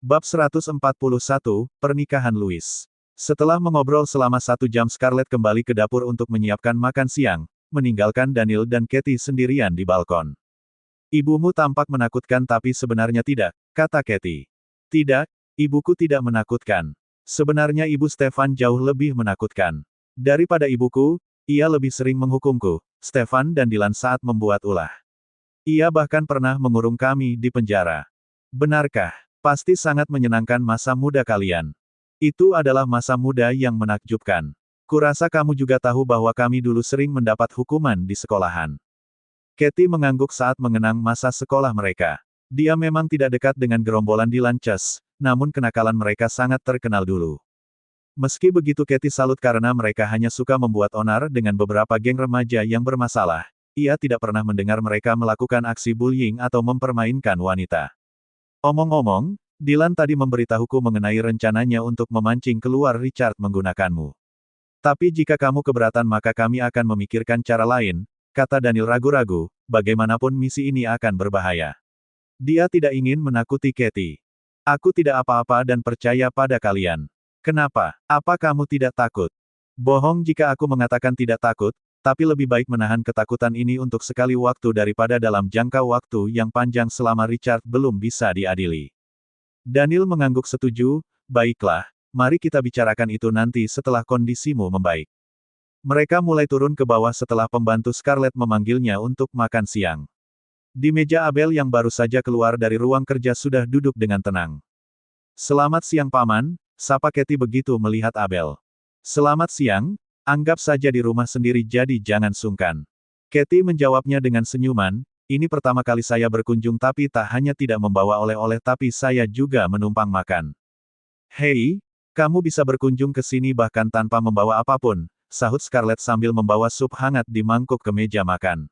Bab 141, Pernikahan Louis. Setelah mengobrol selama 1 jam, Scarlett kembali ke dapur untuk menyiapkan makan siang, meninggalkan Daniel dan Katie sendirian di balkon. "Ibumu tampak menakutkan tapi sebenarnya tidak," kata Katie. "Tidak, ibuku tidak menakutkan. Sebenarnya ibu Stefan jauh lebih menakutkan. Daripada ibuku, ia lebih sering menghukumku, Stefan dan Dylan saat membuat ulah. Ia bahkan pernah mengurung kami di penjara." "Benarkah? Pasti sangat menyenangkan masa muda kalian. Itu adalah masa muda yang menakjubkan. Kurasa kamu juga tahu bahwa kami dulu sering mendapat hukuman di sekolahan." Katie mengangguk saat mengenang masa sekolah mereka. Dia memang tidak dekat dengan gerombolan Dylan Chess, namun kenakalan mereka sangat terkenal dulu. Meski begitu, Katie salut karena mereka hanya suka membuat onar dengan beberapa geng remaja yang bermasalah. Ia tidak pernah mendengar mereka melakukan aksi bullying atau mempermainkan wanita. "Omong-omong, Dylan tadi memberitahuku mengenai rencananya untuk memancing keluar Richard menggunakanmu. Tapi jika kamu keberatan maka kami akan memikirkan cara lain," kata Daniel ragu-ragu, "bagaimanapun misi ini akan berbahaya." Dia tidak ingin menakuti Katie. "Aku tidak apa-apa dan percaya pada kalian." "Kenapa? Apa kamu tidak takut?" "Bohong jika aku mengatakan tidak takut, tapi lebih baik menahan ketakutan ini untuk sekali waktu daripada dalam jangka waktu yang panjang selama Richard belum bisa diadili." Daniel mengangguk setuju. "Baiklah, mari kita bicarakan itu nanti setelah kondisimu membaik." Mereka mulai turun ke bawah setelah pembantu Scarlett memanggilnya untuk makan siang. Di meja, Abel yang baru saja keluar dari ruang kerja sudah duduk dengan tenang. "Selamat siang Paman," sapa Katie begitu melihat Abel. "Selamat siang, anggap saja di rumah sendiri jadi jangan sungkan." Katie menjawabnya dengan senyuman, "Ini pertama kali saya berkunjung tapi tak hanya tidak membawa oleh-oleh tapi saya juga menumpang makan." "Hei, kamu bisa berkunjung ke sini bahkan tanpa membawa apapun," sahut Scarlett sambil membawa sup hangat di mangkuk ke meja makan.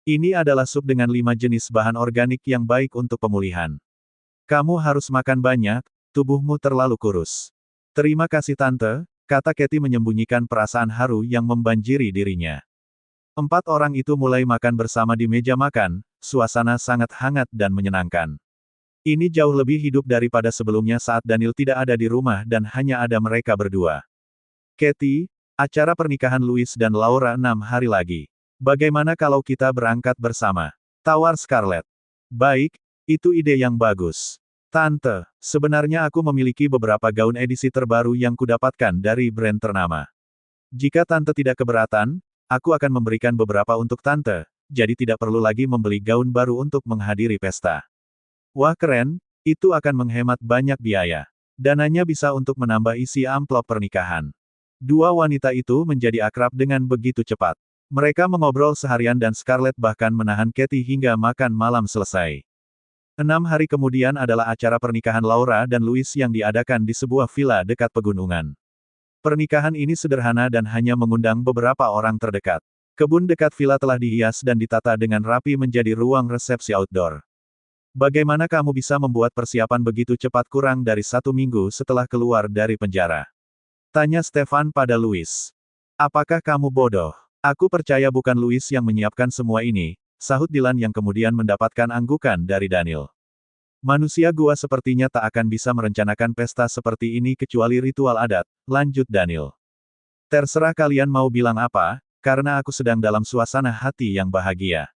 "Ini adalah sup dengan 5 jenis bahan organik yang baik untuk pemulihan. Kamu harus makan banyak, tubuhmu terlalu kurus." "Terima kasih Tante," kata Katie menyembunyikan perasaan haru yang membanjiri dirinya. 4 orang itu mulai makan bersama di meja makan, suasana sangat hangat dan menyenangkan. Ini jauh lebih hidup daripada sebelumnya saat Daniel tidak ada di rumah dan hanya ada mereka berdua. "Katie, acara pernikahan Louis dan Laura 6 hari lagi. Bagaimana kalau kita berangkat bersama?" tawar Scarlett. "Baik, itu ide yang bagus. Tante, sebenarnya aku memiliki beberapa gaun edisi terbaru yang kudapatkan dari brand ternama. Jika Tante tidak keberatan, aku akan memberikan beberapa untuk Tante, jadi tidak perlu lagi membeli gaun baru untuk menghadiri pesta." "Wah keren, itu akan menghemat banyak biaya. Dananya bisa untuk menambah isi amplop pernikahan." Dua wanita itu menjadi akrab dengan begitu cepat. Mereka mengobrol seharian dan Scarlett bahkan menahan Katie hingga makan malam selesai. 6 hari kemudian adalah acara pernikahan Laura dan Louis yang diadakan di sebuah villa dekat pegunungan. Pernikahan ini sederhana dan hanya mengundang beberapa orang terdekat. Kebun dekat villa telah dihias dan ditata dengan rapi menjadi ruang resepsi outdoor. "Bagaimana kamu bisa membuat persiapan begitu cepat kurang dari 1 minggu setelah keluar dari penjara?" tanya Stefan pada Louis. "Apakah kamu bodoh? Aku percaya bukan Louis yang menyiapkan semua ini," sahut Dylan yang kemudian mendapatkan anggukan dari Daniel. "Manusia gua sepertinya tak akan bisa merencanakan pesta seperti ini kecuali ritual adat," lanjut Daniel. "Terserah kalian mau bilang apa, karena aku sedang dalam suasana hati yang bahagia."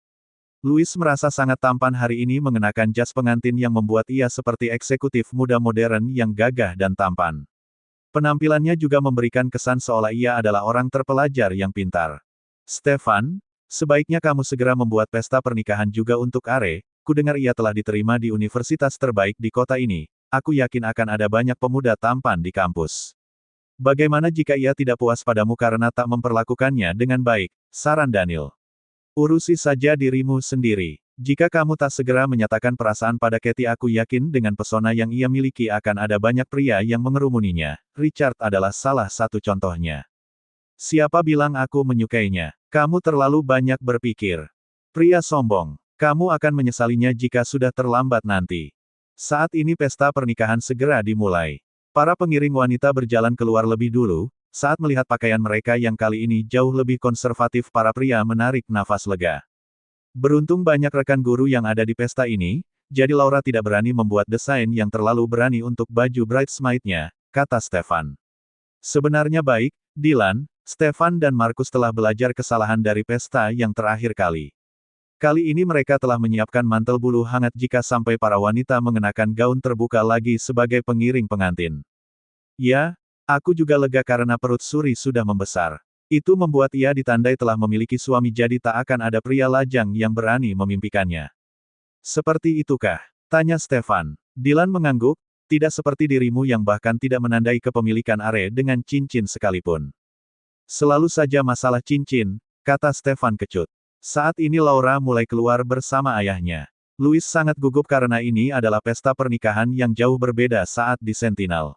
Louis merasa sangat tampan hari ini mengenakan jas pengantin yang membuat ia seperti eksekutif muda modern yang gagah dan tampan. Penampilannya juga memberikan kesan seolah ia adalah orang terpelajar yang pintar. "Stefan, sebaiknya kamu segera membuat pesta pernikahan juga untuk Are. Kudengar ia telah diterima di universitas terbaik di kota ini. Aku yakin akan ada banyak pemuda tampan di kampus. Bagaimana jika ia tidak puas padamu karena tak memperlakukannya dengan baik?" saran Daniel. "Urusi saja dirimu sendiri. Jika kamu tak segera menyatakan perasaan pada Katie, aku yakin dengan pesona yang ia miliki akan ada banyak pria yang mengerumuninya. Richard adalah salah satu contohnya." "Siapa bilang aku menyukainya? Kamu terlalu banyak berpikir. Pria sombong. Kamu akan menyesalinya jika sudah terlambat nanti." Saat ini pesta pernikahan segera dimulai. Para pengiring wanita berjalan keluar lebih dulu. Saat melihat pakaian mereka yang kali ini jauh lebih konservatif, para pria menarik nafas lega. Beruntung banyak rekan guru yang ada di pesta ini, jadi Laura tidak berani membuat desain yang terlalu berani untuk baju bridesmaid-nya, kata Stefan. Sebenarnya baik, Dylan, Stefan dan Markus telah belajar kesalahan dari pesta yang terakhir kali. Kali ini mereka telah menyiapkan mantel bulu hangat jika sampai para wanita mengenakan gaun terbuka lagi sebagai pengiring pengantin. Ya, aku juga lega karena perut Suri sudah membesar. Itu membuat ia ditandai telah memiliki suami jadi tak akan ada pria lajang yang berani memimpikannya. Seperti itukah? Tanya Stefan. Dylan mengangguk, tidak seperti dirimu yang bahkan tidak menandai kepemilikan Are dengan cincin sekalipun. Selalu saja masalah cincin, kata Stefan kecut. Saat ini Laura mulai keluar bersama ayahnya. Louis sangat gugup karena ini adalah pesta pernikahan yang jauh berbeda saat di Sentinel.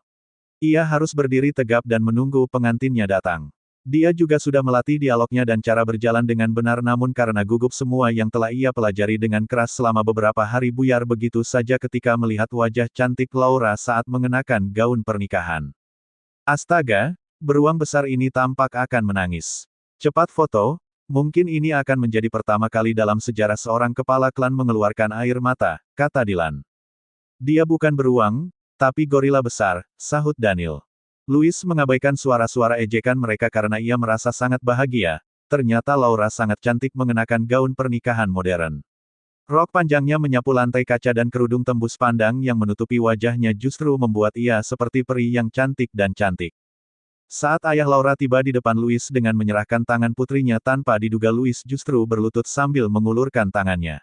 Ia harus berdiri tegap dan menunggu pengantinnya datang. Dia juga sudah melatih dialognya dan cara berjalan dengan benar namun karena gugup semua yang telah ia pelajari dengan keras selama beberapa hari buyar begitu saja ketika melihat wajah cantik Laura saat mengenakan gaun pernikahan. Astaga, beruang besar ini tampak akan menangis. Cepat foto, mungkin ini akan menjadi pertama kali dalam sejarah seorang kepala klan mengeluarkan air mata, kata Dylan. Dia bukan beruang, tapi gorila besar, sahut Daniel. Louis mengabaikan suara-suara ejekan mereka karena ia merasa sangat bahagia. Ternyata Laura sangat cantik mengenakan gaun pernikahan modern. Rok panjangnya menyapu lantai kaca dan kerudung tembus pandang yang menutupi wajahnya justru membuat ia seperti peri yang cantik dan cantik. Saat ayah Laura tiba di depan Louis dengan menyerahkan tangan putrinya tanpa diduga Louis justru berlutut sambil mengulurkan tangannya.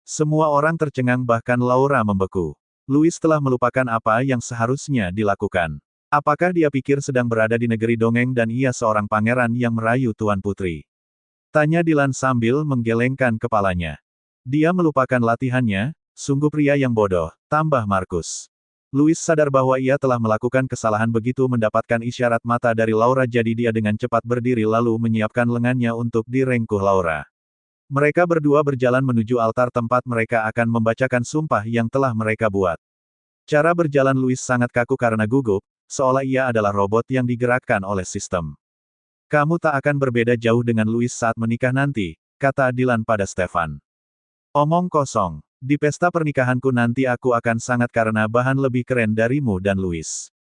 Semua orang tercengang bahkan Laura membeku. Louis telah melupakan apa yang seharusnya dilakukan. Apakah dia pikir sedang berada di negeri dongeng dan ia seorang pangeran yang merayu Tuan Putri? Tanya Dylan sambil menggelengkan kepalanya. Dia melupakan latihannya, sungguh pria yang bodoh, tambah Markus. Louis sadar bahwa ia telah melakukan kesalahan begitu mendapatkan isyarat mata dari Laura jadi dia dengan cepat berdiri lalu menyiapkan lengannya untuk direngkuh Laura. Mereka berdua berjalan menuju altar tempat mereka akan membacakan sumpah yang telah mereka buat. Cara berjalan Louis sangat kaku karena gugup, seolah ia adalah robot yang digerakkan oleh sistem. Kamu tak akan berbeda jauh dengan Louis saat menikah nanti, kata Dylan pada Stefan. Omong kosong. Di pesta pernikahanku nanti aku akan sangat karena bahan lebih keren darimu dan Louis.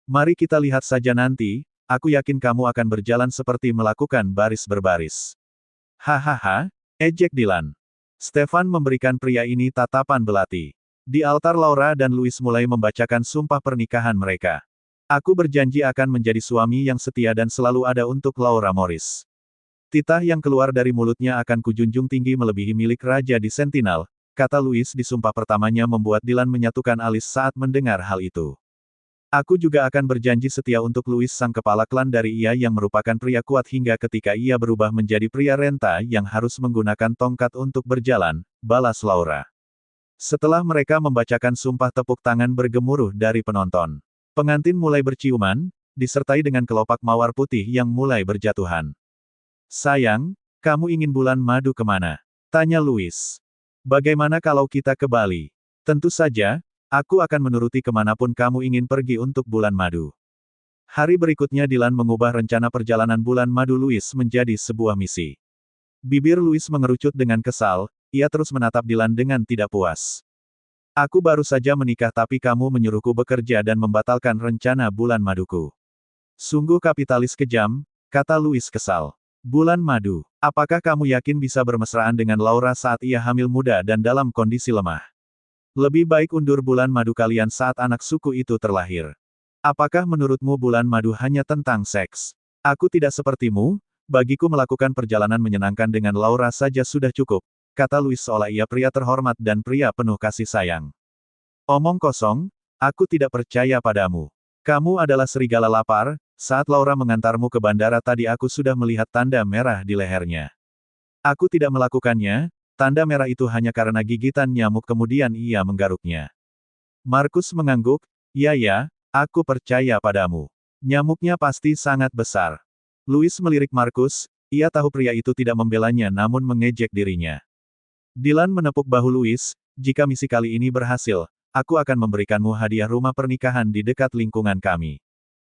Mari kita lihat saja nanti, aku yakin kamu akan berjalan seperti melakukan baris berbaris. Hahaha, ejek Dylan. Stefan memberikan pria ini tatapan belati. Di altar Laura dan Louis mulai membacakan sumpah pernikahan mereka. Aku berjanji akan menjadi suami yang setia dan selalu ada untuk Laura Morris. Titah yang keluar dari mulutnya akan kujunjung tinggi melebihi milik raja di Sentinel, kata Louis di sumpah pertamanya membuat Dylan menyatukan alis saat mendengar hal itu. Aku juga akan berjanji setia untuk Louis sang kepala klan dari ia yang merupakan pria kuat hingga ketika ia berubah menjadi pria renta yang harus menggunakan tongkat untuk berjalan, balas Laura. Setelah mereka membacakan sumpah tepuk tangan bergemuruh dari penonton. Pengantin mulai berciuman, disertai dengan kelopak mawar putih yang mulai berjatuhan. Sayang, kamu ingin bulan madu kemana? Tanya Louis. Bagaimana kalau kita ke Bali? Tentu saja, aku akan menuruti kemanapun kamu ingin pergi untuk bulan madu. Hari berikutnya Dylan mengubah rencana perjalanan bulan madu Louis menjadi sebuah misi. Bibir Louis mengerucut dengan kesal, ia terus menatap Dylan dengan tidak puas. Aku baru saja menikah tapi kamu menyuruhku bekerja dan membatalkan rencana bulan maduku. Sungguh kapitalis kejam, kata Louis kesal. Bulan madu, apakah kamu yakin bisa bermesraan dengan Laura saat ia hamil muda dan dalam kondisi lemah? Lebih baik undur bulan madu kalian saat anak suku itu terlahir. Apakah menurutmu bulan madu hanya tentang seks? Aku tidak sepertimu, bagiku melakukan perjalanan menyenangkan dengan Laura saja sudah cukup, kata Louis seolah ia pria terhormat dan pria penuh kasih sayang. Omong kosong, aku tidak percaya padamu. Kamu adalah serigala lapar, saat Laura mengantarmu ke bandara tadi aku sudah melihat tanda merah di lehernya. Aku tidak melakukannya, tanda merah itu hanya karena gigitan nyamuk kemudian ia menggaruknya. Markus mengangguk, ya, aku percaya padamu. Nyamuknya pasti sangat besar. Louis melirik Markus, ia tahu pria itu tidak membelanya namun mengejek dirinya. Dylan menepuk bahu Louis, jika misi kali ini berhasil, aku akan memberikanmu hadiah rumah pernikahan di dekat lingkungan kami.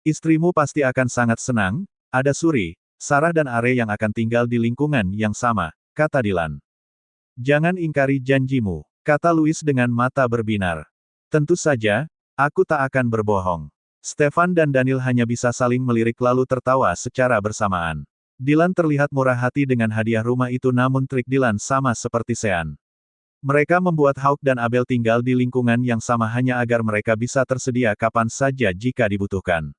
Istrimu pasti akan sangat senang, ada Suri, Sarah dan Are yang akan tinggal di lingkungan yang sama, kata Dylan. Jangan ingkari janjimu. kata Louis dengan mata berbinar. Tentu saja, aku tak akan berbohong. Stefan dan Daniel hanya bisa saling melirik lalu tertawa secara bersamaan. Dylan terlihat murah hati dengan hadiah rumah itu namun trik Dylan sama seperti Sean. Mereka membuat Hawk dan Abel tinggal di lingkungan yang sama hanya agar mereka bisa tersedia kapan saja jika dibutuhkan.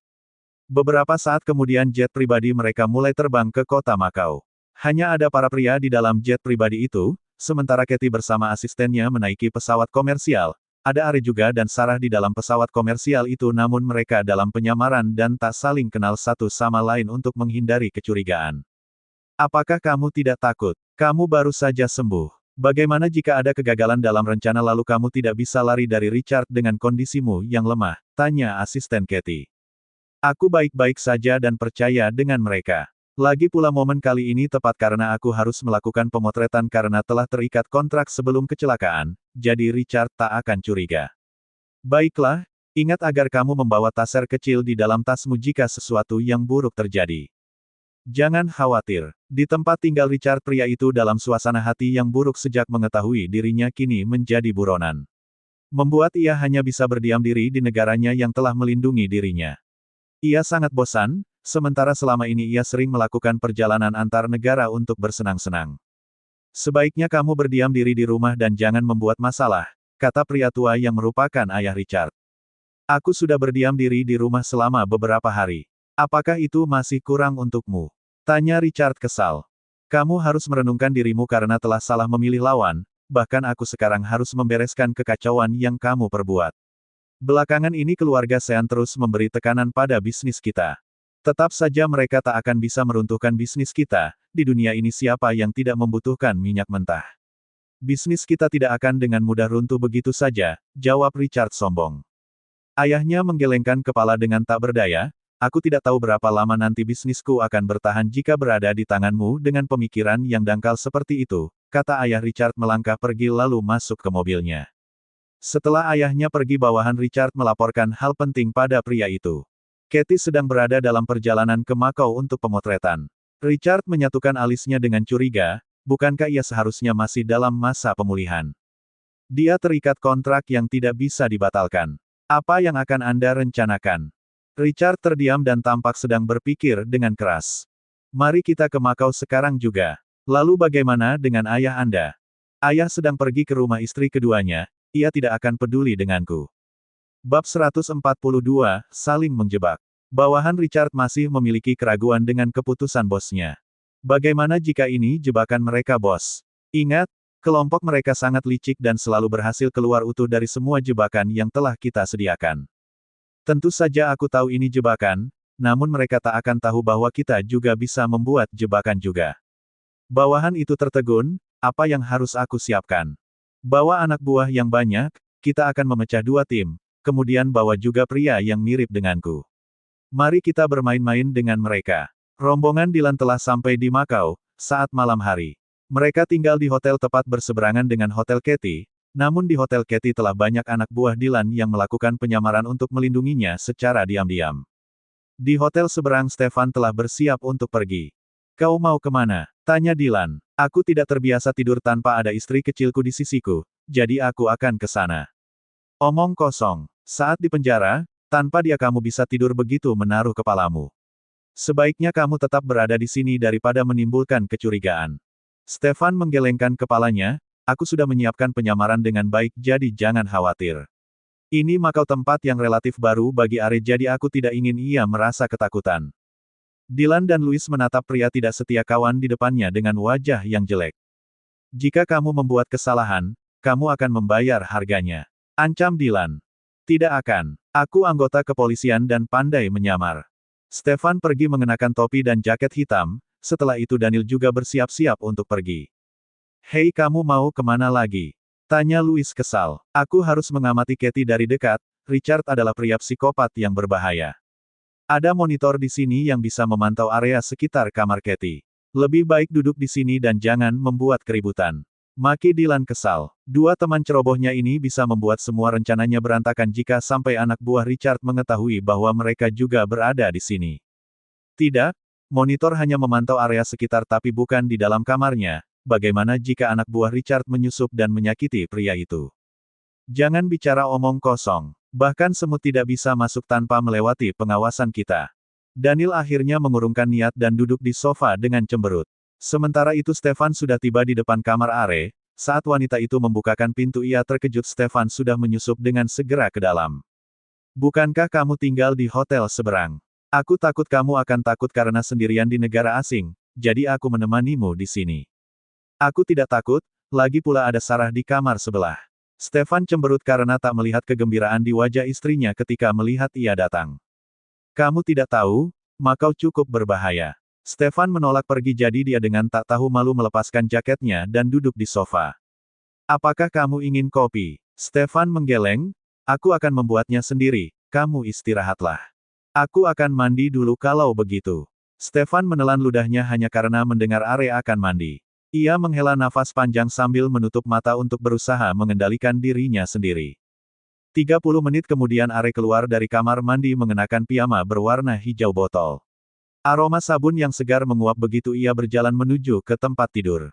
Beberapa saat kemudian jet pribadi mereka mulai terbang ke kota Makau. Hanya ada para pria di dalam jet pribadi itu, sementara Katie bersama asistennya menaiki pesawat komersial. Ada Ari juga dan Sarah di dalam pesawat komersial itu namun mereka dalam penyamaran dan tak saling kenal satu sama lain untuk menghindari kecurigaan. Apakah kamu tidak takut? Kamu baru saja sembuh. Bagaimana jika ada kegagalan dalam rencana lalu kamu tidak bisa lari dari Richard dengan kondisimu yang lemah? Tanya asisten Katie. Aku baik-baik saja dan percaya dengan mereka. Lagi pula momen kali ini tepat karena aku harus melakukan pemotretan karena telah terikat kontrak sebelum kecelakaan, jadi Richard tak akan curiga. Baiklah, ingat agar kamu membawa taser kecil di dalam tasmu jika sesuatu yang buruk terjadi. Jangan khawatir. Di tempat tinggal Richard pria itu dalam suasana hati yang buruk sejak mengetahui dirinya kini menjadi buronan. Membuat ia hanya bisa berdiam diri di negaranya yang telah melindungi dirinya. Ia sangat bosan, sementara selama ini ia sering melakukan perjalanan antar negara untuk bersenang-senang. Sebaiknya kamu berdiam diri di rumah dan jangan membuat masalah, kata pria tua yang merupakan ayah Richard. Aku sudah berdiam diri di rumah selama beberapa hari. Apakah itu masih kurang untukmu? Tanya Richard kesal. Kamu harus merenungkan dirimu karena telah salah memilih lawan, bahkan aku sekarang harus membereskan kekacauan yang kamu perbuat. Belakangan ini keluarga Sean terus memberi tekanan pada bisnis kita. Tetap saja mereka tak akan bisa meruntuhkan bisnis kita, di dunia ini siapa yang tidak membutuhkan minyak mentah. Bisnis kita tidak akan dengan mudah runtuh begitu saja, jawab Richard sombong. Ayahnya menggelengkan kepala dengan tak berdaya. Aku tidak tahu berapa lama nanti bisnisku akan bertahan jika berada di tanganmu dengan pemikiran yang dangkal seperti itu, kata ayah Richard melangkah pergi lalu masuk ke mobilnya. Setelah ayahnya pergi bawahan Richard melaporkan hal penting pada pria itu. Katie sedang berada dalam perjalanan ke Makau untuk pemotretan. Richard menyatukan alisnya dengan curiga, bukankah ia seharusnya masih dalam masa pemulihan? Dia terikat kontrak yang tidak bisa dibatalkan. Apa yang akan Anda rencanakan? Richard terdiam dan tampak sedang berpikir dengan keras. Mari kita ke Makau sekarang juga. Lalu bagaimana dengan ayah Anda? Ayah sedang pergi ke rumah istri keduanya, ia tidak akan peduli denganku. Bab 142, saling menjebak. Bawahan Richard masih memiliki keraguan dengan keputusan bosnya. Bagaimana jika ini jebakan mereka bos? Ingat, kelompok mereka sangat licik dan selalu berhasil keluar utuh dari semua jebakan yang telah kita sediakan. Tentu saja aku tahu ini jebakan, namun mereka tak akan tahu bahwa kita juga bisa membuat jebakan juga. Bawahan itu tertegun, apa yang harus aku siapkan? Bawa anak buah yang banyak, kita akan memecah dua tim, kemudian bawa juga pria yang mirip denganku. Mari kita bermain-main dengan mereka. Rombongan Dylan telah sampai di Makau, saat malam hari. Mereka tinggal di hotel tepat berseberangan dengan Hotel Katie. Namun di Hotel Katie telah banyak anak buah Dylan yang melakukan penyamaran untuk melindunginya secara diam-diam. Di hotel seberang Stefan telah bersiap untuk pergi. Kau mau kemana? Tanya Dylan. Aku tidak terbiasa tidur tanpa ada istri kecilku di sisiku, jadi aku akan ke sana. Omong kosong. Saat di penjara, tanpa dia kamu bisa tidur begitu menaruh kepalamu. Sebaiknya kamu tetap berada di sini daripada menimbulkan kecurigaan. Stefan menggelengkan kepalanya. Aku sudah menyiapkan penyamaran dengan baik jadi jangan khawatir. Ini Makau tempat yang relatif baru bagi Are jadi aku tidak ingin ia merasa ketakutan. Dylan dan Louis menatap pria tidak setia kawan di depannya dengan wajah yang jelek. Jika kamu membuat kesalahan, kamu akan membayar harganya. Ancam Dylan. Tidak akan. Aku anggota kepolisian dan pandai menyamar. Stefan pergi mengenakan topi dan jaket hitam, setelah itu Daniel juga bersiap-siap untuk pergi. Hei kamu mau kemana lagi? Tanya Louis kesal. Aku harus mengamati Katie dari dekat, Richard adalah pria psikopat yang berbahaya. Ada monitor di sini yang bisa memantau area sekitar kamar Katie. Lebih baik duduk di sini dan jangan membuat keributan. Maki Dylan kesal. Dua teman cerobohnya ini bisa membuat semua rencananya berantakan jika sampai anak buah Richard mengetahui bahwa mereka juga berada di sini. Tidak, monitor hanya memantau area sekitar tapi bukan di dalam kamarnya. bagaimana jika anak buah Richard menyusup dan menyakiti pria itu? Jangan bicara omong kosong. Bahkan semut tidak bisa masuk tanpa melewati pengawasan kita. Daniel akhirnya mengurungkan niat dan duduk di sofa dengan cemberut. Sementara itu Stefan sudah tiba di depan kamar Are. Saat wanita itu membukakan pintu ia terkejut Stefan sudah menyusup dengan segera ke dalam. Bukankah kamu tinggal di hotel seberang? Aku takut kamu akan takut karena sendirian di negara asing, jadi aku menemanimu di sini. Aku tidak takut, lagi pula ada Sarah di kamar sebelah. Stefan cemberut karena tak melihat kegembiraan di wajah istrinya ketika melihat ia datang. Kamu tidak tahu, Makau cukup berbahaya. Stefan menolak pergi jadi dia dengan tak tahu malu melepaskan jaketnya dan duduk di sofa. Apakah kamu ingin kopi? Stefan menggeleng, aku akan membuatnya sendiri, kamu istirahatlah. Aku akan mandi dulu kalau begitu. Stefan menelan ludahnya hanya karena mendengar Are akan mandi. Ia menghela nafas panjang sambil menutup mata untuk berusaha mengendalikan dirinya sendiri. 30 menit kemudian Are keluar dari kamar mandi mengenakan piyama berwarna hijau botol. Aroma sabun yang segar menguap begitu ia berjalan menuju ke tempat tidur.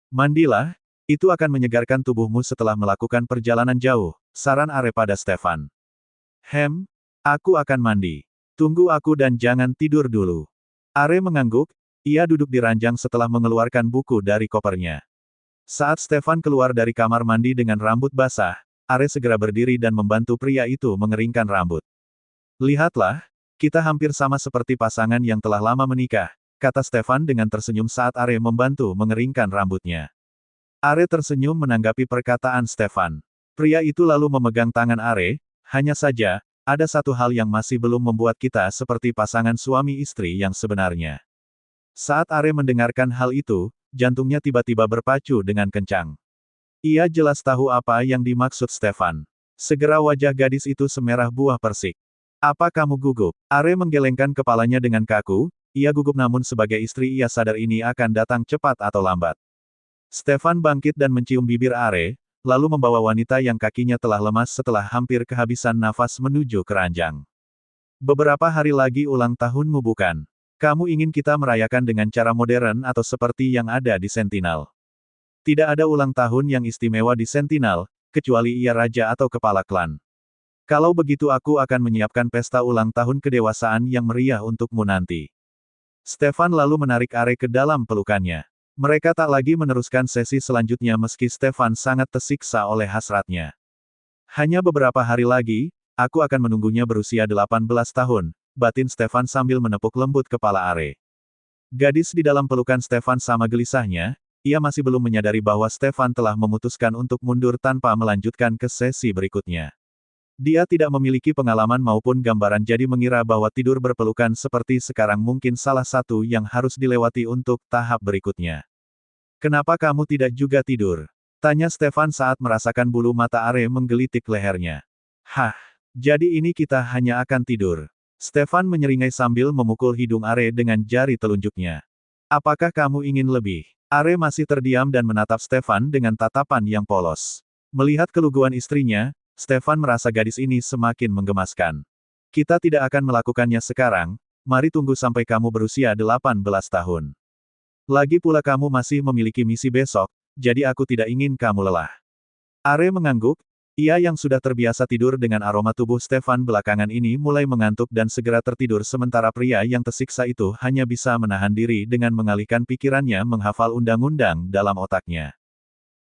Mandilah, itu akan menyegarkan tubuhmu setelah melakukan perjalanan jauh, saran Are pada Stefan. Aku akan mandi. Tunggu aku dan jangan tidur dulu. Are mengangguk, ia duduk di ranjang setelah mengeluarkan buku dari kopernya. Saat Stefan keluar dari kamar mandi dengan rambut basah, Are segera berdiri dan membantu pria itu mengeringkan rambut. Lihatlah, kita hampir sama seperti pasangan yang telah lama menikah, kata Stefan dengan tersenyum saat Are membantu mengeringkan rambutnya. Are tersenyum menanggapi perkataan Stefan. Pria itu lalu memegang tangan Are, hanya saja, ada satu hal yang masih belum membuat kita seperti pasangan suami istri yang sebenarnya. Saat Are mendengarkan hal itu, jantungnya tiba-tiba berpacu dengan kencang. Ia jelas tahu apa yang dimaksud Stefan. Segera wajah gadis itu semerah buah persik. Apa kamu gugup? Are menggelengkan kepalanya dengan kaku, ia gugup namun sebagai istri ia sadar ini akan datang cepat atau lambat. Stefan bangkit dan mencium bibir Are, lalu membawa wanita yang kakinya telah lemas setelah hampir kehabisan nafas menuju keranjang. Beberapa hari lagi ulang tahunmu bukan? Kamu ingin kita merayakan dengan cara modern atau seperti yang ada di Sentinel? Tidak ada ulang tahun yang istimewa di Sentinel, kecuali ia raja atau kepala klan. Kalau begitu aku akan menyiapkan pesta ulang tahun kedewasaan yang meriah untukmu nanti. Stefan lalu menarik Are ke dalam pelukannya. Mereka tak lagi meneruskan sesi selanjutnya meski Stefan sangat tersiksa oleh hasratnya. Hanya beberapa hari lagi, aku akan menunggunya berusia 18 tahun, batin Stefan sambil menepuk lembut kepala Are. Gadis di dalam pelukan Stefan sama gelisahnya, ia masih belum menyadari bahwa Stefan telah memutuskan untuk mundur tanpa melanjutkan ke sesi berikutnya. Dia tidak memiliki pengalaman maupun gambaran jadi mengira bahwa tidur berpelukan seperti sekarang mungkin salah satu yang harus dilewati untuk tahap berikutnya. Kenapa kamu tidak juga tidur? Tanya Stefan saat merasakan bulu mata Are menggelitik lehernya. Hah, jadi ini kita hanya akan tidur. Stefan menyeringai sambil memukul hidung Are dengan jari telunjuknya. Apakah kamu ingin lebih? Are masih terdiam dan menatap Stefan dengan tatapan yang polos. Melihat keluguan istrinya, Stefan merasa gadis ini semakin menggemaskan. Kita tidak akan melakukannya sekarang, mari tunggu sampai kamu berusia 18 tahun. Lagi pula kamu masih memiliki misi besok, jadi aku tidak ingin kamu lelah. Are mengangguk, ia yang sudah terbiasa tidur dengan aroma tubuh Stefan belakangan ini mulai mengantuk dan segera tertidur sementara pria yang tersiksa itu hanya bisa menahan diri dengan mengalihkan pikirannya menghafal undang-undang dalam otaknya.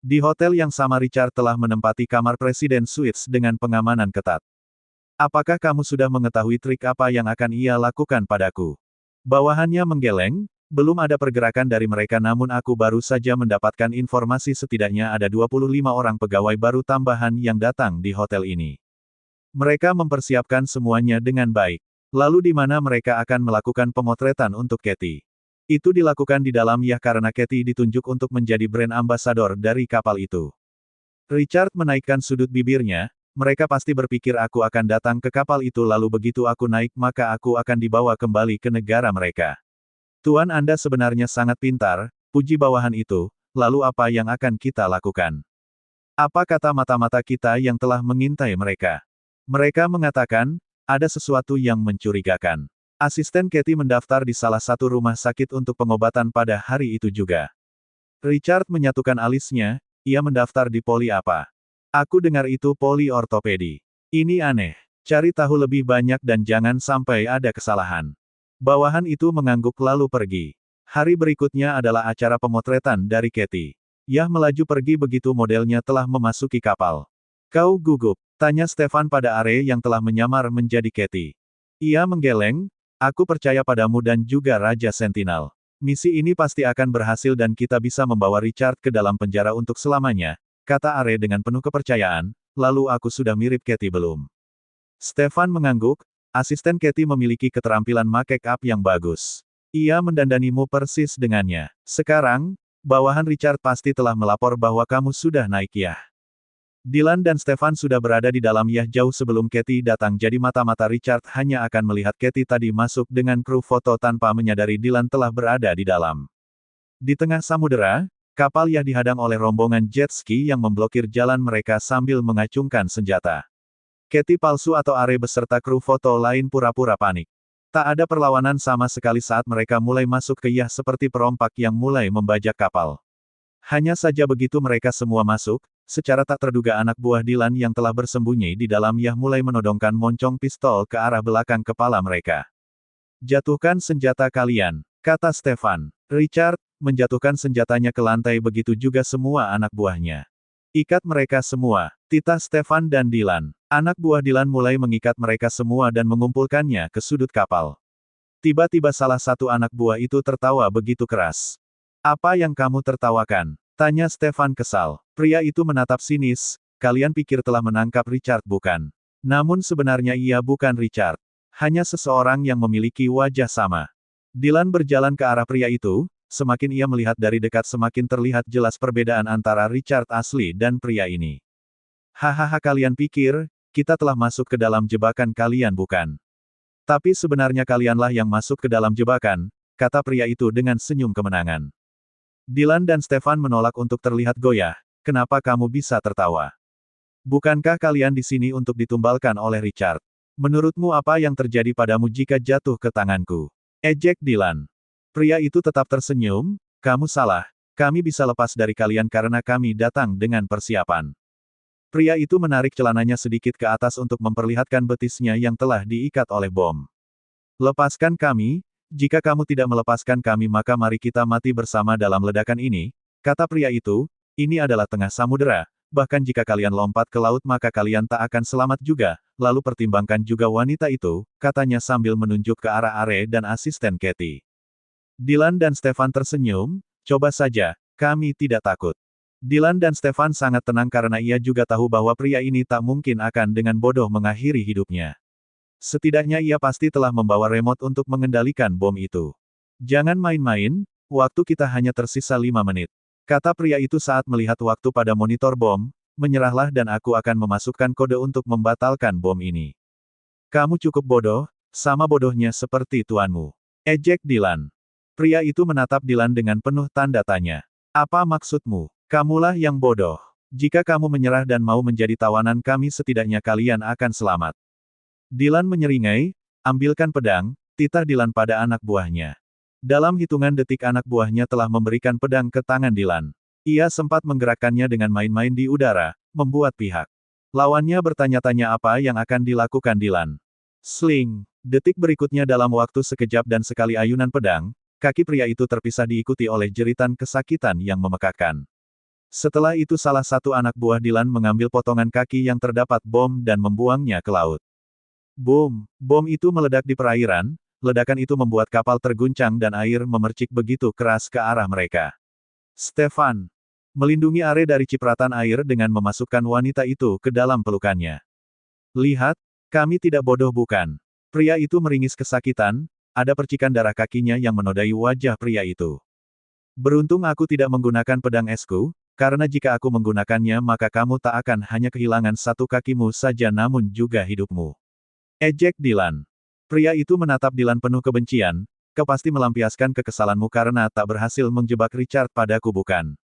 Di hotel yang sama Richard telah menempati kamar Presiden Suites dengan pengamanan ketat. Apakah kamu sudah mengetahui trik apa yang akan ia lakukan padaku? Bawahannya menggeleng, belum ada pergerakan dari mereka namun aku baru saja mendapatkan informasi setidaknya ada 25 orang pegawai baru tambahan yang datang di hotel ini. Mereka mempersiapkan semuanya dengan baik. Lalu di mana mereka akan melakukan pemotretan untuk Katie? Itu dilakukan di dalam ya karena Katie ditunjuk untuk menjadi brand ambassador dari kapal itu. Richard menaikkan sudut bibirnya, mereka pasti berpikir aku akan datang ke kapal itu lalu begitu aku naik maka aku akan dibawa kembali ke negara mereka. Tuan Anda sebenarnya sangat pintar, puji bawahan itu, lalu apa yang akan kita lakukan? Apa kata mata-mata kita yang telah mengintai mereka? Mereka mengatakan, ada sesuatu yang mencurigakan. Asisten Katie mendaftar di salah satu rumah sakit untuk pengobatan pada hari itu juga. Richard menyatukan alisnya, ia mendaftar di poli apa? Aku dengar itu poli ortopedi. Ini aneh. Cari tahu lebih banyak dan jangan sampai ada kesalahan. Bawahan itu mengangguk lalu pergi. Hari berikutnya adalah acara pemotretan dari Katie. Yah melaju pergi begitu modelnya telah memasuki kapal. Kau gugup, tanya Stefan pada Are yang telah menyamar menjadi Katie. Ia menggeleng, aku percaya padamu dan juga Raja Sentinel. Misi ini pasti akan berhasil dan kita bisa membawa Richard ke dalam penjara untuk selamanya, kata Are dengan penuh kepercayaan, lalu aku sudah mirip Katie belum? Stefan mengangguk, asisten Katie memiliki keterampilan make up yang bagus. Ia mendandanimu persis dengannya. Sekarang, bawahan Richard pasti telah melapor bahwa kamu sudah naik yah. Dylan dan Stefan sudah berada di dalam yah jauh sebelum Katie datang jadi mata-mata Richard hanya akan melihat Katie tadi masuk dengan kru foto tanpa menyadari Dylan telah berada di dalam. Di tengah samudera, kapal yah dihadang oleh rombongan jet ski yang memblokir jalan mereka sambil mengacungkan senjata. Katie palsu atau Are beserta kru foto lain pura-pura panik. Tak ada perlawanan sama sekali saat mereka mulai masuk ke yah seperti perompak yang mulai membajak kapal. Hanya saja begitu mereka semua masuk, secara tak terduga anak buah Dylan yang telah bersembunyi di dalam yah mulai menodongkan moncong pistol ke arah belakang kepala mereka. Jatuhkan senjata kalian, kata Stefan. Richard menjatuhkan senjatanya ke lantai begitu juga semua anak buahnya. Ikat mereka semua, titah Stefan dan Dylan. Anak buah Dylan mulai mengikat mereka semua dan mengumpulkannya ke sudut kapal. Tiba-tiba salah satu anak buah itu tertawa begitu keras. Apa yang kamu tertawakan? Tanya Stefan kesal. Pria itu menatap sinis, kalian pikir telah menangkap Richard bukan? Namun sebenarnya ia bukan Richard. Hanya seseorang yang memiliki wajah sama. Dylan berjalan ke arah pria itu, semakin ia melihat dari dekat semakin terlihat jelas perbedaan antara Richard asli dan pria ini. Hahaha kalian pikir, kita telah masuk ke dalam jebakan kalian bukan? Tapi sebenarnya kalianlah yang masuk ke dalam jebakan, kata pria itu dengan senyum kemenangan. Dylan dan Stefan menolak untuk terlihat goyah, kenapa kamu bisa tertawa? Bukankah kalian di sini untuk ditumbalkan oleh Richard? Menurutmu apa yang terjadi padamu jika jatuh ke tanganku? Ejek Dylan. Pria itu tetap tersenyum, kamu salah, kami bisa lepas dari kalian karena kami datang dengan persiapan. Pria itu menarik celananya sedikit ke atas untuk memperlihatkan betisnya yang telah diikat oleh bom. Lepaskan kami, jika kamu tidak melepaskan kami maka mari kita mati bersama dalam ledakan ini, kata pria itu, ini adalah tengah samudera, bahkan jika kalian lompat ke laut maka kalian tak akan selamat juga, lalu pertimbangkan juga wanita itu, katanya sambil menunjuk ke arah Are dan asisten Katie. Dylan dan Stefan tersenyum, coba saja, kami tidak takut. Dylan dan Stefan sangat tenang karena ia juga tahu bahwa pria ini tak mungkin akan dengan bodoh mengakhiri hidupnya. Setidaknya ia pasti telah membawa remote untuk mengendalikan bom itu. Jangan main-main, waktu kita hanya tersisa 5 menit. Kata pria itu saat melihat waktu pada monitor bom, menyerahlah dan aku akan memasukkan kode untuk membatalkan bom ini. Kamu cukup bodoh, sama bodohnya seperti tuanmu. Ejek Dylan. Pria itu menatap Dylan dengan penuh tanda tanya. Apa maksudmu? Kamulah yang bodoh. Jika kamu menyerah dan mau menjadi tawanan kami setidaknya kalian akan selamat. Dylan menyeringai, ambilkan pedang, titah Dylan pada anak buahnya. Dalam hitungan detik anak buahnya telah memberikan pedang ke tangan Dylan. Ia sempat menggerakkannya dengan main-main di udara, membuat pihak lawannya bertanya-tanya apa yang akan dilakukan Dylan. Sling, detik berikutnya dalam waktu sekejap dan sekali ayunan pedang, kaki pria itu terpisah diikuti oleh jeritan kesakitan yang memekakkan. Setelah itu salah satu anak buah Dylan mengambil potongan kaki yang terdapat bom dan membuangnya ke laut. Boom! Bom itu meledak di perairan, ledakan itu membuat kapal terguncang dan air memercik begitu keras ke arah mereka. Stefan melindungi Are dari cipratan air dengan memasukkan wanita itu ke dalam pelukannya. Lihat, kami tidak bodoh bukan? Pria itu meringis kesakitan, ada percikan darah kakinya yang menodai wajah pria itu. Beruntung aku tidak menggunakan pedang esku, karena jika aku menggunakannya maka kamu tak akan hanya kehilangan satu kakimu saja namun juga hidupmu. Ejek Dylan. Pria itu menatap Dylan penuh kebencian, kau pasti melampiaskan kekesalanmu karena tak berhasil menjebak Richard padaku bukan?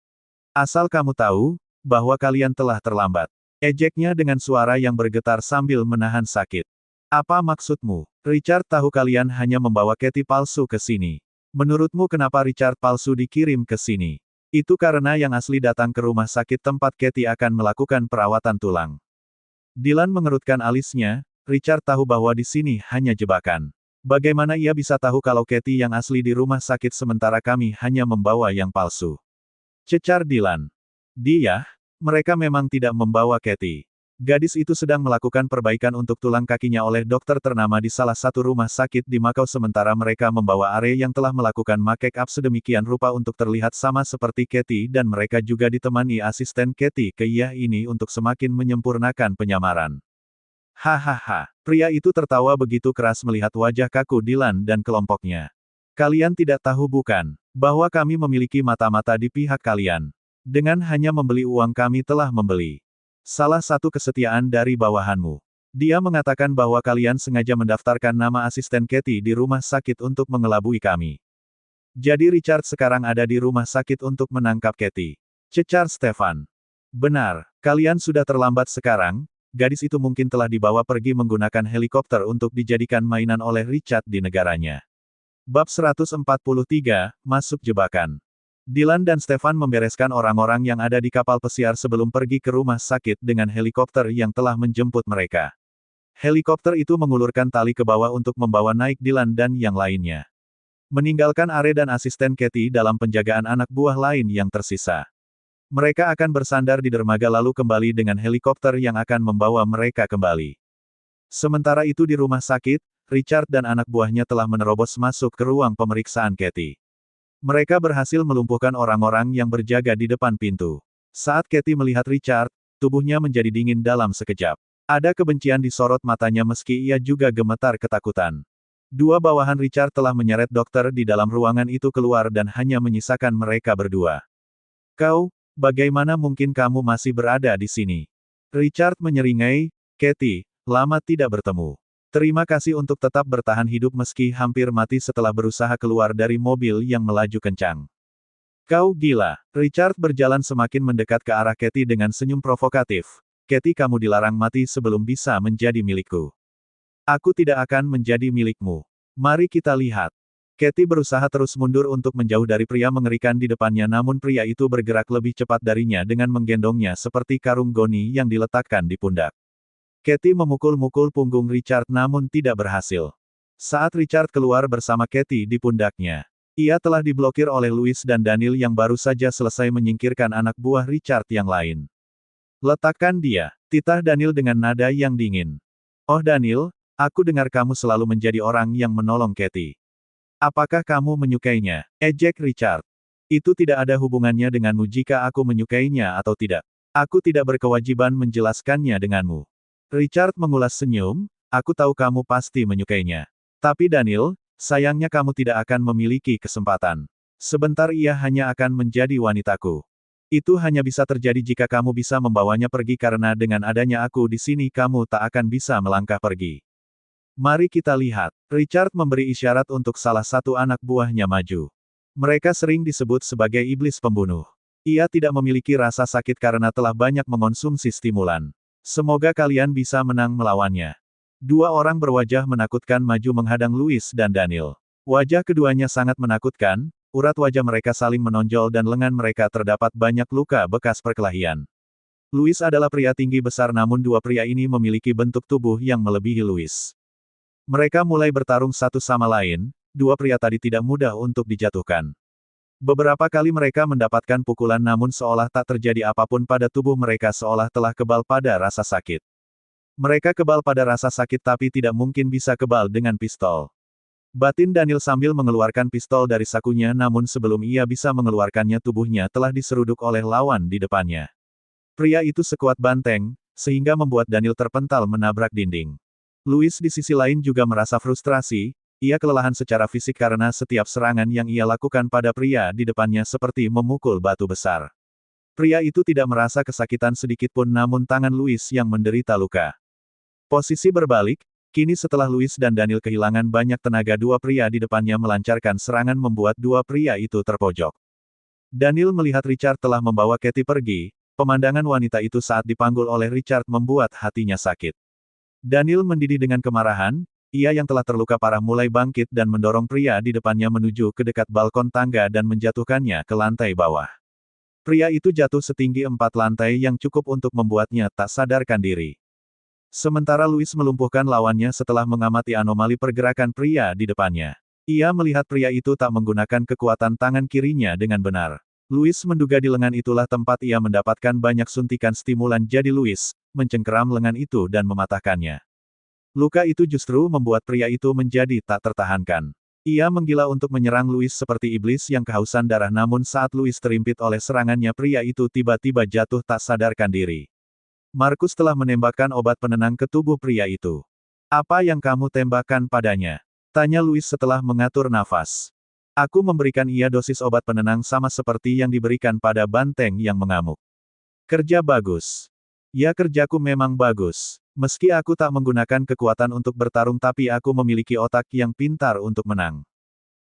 Asal kamu tahu, bahwa kalian telah terlambat. Ejeknya dengan suara yang bergetar sambil menahan sakit. Apa maksudmu? Richard tahu kalian hanya membawa Katie palsu ke sini. Menurutmu kenapa Richard palsu dikirim ke sini? Itu karena yang asli datang ke rumah sakit tempat Katie akan melakukan perawatan tulang. Dylan mengerutkan alisnya, Richard tahu bahwa di sini hanya jebakan. Bagaimana ia bisa tahu kalau Katie yang asli di rumah sakit sementara kami hanya membawa yang palsu? Cecar Dylan. Mereka memang tidak membawa Katie. Gadis itu sedang melakukan perbaikan untuk tulang kakinya oleh dokter ternama di salah satu rumah sakit di Macau sementara mereka membawa Are yang telah melakukan make-up sedemikian rupa untuk terlihat sama seperti Katie dan mereka juga ditemani asisten Katie Keiyah ini untuk semakin menyempurnakan penyamaran. Hahaha, pria itu tertawa begitu keras melihat wajah kaku Dylan dan kelompoknya. Kalian tidak tahu bukan, bahwa kami memiliki mata-mata di pihak kalian. Dengan hanya membeli uang kami telah membeli salah satu kesetiaan dari bawahanmu. Dia mengatakan bahwa kalian sengaja mendaftarkan nama asisten Katie di rumah sakit untuk mengelabui kami. Jadi Richard sekarang ada di rumah sakit untuk menangkap Katie. Cecar Stefan. Benar, kalian sudah terlambat sekarang, gadis itu mungkin telah dibawa pergi menggunakan helikopter untuk dijadikan mainan oleh Richard di negaranya. Bab 143, Masuk Jebakan. Dylan dan Stefan membereskan orang-orang yang ada di kapal pesiar sebelum pergi ke rumah sakit dengan helikopter yang telah menjemput mereka. Helikopter itu mengulurkan tali ke bawah untuk membawa naik Dylan dan yang lainnya. Meninggalkan Are dan asisten Katie dalam penjagaan anak buah lain yang tersisa. Mereka akan bersandar di dermaga lalu kembali dengan helikopter yang akan membawa mereka kembali. Sementara itu di rumah sakit, Richard dan anak buahnya telah menerobos masuk ke ruang pemeriksaan Katie. Mereka berhasil melumpuhkan orang-orang yang berjaga di depan pintu. Saat Katie melihat Richard, tubuhnya menjadi dingin dalam sekejap. Ada kebencian di sorot matanya meski ia juga gemetar ketakutan. Dua bawahan Richard telah menyeret dokter di dalam ruangan itu keluar dan hanya menyisakan mereka berdua. Kau, bagaimana mungkin kamu masih berada di sini? Richard menyeringai, Katie, lama tidak bertemu. Terima kasih untuk tetap bertahan hidup meski hampir mati setelah berusaha keluar dari mobil yang melaju kencang. Kau gila. Richard berjalan semakin mendekat ke arah Katie dengan senyum provokatif. Katie, kamu dilarang mati sebelum bisa menjadi milikku. Aku tidak akan menjadi milikmu. Mari kita lihat. Katie berusaha terus mundur untuk menjauh dari pria mengerikan di depannya namun pria itu bergerak lebih cepat darinya dengan menggendongnya seperti karung goni yang diletakkan di pundak. Katie memukul-mukul punggung Richard namun tidak berhasil. Saat Richard keluar bersama Katie di pundaknya, ia telah diblokir oleh Louis dan Daniel yang baru saja selesai menyingkirkan anak buah Richard yang lain. Letakkan dia, titah Daniel dengan nada yang dingin. Oh Daniel, aku dengar kamu selalu menjadi orang yang menolong Katie. Apakah kamu menyukainya? Ejek Richard. Itu tidak ada hubungannya denganmu jika aku menyukainya atau tidak. Aku tidak berkewajiban menjelaskannya denganmu. Richard mengulas senyum, aku tahu kamu pasti menyukainya. Tapi Daniel, sayangnya kamu tidak akan memiliki kesempatan. Sebentar ia hanya akan menjadi wanitaku. Itu hanya bisa terjadi jika kamu bisa membawanya pergi karena dengan adanya aku di sini kamu tak akan bisa melangkah pergi. Mari kita lihat. Richard memberi isyarat untuk salah satu anak buahnya maju. Mereka sering disebut sebagai iblis pembunuh. Ia tidak memiliki rasa sakit karena telah banyak mengonsumsi stimulan. Semoga kalian bisa menang melawannya. Dua orang berwajah menakutkan maju menghadang Louis dan Daniel. Wajah keduanya sangat menakutkan, urat wajah mereka saling menonjol dan lengan mereka terdapat banyak luka bekas perkelahian. Louis adalah pria tinggi besar namun dua pria ini memiliki bentuk tubuh yang melebihi Louis. Mereka mulai bertarung satu sama lain, dua pria tadi tidak mudah untuk dijatuhkan. Beberapa kali mereka mendapatkan pukulan namun seolah tak terjadi apapun pada tubuh mereka seolah telah kebal pada rasa sakit. Mereka kebal pada rasa sakit tapi tidak mungkin bisa kebal dengan pistol. Batin Daniel sambil mengeluarkan pistol dari sakunya namun sebelum ia bisa mengeluarkannya tubuhnya telah diseruduk oleh lawan di depannya. Pria itu sekuat banteng, sehingga membuat Daniel terpental menabrak dinding. Louis di sisi lain juga merasa frustrasi. Ia kelelahan secara fisik karena setiap serangan yang ia lakukan pada pria di depannya seperti memukul batu besar. Pria itu tidak merasa kesakitan sedikitpun namun tangan Louis yang menderita luka. Posisi berbalik, kini setelah Louis dan Daniel kehilangan banyak tenaga dua pria di depannya melancarkan serangan membuat dua pria itu terpojok. Daniel melihat Richard telah membawa Katie pergi, pemandangan wanita itu saat dipanggul oleh Richard membuat hatinya sakit. Daniel mendidih dengan kemarahan. Ia yang telah terluka parah mulai bangkit dan mendorong pria di depannya menuju ke dekat balkon tangga dan menjatuhkannya ke lantai bawah. Pria itu jatuh setinggi 4 lantai yang cukup untuk membuatnya tak sadarkan diri. Sementara Louis melumpuhkan lawannya setelah mengamati anomali pergerakan pria di depannya. Ia melihat pria itu tak menggunakan kekuatan tangan kirinya dengan benar. Louis menduga di lengan itulah tempat ia mendapatkan banyak suntikan stimulan, jadi Louis mencengkeram lengan itu dan mematahkannya. Luka itu justru membuat pria itu menjadi tak tertahankan. Ia menggila untuk menyerang Louis seperti iblis yang kehausan darah, namun saat Louis terimpit oleh serangannya, pria itu tiba-tiba jatuh tak sadarkan diri. Markus telah menembakkan obat penenang ke tubuh pria itu. "Apa yang kamu tembakkan padanya?" tanya Louis setelah mengatur nafas. "Aku memberikan ia dosis obat penenang sama seperti yang diberikan pada banteng yang mengamuk." "Kerja bagus." "Ya, kerjaku memang bagus. Meski aku tak menggunakan kekuatan untuk bertarung, tapi aku memiliki otak yang pintar untuk menang."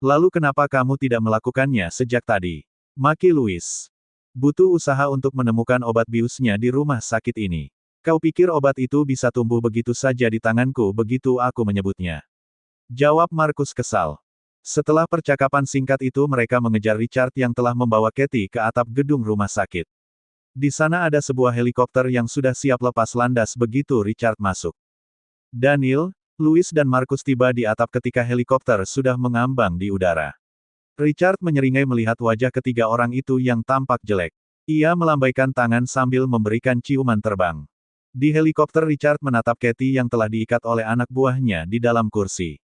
"Lalu kenapa kamu tidak melakukannya sejak tadi?" maki Louis. "Butuh usaha untuk menemukan obat biusnya di rumah sakit ini. Kau pikir obat itu bisa tumbuh begitu saja di tanganku begitu aku menyebutnya?" jawab Markus kesal. Setelah percakapan singkat itu, mereka mengejar Richard yang telah membawa Katie ke atap gedung rumah sakit. Di sana ada sebuah helikopter yang sudah siap lepas landas begitu Richard masuk. Daniel, Louis dan Markus tiba di atap ketika helikopter sudah mengambang di udara. Richard menyeringai melihat wajah ketiga orang itu yang tampak jelek. Ia melambaikan tangan sambil memberikan ciuman terbang. Di helikopter, Richard menatap Katie yang telah diikat oleh anak buahnya di dalam kursi.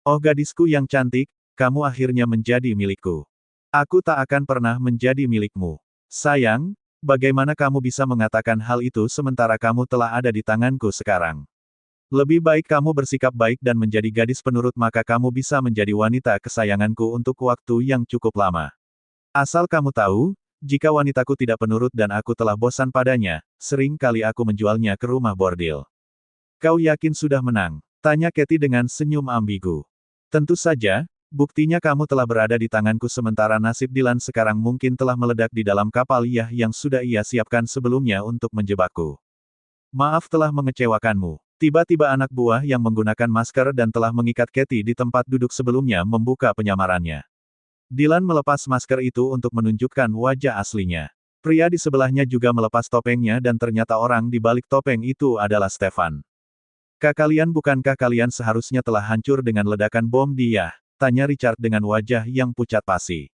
"Oh gadisku yang cantik, kamu akhirnya menjadi milikku. Aku tak akan pernah menjadi milikmu. Sayang, bagaimana kamu bisa mengatakan hal itu sementara kamu telah ada di tanganku sekarang? Lebih baik kamu bersikap baik dan menjadi gadis penurut, maka kamu bisa menjadi wanita kesayanganku untuk waktu yang cukup lama. Asal kamu tahu, jika wanitaku tidak penurut dan aku telah bosan padanya, sering kali aku menjualnya ke rumah bordil." "Kau yakin sudah menang?" tanya Katie dengan senyum ambigu. "Tentu saja, buktinya kamu telah berada di tanganku sementara nasib Dylan sekarang mungkin telah meledak di dalam kapal Yah yang sudah ia siapkan sebelumnya untuk menjebakku. Maaf telah mengecewakanmu." Tiba-tiba anak buah yang menggunakan masker dan telah mengikat Katie di tempat duduk sebelumnya membuka penyamarannya. Dylan melepas masker itu untuk menunjukkan wajah aslinya. Pria di sebelahnya juga melepas topengnya dan ternyata orang di balik topeng itu adalah Stefan. Bukankah kalian seharusnya telah hancur dengan ledakan bom di Yah?" tanya Richard dengan wajah yang pucat pasi.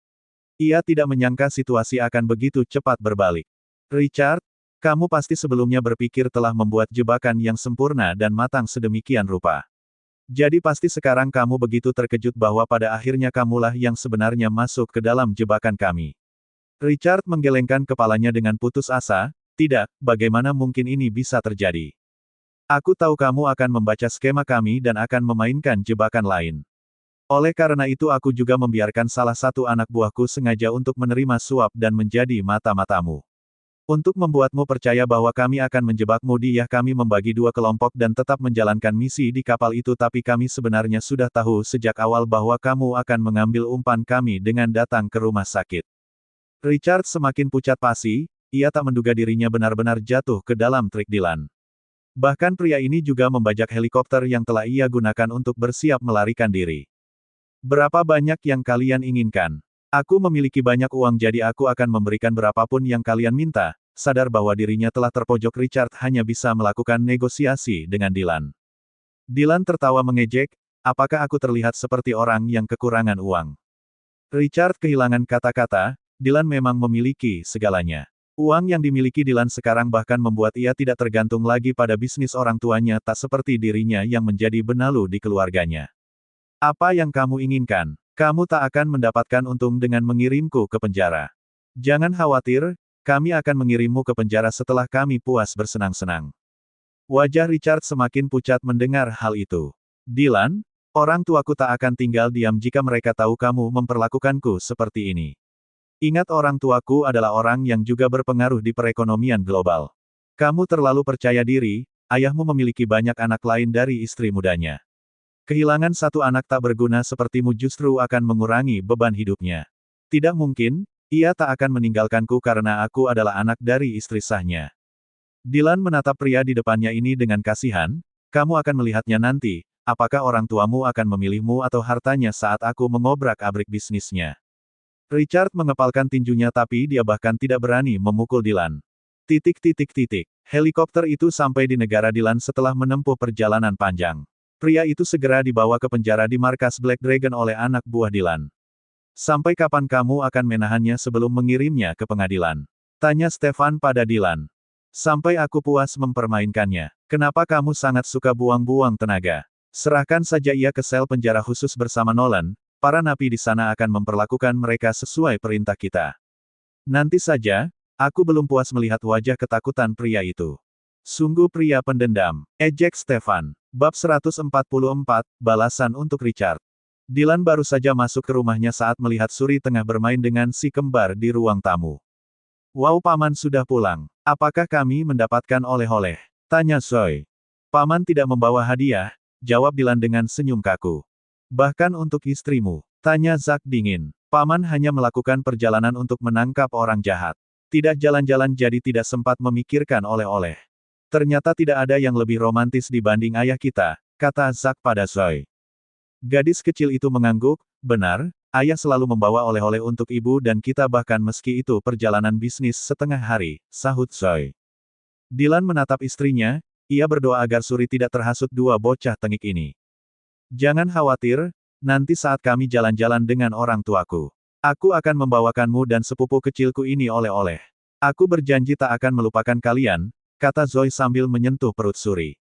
Ia tidak menyangka situasi akan begitu cepat berbalik. "Richard, kamu pasti sebelumnya berpikir telah membuat jebakan yang sempurna dan matang sedemikian rupa. Jadi pasti sekarang kamu begitu terkejut bahwa pada akhirnya kamulah yang sebenarnya masuk ke dalam jebakan kami." Richard menggelengkan kepalanya dengan putus asa. "Tidak, bagaimana mungkin ini bisa terjadi? Aku tahu kamu akan membaca skema kami dan akan memainkan jebakan lain. Oleh karena itu aku juga membiarkan salah satu anak buahku sengaja untuk menerima suap dan menjadi mata-matamu. Untuk membuatmu percaya bahwa kami akan menjebakmu di Yah, kami membagi dua kelompok dan tetap menjalankan misi di kapal itu, tapi kami sebenarnya sudah tahu sejak awal bahwa kamu akan mengambil umpan kami dengan datang ke rumah sakit." Richard semakin pucat pasi, ia tak menduga dirinya benar-benar jatuh ke dalam trik Dylan. Bahkan pria ini juga membajak helikopter yang telah ia gunakan untuk bersiap melarikan diri. "Berapa banyak yang kalian inginkan? Aku memiliki banyak uang, jadi aku akan memberikan berapapun yang kalian minta." Sadar bahwa dirinya telah terpojok, Richard hanya bisa melakukan negosiasi dengan Dylan. Dylan tertawa mengejek, "Apakah aku terlihat seperti orang yang kekurangan uang?" Richard kehilangan kata-kata. Dylan memang memiliki segalanya. Uang yang dimiliki Dylan sekarang bahkan membuat ia tidak tergantung lagi pada bisnis orang tuanya, tak seperti dirinya yang menjadi benalu di keluarganya. "Apa yang kamu inginkan? Kamu tak akan mendapatkan untung dengan mengirimku ke penjara. Jangan khawatir, kami akan mengirimmu ke penjara setelah kami puas bersenang-senang." Wajah Richard semakin pucat mendengar hal itu. "Dylan, orang tuaku tak akan tinggal diam jika mereka tahu kamu memperlakukanku seperti ini. Ingat, orang tuaku adalah orang yang juga berpengaruh di perekonomian global. Kamu terlalu percaya diri, ayahmu memiliki banyak anak lain dari istri mudanya. Kehilangan satu anak tak berguna sepertimu justru akan mengurangi beban hidupnya. Tidak mungkin, ia tak akan meninggalkanku karena aku adalah anak dari istri sahnya." Dylan menatap pria di depannya ini dengan kasihan. "Kamu akan melihatnya nanti, apakah orang tuamu akan memilihmu atau hartanya saat aku mengobrak-abrik bisnisnya." Richard mengepalkan tinjunya tapi dia bahkan tidak berani memukul Dylan. Helikopter itu sampai di negara Dylan setelah menempuh perjalanan panjang. Pria itu segera dibawa ke penjara di markas Black Dragon oleh anak buah Dylan. Sampai kapan kamu akan menahannya sebelum mengirimnya ke pengadilan? Tanya Stefan pada Dylan. Sampai aku puas mempermainkannya. Kenapa kamu sangat suka buang-buang tenaga? Serahkan saja ia ke sel penjara khusus bersama Nolan. Para napi di sana akan memperlakukan mereka sesuai perintah kita. Nanti saja, aku belum puas melihat wajah ketakutan pria itu. Sungguh pria pendendam, ejek Stefan. Bab 144, balasan untuk Richard. Dylan baru saja masuk ke rumahnya saat melihat Suri tengah bermain dengan si kembar di ruang tamu. Wow, paman sudah pulang. Apakah kami mendapatkan oleh-oleh? Tanya Zoe. Paman tidak membawa hadiah, jawab Dylan dengan senyum kaku. Bahkan untuk istrimu, tanya Zack dingin. Paman hanya melakukan perjalanan untuk menangkap orang jahat. Tidak jalan-jalan jadi tidak sempat memikirkan oleh-oleh. Ternyata tidak ada yang lebih romantis dibanding ayah kita, kata Zack pada Zoe. Gadis kecil itu mengangguk, benar, ayah selalu membawa oleh-oleh untuk ibu dan kita bahkan meski itu perjalanan bisnis setengah hari, sahut Zoe. Dylan menatap istrinya, ia berdoa agar Suri tidak terhasut dua bocah tengik ini. Jangan khawatir, nanti saat kami jalan-jalan dengan orang tuaku, aku akan membawakanmu dan sepupu kecilku ini oleh-oleh. Aku berjanji tak akan melupakan kalian, kata Zoe sambil menyentuh perut Suri.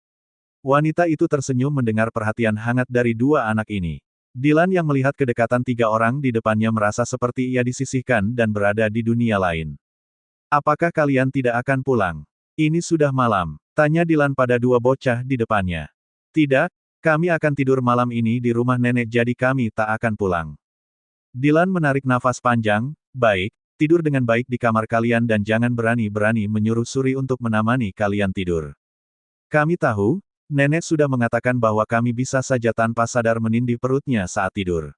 Wanita itu tersenyum mendengar perhatian hangat dari dua anak ini. Dylan yang melihat kedekatan tiga orang di depannya merasa seperti ia disisihkan dan berada di dunia lain. Apakah kalian tidak akan pulang? Ini sudah malam, tanya Dylan pada dua bocah di depannya. Tidak. Kami akan tidur malam ini di rumah nenek jadi kami tak akan pulang. Dylan menarik nafas panjang, baik, tidur dengan baik di kamar kalian dan jangan berani-berani menyuruh Suri untuk menemani kalian tidur. Kami tahu, nenek sudah mengatakan bahwa kami bisa saja tanpa sadar menindih perutnya saat tidur.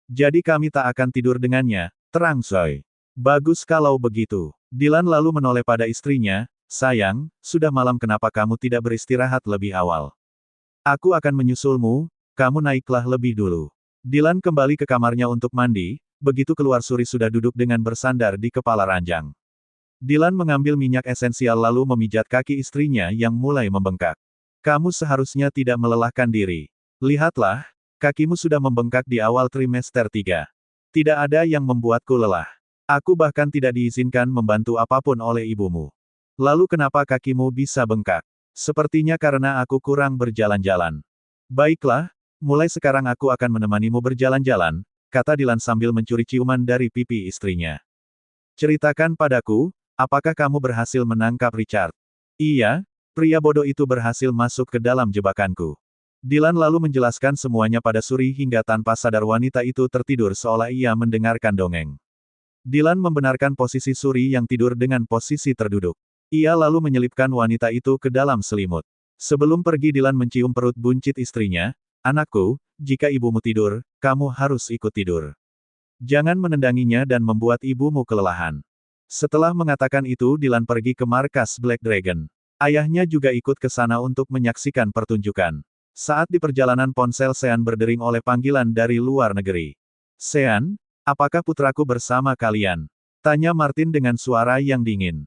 Jadi kami tak akan tidur dengannya, terang Zoe. Bagus kalau begitu. Dylan lalu menoleh pada istrinya, sayang, sudah malam kenapa kamu tidak beristirahat lebih awal? Aku akan menyusulmu, kamu naiklah lebih dulu. Dylan kembali ke kamarnya untuk mandi, begitu keluar Suri sudah duduk dengan bersandar di kepala ranjang. Dylan mengambil minyak esensial lalu memijat kaki istrinya yang mulai membengkak. Kamu seharusnya tidak melelahkan diri. Lihatlah, kakimu sudah membengkak di awal trimester 3. Tidak ada yang membuatku lelah. Aku bahkan tidak diizinkan membantu apapun oleh ibumu. Lalu kenapa kakimu bisa bengkak? Sepertinya karena aku kurang berjalan-jalan. Baiklah, mulai sekarang aku akan menemanimu berjalan-jalan, kata Dylan sambil mencuri ciuman dari pipi istrinya. Ceritakan padaku, apakah kamu berhasil menangkap Richard? Iya, pria bodoh itu berhasil masuk ke dalam jebakanku. Dylan lalu menjelaskan semuanya pada Suri hingga tanpa sadar wanita itu tertidur seolah ia mendengarkan dongeng. Dylan membenarkan posisi Suri yang tidur dengan posisi terduduk. Ia lalu menyelipkan wanita itu ke dalam selimut. Sebelum pergi Dylan mencium perut buncit istrinya, anakku, jika ibumu tidur, kamu harus ikut tidur. Jangan menendanginya dan membuat ibumu kelelahan. Setelah mengatakan itu Dylan pergi ke markas Black Dragon. Ayahnya juga ikut ke sana untuk menyaksikan pertunjukan. Saat di perjalanan ponsel Sean berdering oleh panggilan dari luar negeri. Sean, apakah putraku bersama kalian? Tanya Martin dengan suara yang dingin.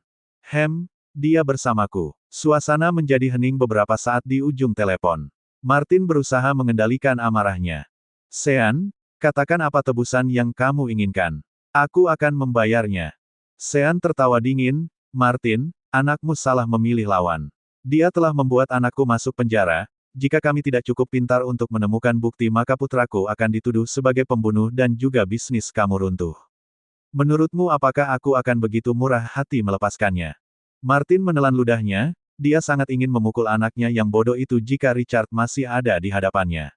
Dia bersamaku. Suasana menjadi hening beberapa saat di ujung telepon. Martin berusaha mengendalikan amarahnya. Sean, katakan apa tebusan yang kamu inginkan. Aku akan membayarnya. Sean tertawa dingin, Martin, anakmu salah memilih lawan. Dia telah membuat anakku masuk penjara. Jika kami tidak cukup pintar untuk menemukan bukti maka putraku akan dituduh sebagai pembunuh dan juga bisnis kamu runtuh. Menurutmu apakah aku akan begitu murah hati melepaskannya? Martin menelan ludahnya, dia sangat ingin memukul anaknya yang bodoh itu jika Richard masih ada di hadapannya.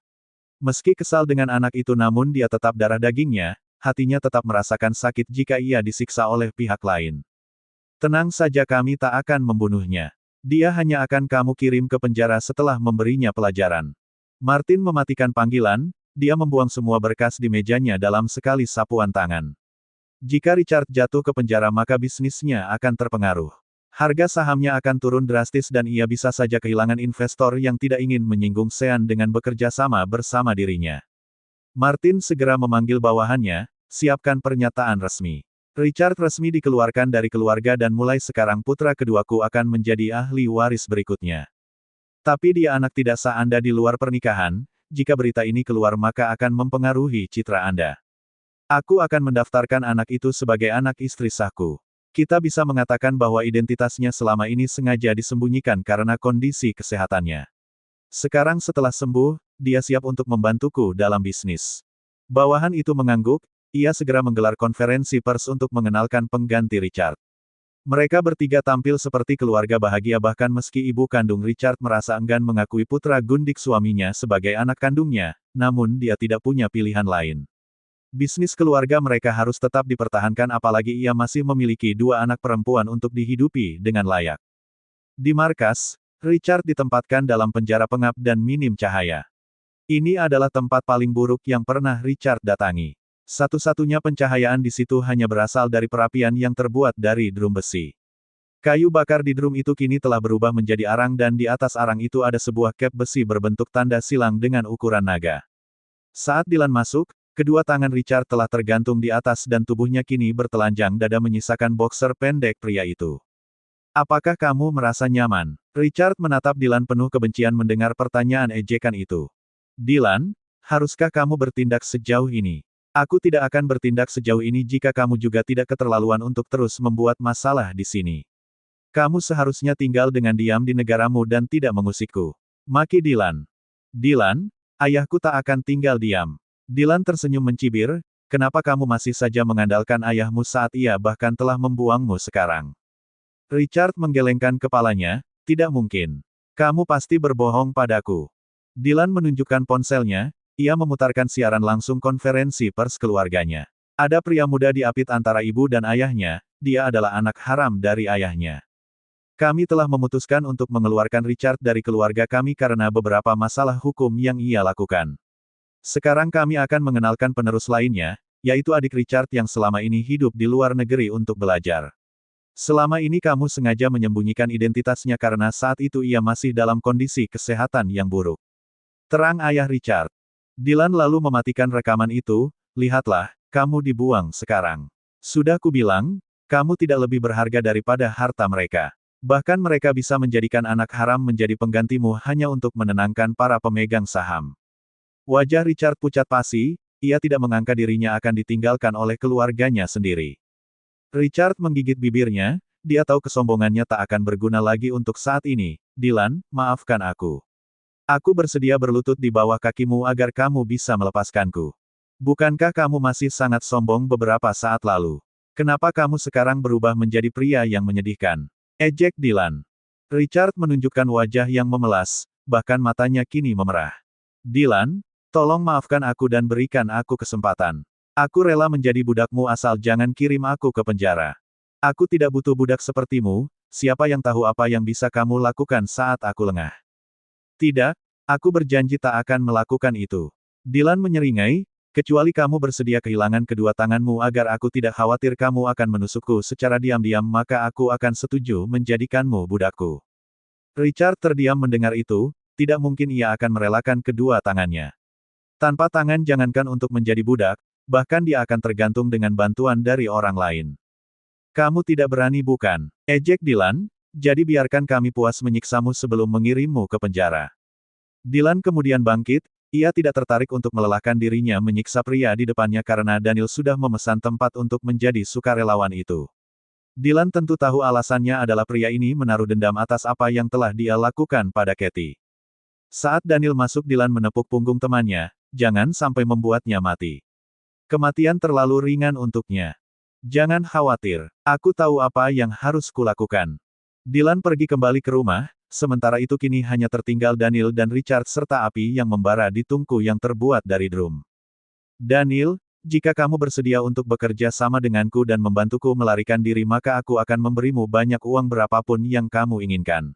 Meski kesal dengan anak itu namun dia tetap darah dagingnya, hatinya tetap merasakan sakit jika ia disiksa oleh pihak lain. Tenang saja kami tak akan membunuhnya. Dia hanya akan kamu kirim ke penjara setelah memberinya pelajaran. Martin mematikan panggilan, dia membuang semua berkas di mejanya dalam sekali sapuan tangan. Jika Richard jatuh ke penjara maka bisnisnya akan terpengaruh. Harga sahamnya akan turun drastis dan ia bisa saja kehilangan investor yang tidak ingin menyinggung Sean dengan bekerja sama bersama dirinya. Martin segera memanggil bawahannya, siapkan pernyataan resmi. Richard resmi dikeluarkan dari keluarga dan mulai sekarang putra keduaku akan menjadi ahli waris berikutnya. Tapi dia anak tidak sah Anda di luar pernikahan, jika berita ini keluar maka akan mempengaruhi citra Anda. Aku akan mendaftarkan anak itu sebagai anak istri sahku. Kita bisa mengatakan bahwa identitasnya selama ini sengaja disembunyikan karena kondisi kesehatannya. Sekarang setelah sembuh, dia siap untuk membantuku dalam bisnis. Bawahan itu mengangguk, ia segera menggelar konferensi pers untuk mengenalkan pengganti Richard. Mereka bertiga tampil seperti keluarga bahagia bahkan meski ibu kandung Richard merasa enggan mengakui putra gundik suaminya sebagai anak kandungnya, namun dia tidak punya pilihan lain. Bisnis keluarga mereka harus tetap dipertahankan apalagi ia masih memiliki dua anak perempuan untuk dihidupi dengan layak. Di markas, Richard ditempatkan dalam penjara pengap dan minim cahaya. Ini adalah tempat paling buruk yang pernah Richard datangi. Satu-satunya pencahayaan di situ hanya berasal dari perapian yang terbuat dari drum besi. Kayu bakar di drum itu kini telah berubah menjadi arang dan di atas arang itu ada sebuah cap besi berbentuk tanda silang dengan ukuran naga. Saat Dylan masuk, kedua tangan Richard telah tergantung di atas dan tubuhnya kini bertelanjang dada menyisakan boxer pendek pria itu. Apakah kamu merasa nyaman? Richard menatap Dylan penuh kebencian mendengar pertanyaan ejekan itu. Dylan, haruskah kamu bertindak sejauh ini? Aku tidak akan bertindak sejauh ini jika kamu juga tidak keterlaluan untuk terus membuat masalah di sini. Kamu seharusnya tinggal dengan diam di negaramu dan tidak mengusikku. Maki Dylan. Dylan, ayahku tak akan tinggal diam. Dylan tersenyum mencibir, kenapa kamu masih saja mengandalkan ayahmu saat ia bahkan telah membuangmu sekarang? Richard menggelengkan kepalanya, tidak mungkin. Kamu pasti berbohong padaku. Dylan menunjukkan ponselnya, ia memutarkan siaran langsung konferensi pers keluarganya. Ada pria muda diapit antara ibu dan ayahnya, dia adalah anak haram dari ayahnya. Kami telah memutuskan untuk mengeluarkan Richard dari keluarga kami karena beberapa masalah hukum yang ia lakukan. Sekarang kami akan mengenalkan penerus lainnya, yaitu adik Richard yang selama ini hidup di luar negeri untuk belajar. Selama ini kamu sengaja menyembunyikan identitasnya karena saat itu ia masih dalam kondisi kesehatan yang buruk. Terang ayah Richard. Dylan lalu mematikan rekaman itu, lihatlah, kamu dibuang sekarang. Sudah kubilang, kamu tidak lebih berharga daripada harta mereka. Bahkan mereka bisa menjadikan anak haram menjadi penggantimu hanya untuk menenangkan para pemegang saham. Wajah Richard pucat pasi, ia tidak mengangka dirinya akan ditinggalkan oleh keluarganya sendiri. Richard menggigit bibirnya, dia tahu kesombongannya tak akan berguna lagi untuk saat ini. Dylan, maafkan aku. Aku bersedia berlutut di bawah kakimu agar kamu bisa melepaskanku. Bukankah kamu masih sangat sombong beberapa saat lalu? Kenapa kamu sekarang berubah menjadi pria yang menyedihkan? Ejek Dylan. Richard menunjukkan wajah yang memelas, bahkan matanya kini memerah. Dylan, tolong maafkan aku dan berikan aku kesempatan. Aku rela menjadi budakmu asal jangan kirim aku ke penjara. Aku tidak butuh budak sepertimu, siapa yang tahu apa yang bisa kamu lakukan saat aku lengah. Tidak, aku berjanji tak akan melakukan itu. Dylan menyeringai, kecuali kamu bersedia kehilangan kedua tanganmu agar aku tidak khawatir kamu akan menusukku secara diam-diam maka aku akan setuju menjadikanmu budakku. Richard terdiam mendengar itu, tidak mungkin ia akan merelakan kedua tangannya. Tanpa tangan jangankan untuk menjadi budak, bahkan dia akan tergantung dengan bantuan dari orang lain. Kamu tidak berani bukan? Ejek Dylan, jadi biarkan kami puas menyiksamu sebelum mengirimmu ke penjara. Dylan kemudian bangkit, ia tidak tertarik untuk melelahkan dirinya menyiksa pria di depannya karena Daniel sudah memesan tempat untuk menjadi sukarelawan itu. Dylan tentu tahu alasannya adalah pria ini menaruh dendam atas apa yang telah dia lakukan pada Katie. Saat Daniel masuk Dylan menepuk punggung temannya, jangan sampai membuatnya mati. Kematian terlalu ringan untuknya. Jangan khawatir, aku tahu apa yang harus kulakukan. Dylan pergi kembali ke rumah, sementara itu kini hanya tertinggal Daniel dan Richard serta api yang membara di tungku yang terbuat dari drum. Daniel, jika kamu bersedia untuk bekerja sama denganku dan membantuku melarikan diri maka aku akan memberimu banyak uang berapapun yang kamu inginkan.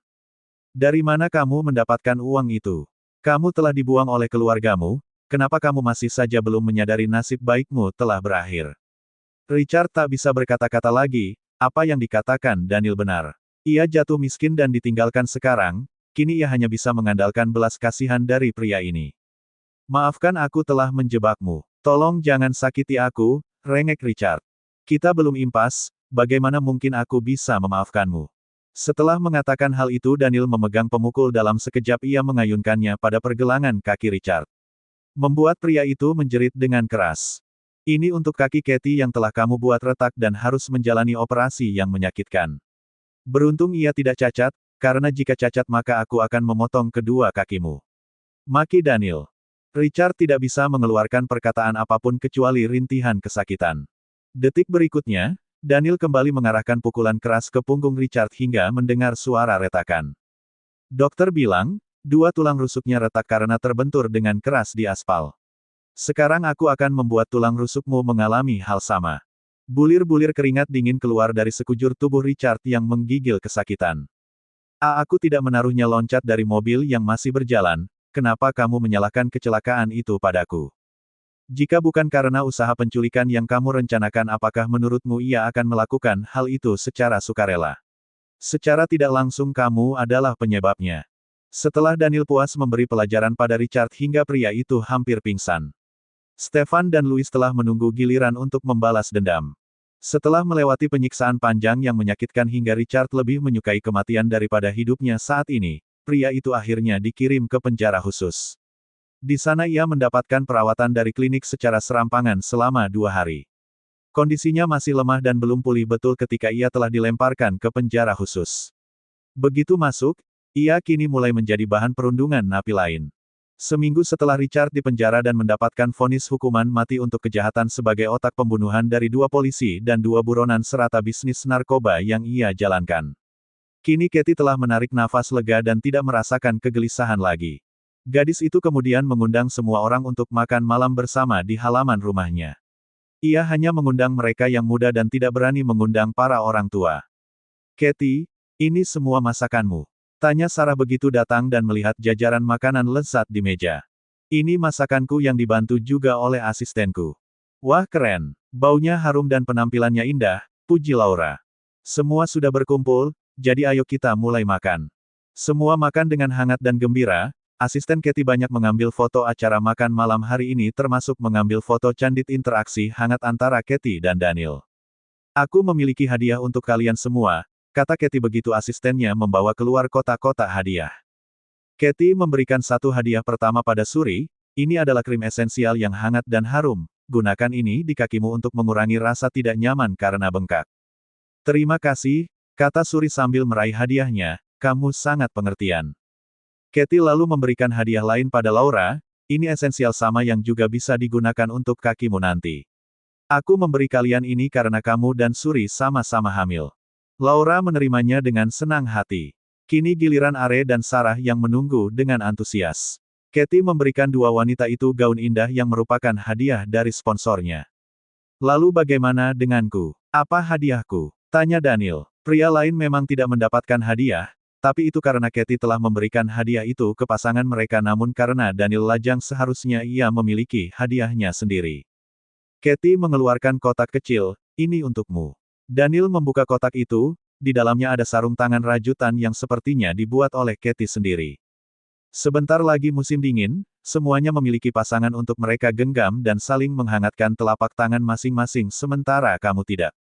Dari mana kamu mendapatkan uang itu? Kamu telah dibuang oleh keluargamu, kenapa kamu masih saja belum menyadari nasib baikmu telah berakhir? Richard tak bisa berkata-kata lagi, apa yang dikatakan Daniel benar. Ia jatuh miskin dan ditinggalkan sekarang, kini ia hanya bisa mengandalkan belas kasihan dari pria ini. Maafkan aku telah menjebakmu. Tolong jangan sakiti aku, Rengek Richard. Kita belum impas, bagaimana mungkin aku bisa memaafkanmu? Setelah mengatakan hal itu Daniel memegang pemukul dalam sekejap ia mengayunkannya pada pergelangan kaki Richard. Membuat pria itu menjerit dengan keras. Ini untuk kaki Kathy yang telah kamu buat retak dan harus menjalani operasi yang menyakitkan. Beruntung ia tidak cacat, karena jika cacat maka aku akan memotong kedua kakimu. Maki Daniel. Richard tidak bisa mengeluarkan perkataan apapun kecuali rintihan kesakitan. Detik berikutnya, Daniel kembali mengarahkan pukulan keras ke punggung Richard hingga mendengar suara retakan. Dokter bilang, dua tulang rusuknya retak karena terbentur dengan keras di aspal. Sekarang aku akan membuat tulang rusukmu mengalami hal sama. Bulir-bulir keringat dingin keluar dari sekujur tubuh Richard yang menggigil kesakitan. Aku tidak menaruhnya loncat dari mobil yang masih berjalan, kenapa kamu menyalahkan kecelakaan itu padaku? Jika bukan karena usaha penculikan yang kamu rencanakan apakah menurutmu ia akan melakukan hal itu secara sukarela? Secara tidak langsung kamu adalah penyebabnya. Setelah Daniel puas memberi pelajaran pada Richard hingga pria itu hampir pingsan. Stefan dan Louis telah menunggu giliran untuk membalas dendam. Setelah melewati penyiksaan panjang yang menyakitkan hingga Richard lebih menyukai kematian daripada hidupnya saat ini, pria itu akhirnya dikirim ke penjara khusus. Di sana ia mendapatkan perawatan dari klinik secara serampangan selama 2 hari. Kondisinya masih lemah dan belum pulih betul ketika ia telah dilemparkan ke penjara khusus. Begitu masuk, ia kini mulai menjadi bahan perundungan napi lain. Seminggu setelah Richard dipenjara dan mendapatkan vonis hukuman mati untuk kejahatan sebagai otak pembunuhan dari 2 polisi dan 2 buronan serta bisnis narkoba yang ia jalankan. Kini Kathy telah menarik nafas lega dan tidak merasakan kegelisahan lagi. Gadis itu kemudian mengundang semua orang untuk makan malam bersama di halaman rumahnya. Ia hanya mengundang mereka yang muda dan tidak berani mengundang para orang tua. Kathy, ini semua masakanmu. Tanya Sarah begitu datang dan melihat jajaran makanan lezat di meja. Ini masakanku yang dibantu juga oleh asistenku. Wah keren, baunya harum dan penampilannya indah, puji Laura. Semua sudah berkumpul, jadi ayo kita mulai makan. Semua makan dengan hangat dan gembira. Asisten Kathy banyak mengambil foto acara makan malam hari ini termasuk mengambil foto candid interaksi hangat antara Kathy dan Daniel. Aku memiliki hadiah untuk kalian semua, kata Kathy begitu asistennya membawa keluar kotak-kotak hadiah. Kathy memberikan satu hadiah pertama pada Suri, ini adalah krim esensial yang hangat dan harum, gunakan ini di kakimu untuk mengurangi rasa tidak nyaman karena bengkak. Terima kasih, kata Suri sambil meraih hadiahnya, kamu sangat pengertian. Kathy lalu memberikan hadiah lain pada Laura, ini esensial sama yang juga bisa digunakan untuk kakimu nanti. Aku memberi kalian ini karena kamu dan Suri sama-sama hamil. Laura menerimanya dengan senang hati. Kini giliran Are dan Sarah yang menunggu dengan antusias. Kathy memberikan 2 wanita itu gaun indah yang merupakan hadiah dari sponsornya. Lalu bagaimana denganku? Apa hadiahku? Tanya Daniel. Pria lain memang tidak mendapatkan hadiah, tapi itu karena Kathy telah memberikan hadiah itu ke pasangan mereka namun karena Daniel lajang seharusnya ia memiliki hadiahnya sendiri. Kathy mengeluarkan kotak kecil, ini untukmu. Daniel membuka kotak itu, di dalamnya ada sarung tangan rajutan yang sepertinya dibuat oleh Kathy sendiri. Sebentar lagi musim dingin, semuanya memiliki pasangan untuk mereka genggam dan saling menghangatkan telapak tangan masing-masing sementara kamu tidak.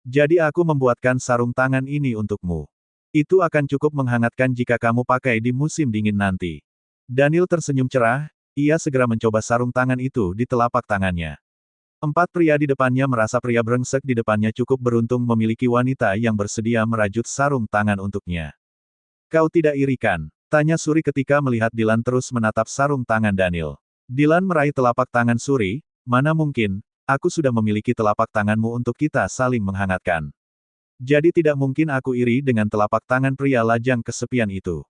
Jadi aku membuatkan sarung tangan ini untukmu. Itu akan cukup menghangatkan jika kamu pakai di musim dingin nanti. Daniel tersenyum cerah, ia segera mencoba sarung tangan itu di telapak tangannya. 4 pria di depannya merasa pria brengsek di depannya cukup beruntung memiliki wanita yang bersedia merajut sarung tangan untuknya. Kau tidak iri kan? Tanya Suri ketika melihat Dylan terus menatap sarung tangan Daniel. Dylan meraih telapak tangan Suri, mana mungkin, aku sudah memiliki telapak tanganmu untuk kita saling menghangatkan. Jadi tidak mungkin aku iri dengan telapak tangan pria lajang kesepian itu.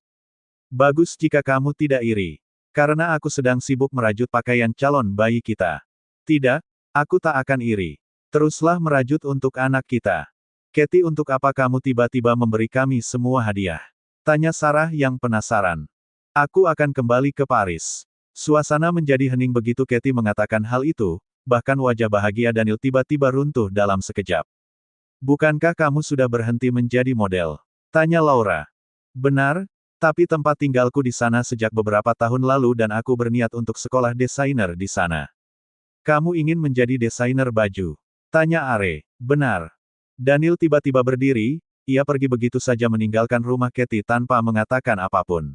Bagus jika kamu tidak iri. Karena aku sedang sibuk merajut pakaian calon bayi kita. Tidak, aku tak akan iri. Teruslah merajut untuk anak kita. Kathy, untuk apa kamu tiba-tiba memberi kami semua hadiah? Tanya Sarah yang penasaran. Aku akan kembali ke Paris. Suasana menjadi hening begitu Kathy mengatakan hal itu, bahkan wajah bahagia Daniel tiba-tiba runtuh dalam sekejap. Bukankah kamu sudah berhenti menjadi model? Tanya Laura. Benar, tapi tempat tinggalku di sana sejak beberapa tahun lalu dan aku berniat untuk sekolah desainer di sana. Kamu ingin menjadi desainer baju? Tanya Are. Benar. Daniel tiba-tiba berdiri, ia pergi begitu saja meninggalkan rumah Katie tanpa mengatakan apapun.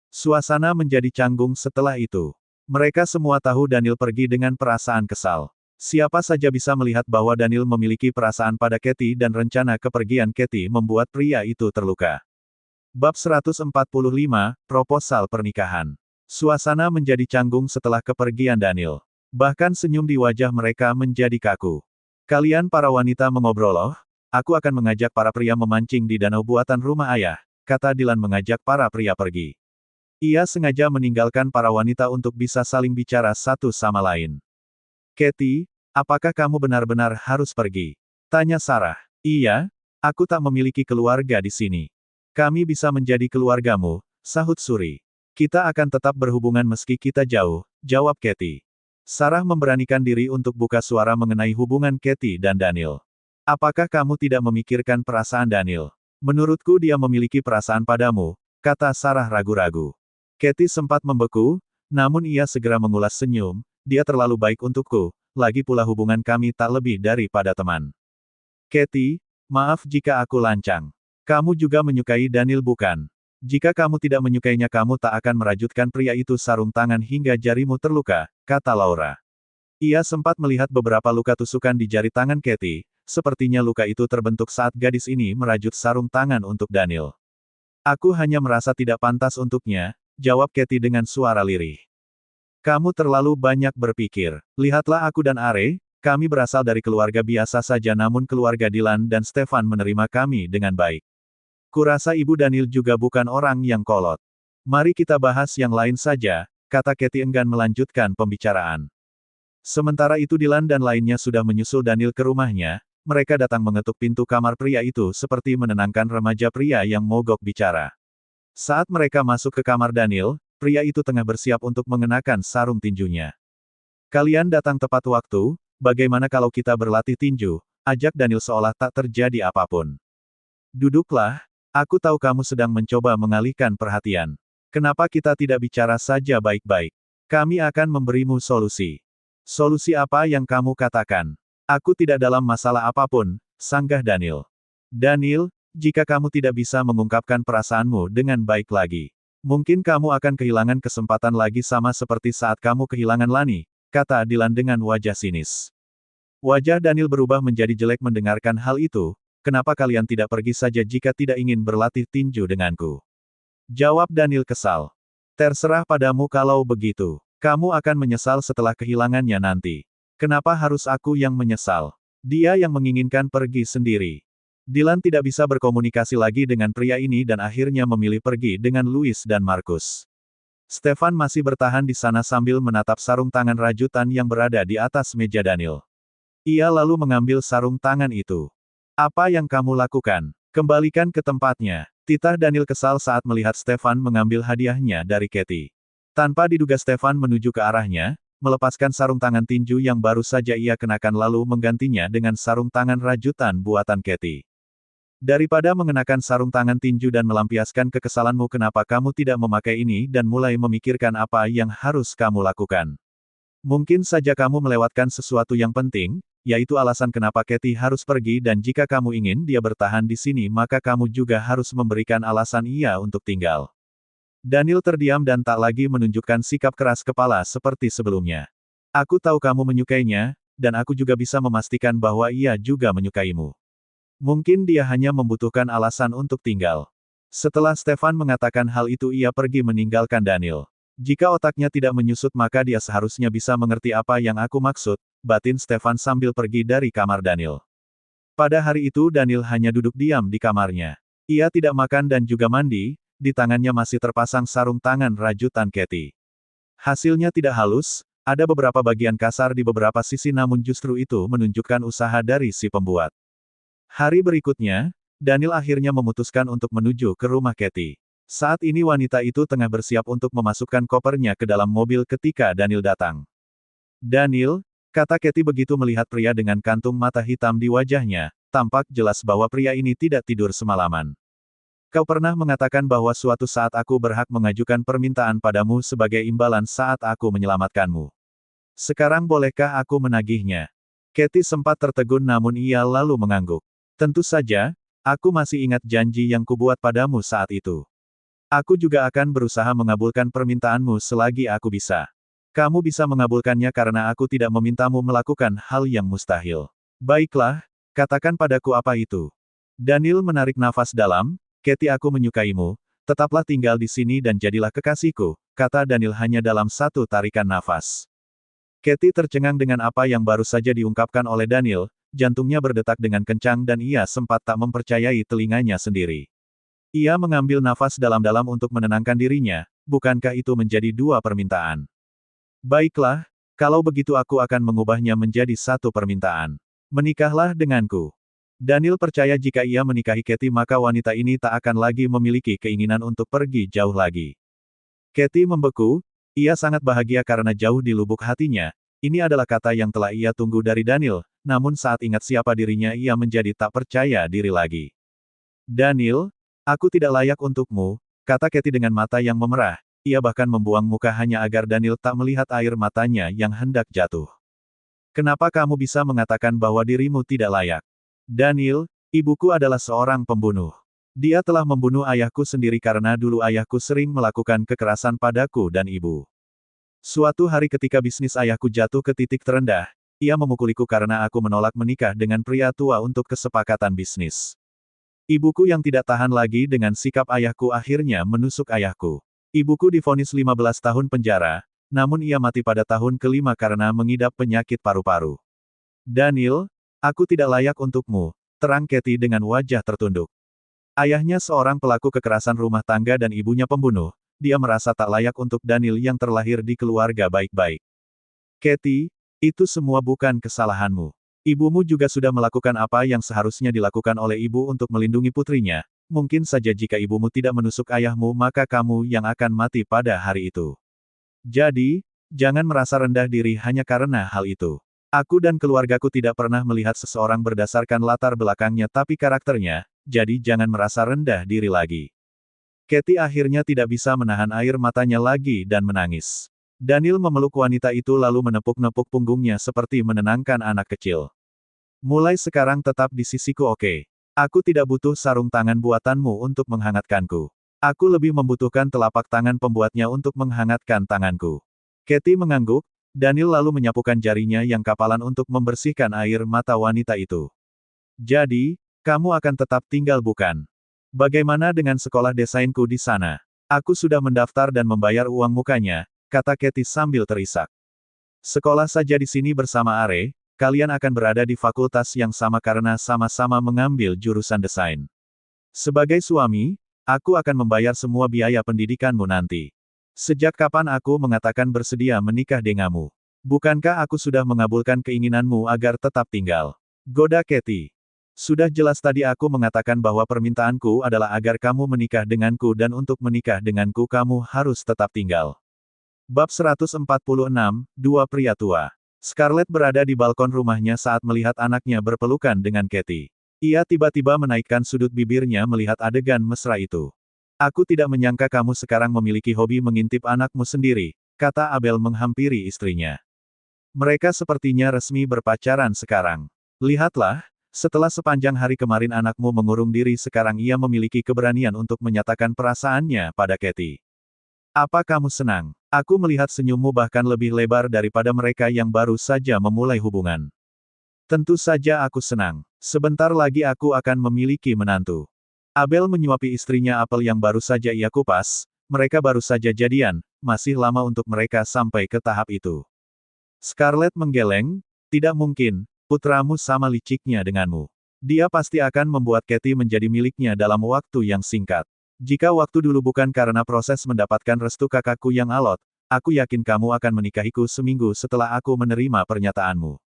Suasana menjadi canggung setelah itu. Mereka semua tahu Daniel pergi dengan perasaan kesal. Siapa saja bisa melihat bahwa Daniel memiliki perasaan pada Katie dan rencana kepergian Katie membuat pria itu terluka. Bab 145, Proposal Pernikahan. Suasana menjadi canggung setelah kepergian Daniel. Bahkan senyum di wajah mereka menjadi kaku. Kalian para wanita mengobrol loh. Aku akan mengajak para pria memancing di danau buatan rumah ayah, kata Dylan mengajak para pria pergi. Ia sengaja meninggalkan para wanita untuk bisa saling bicara satu sama lain. Katie, apakah kamu benar-benar harus pergi? Tanya Sarah. Iya, aku tak memiliki keluarga di sini. Kami bisa menjadi keluargamu, sahut Suri. Kita akan tetap berhubungan meski kita jauh, jawab Katie. Sarah memberanikan diri untuk buka suara mengenai hubungan Katie dan Daniel. Apakah kamu tidak memikirkan perasaan Daniel? Menurutku dia memiliki perasaan padamu, kata Sarah ragu-ragu. Katie sempat membeku, namun ia segera mengulas senyum, dia terlalu baik untukku, lagi pula hubungan kami tak lebih daripada teman. Katie, maaf jika aku lancang. Kamu juga menyukai Daniel bukan? Jika kamu tidak menyukainya kamu tak akan merajutkan pria itu sarung tangan hingga jarimu terluka, kata Laura. Ia sempat melihat beberapa luka tusukan di jari tangan Katie, sepertinya luka itu terbentuk saat gadis ini merajut sarung tangan untuk Daniel. Aku hanya merasa tidak pantas untuknya, jawab Katie dengan suara lirih. Kamu terlalu banyak berpikir. Lihatlah aku dan Are, kami berasal dari keluarga biasa saja namun keluarga Dylan dan Stefan menerima kami dengan baik. Kurasa ibu Daniel juga bukan orang yang kolot. Mari kita bahas yang lain saja, kata Katie enggan melanjutkan pembicaraan. Sementara itu Dylan dan lainnya sudah menyusul Daniel ke rumahnya, mereka datang mengetuk pintu kamar pria itu seperti menenangkan remaja pria yang mogok bicara. Saat mereka masuk ke kamar Daniel, pria itu tengah bersiap untuk mengenakan sarung tinjunya. Kalian datang tepat waktu, bagaimana kalau kita berlatih tinju, ajak Daniel seolah tak terjadi apapun. Duduklah, aku tahu kamu sedang mencoba mengalihkan perhatian. Kenapa kita tidak bicara saja baik-baik? Kami akan memberimu solusi. Solusi apa yang kamu katakan? Aku tidak dalam masalah apapun, sanggah Daniel. Daniel, jika kamu tidak bisa mengungkapkan perasaanmu dengan baik lagi, mungkin kamu akan kehilangan kesempatan lagi sama seperti saat kamu kehilangan Lani, kata Dylan dengan wajah sinis. Wajah Daniel berubah menjadi jelek mendengarkan hal itu. Kenapa kalian tidak pergi saja jika tidak ingin berlatih tinju denganku? Jawab Daniel kesal. Terserah padamu kalau begitu. Kamu akan menyesal setelah kehilangannya nanti. Kenapa harus aku yang menyesal? Dia yang menginginkan pergi sendiri. Dylan tidak bisa berkomunikasi lagi dengan pria ini dan akhirnya memilih pergi dengan Louis dan Marcus. Stefan masih bertahan di sana sambil menatap sarung tangan rajutan yang berada di atas meja Daniel. Ia lalu mengambil sarung tangan itu. Apa yang kamu lakukan? Kembalikan ke tempatnya. Titah Daniel kesal saat melihat Stefan mengambil hadiahnya dari Katie. Tanpa diduga Stefan menuju ke arahnya, melepaskan sarung tangan tinju yang baru saja ia kenakan lalu menggantinya dengan sarung tangan rajutan buatan Katie. Daripada mengenakan sarung tangan tinju dan melampiaskan kekesalanmu kenapa kamu tidak memakai ini dan mulai memikirkan apa yang harus kamu lakukan? Mungkin saja kamu melewatkan sesuatu yang penting, yaitu alasan kenapa Katie harus pergi dan jika kamu ingin dia bertahan di sini maka kamu juga harus memberikan alasan ia untuk tinggal. Daniel terdiam dan tak lagi menunjukkan sikap keras kepala seperti sebelumnya. Aku tahu kamu menyukainya, dan aku juga bisa memastikan bahwa ia juga menyukaimu. Mungkin dia hanya membutuhkan alasan untuk tinggal. Setelah Stefan mengatakan hal itu ia pergi meninggalkan Daniel. Jika otaknya tidak menyusut maka dia seharusnya bisa mengerti apa yang aku maksud, batin Stefan sambil pergi dari kamar Daniel. Pada hari itu Daniel hanya duduk diam di kamarnya. Ia tidak makan dan juga mandi, di tangannya masih terpasang sarung tangan rajutan Katie. Hasilnya tidak halus, ada beberapa bagian kasar di beberapa sisi namun justru itu menunjukkan usaha dari si pembuat. Hari berikutnya, Daniel akhirnya memutuskan untuk menuju ke rumah Katie. Saat ini wanita itu tengah bersiap untuk memasukkan kopernya ke dalam mobil ketika Daniel datang. Daniel, kata Katie begitu melihat pria dengan kantung mata hitam di wajahnya, tampak jelas bahwa pria ini tidak tidur semalaman. Kau pernah mengatakan bahwa suatu saat aku berhak mengajukan permintaan padamu sebagai imbalan saat aku menyelamatkanmu. Sekarang bolehkah aku menagihnya? Katie sempat tertegun namun ia lalu mengangguk. Tentu saja, aku masih ingat janji yang kubuat padamu saat itu. Aku juga akan berusaha mengabulkan permintaanmu selagi aku bisa. Kamu bisa mengabulkannya karena aku tidak memintamu melakukan hal yang mustahil. Baiklah, katakan padaku apa itu. Daniel menarik nafas dalam, Katie aku menyukaimu, tetaplah tinggal di sini dan jadilah kekasihku, kata Daniel hanya dalam satu tarikan nafas. Katie tercengang dengan apa yang baru saja diungkapkan oleh Daniel, jantungnya berdetak dengan kencang dan ia sempat tak mempercayai telinganya sendiri. Ia mengambil nafas dalam-dalam untuk menenangkan dirinya, bukankah itu menjadi dua permintaan? Baiklah, kalau begitu aku akan mengubahnya menjadi satu permintaan. Menikahlah denganku. Daniel percaya jika ia menikahi Katie maka wanita ini tak akan lagi memiliki keinginan untuk pergi jauh lagi. Katie membeku, ia sangat bahagia karena jauh di lubuk hatinya, ini adalah kata yang telah ia tunggu dari Daniel, namun saat ingat siapa dirinya ia menjadi tak percaya diri lagi. Daniel, aku tidak layak untukmu, kata Katie dengan mata yang memerah, ia bahkan membuang muka hanya agar Daniel tak melihat air matanya yang hendak jatuh. Kenapa kamu bisa mengatakan bahwa dirimu tidak layak? Daniel, ibuku adalah seorang pembunuh. Dia telah membunuh ayahku sendiri karena dulu ayahku sering melakukan kekerasan padaku dan ibu. Suatu hari ketika bisnis ayahku jatuh ke titik terendah, ia memukuliku karena aku menolak menikah dengan pria tua untuk kesepakatan bisnis. Ibuku yang tidak tahan lagi dengan sikap ayahku akhirnya menusuk ayahku. Ibuku divonis 15 tahun penjara, namun ia mati pada tahun ke-5 karena mengidap penyakit paru-paru. Daniel, aku tidak layak untukmu, terang Katie dengan wajah tertunduk. Ayahnya seorang pelaku kekerasan rumah tangga dan ibunya pembunuh, dia merasa tak layak untuk Daniel yang terlahir di keluarga baik-baik. Katie, itu semua bukan kesalahanmu. Ibumu juga sudah melakukan apa yang seharusnya dilakukan oleh ibu untuk melindungi putrinya, mungkin saja jika ibumu tidak menusuk ayahmu maka kamu yang akan mati pada hari itu. Jadi, jangan merasa rendah diri hanya karena hal itu. Aku dan keluargaku tidak pernah melihat seseorang berdasarkan latar belakangnya tapi karakternya, jadi jangan merasa rendah diri lagi. Katie akhirnya tidak bisa menahan air matanya lagi dan menangis. Daniel memeluk wanita itu lalu menepuk-nepuk punggungnya seperti menenangkan anak kecil. Mulai sekarang tetap di sisiku oke. Aku tidak butuh sarung tangan buatanmu untuk menghangatkanku. Aku lebih membutuhkan telapak tangan pembuatnya untuk menghangatkan tanganku. Katie mengangguk, Daniel lalu menyapukan jarinya yang kapalan untuk membersihkan air mata wanita itu. Jadi, kamu akan tetap tinggal bukan? Bagaimana dengan sekolah desainku di sana? Aku sudah mendaftar dan membayar uang mukanya, kata Katie sambil terisak. Sekolah saja di sini bersama Are, kalian akan berada di fakultas yang sama karena sama-sama mengambil jurusan desain. Sebagai suami, aku akan membayar semua biaya pendidikanmu nanti. Sejak kapan aku mengatakan bersedia menikah denganmu? Bukankah aku sudah mengabulkan keinginanmu agar tetap tinggal? Goda Katie. Sudah jelas tadi aku mengatakan bahwa permintaanku adalah agar kamu menikah denganku dan untuk menikah denganku kamu harus tetap tinggal. Bab 146, Dua Pria Tua. Scarlett berada di balkon rumahnya saat melihat anaknya berpelukan dengan Katie. Ia tiba-tiba menaikkan sudut bibirnya melihat adegan mesra itu. Aku tidak menyangka kamu sekarang memiliki hobi mengintip anakmu sendiri, kata Abel menghampiri istrinya. Mereka sepertinya resmi berpacaran sekarang. Lihatlah, setelah sepanjang hari kemarin anakmu mengurung diri sekarang ia memiliki keberanian untuk menyatakan perasaannya pada Katie. Apa kamu senang? Aku melihat senyummu bahkan lebih lebar daripada mereka yang baru saja memulai hubungan. Tentu saja aku senang. Sebentar lagi aku akan memiliki menantu. Abel menyuapi istrinya apel yang baru saja ia kupas, mereka baru saja jadian, masih lama untuk mereka sampai ke tahap itu. Scarlett menggeleng, tidak mungkin. Putramu sama liciknya denganmu. Dia pasti akan membuat Katie menjadi miliknya dalam waktu yang singkat. Jika waktu dulu bukan karena proses mendapatkan restu kakakku yang alot, aku yakin kamu akan menikahiku seminggu setelah aku menerima pernyataanmu.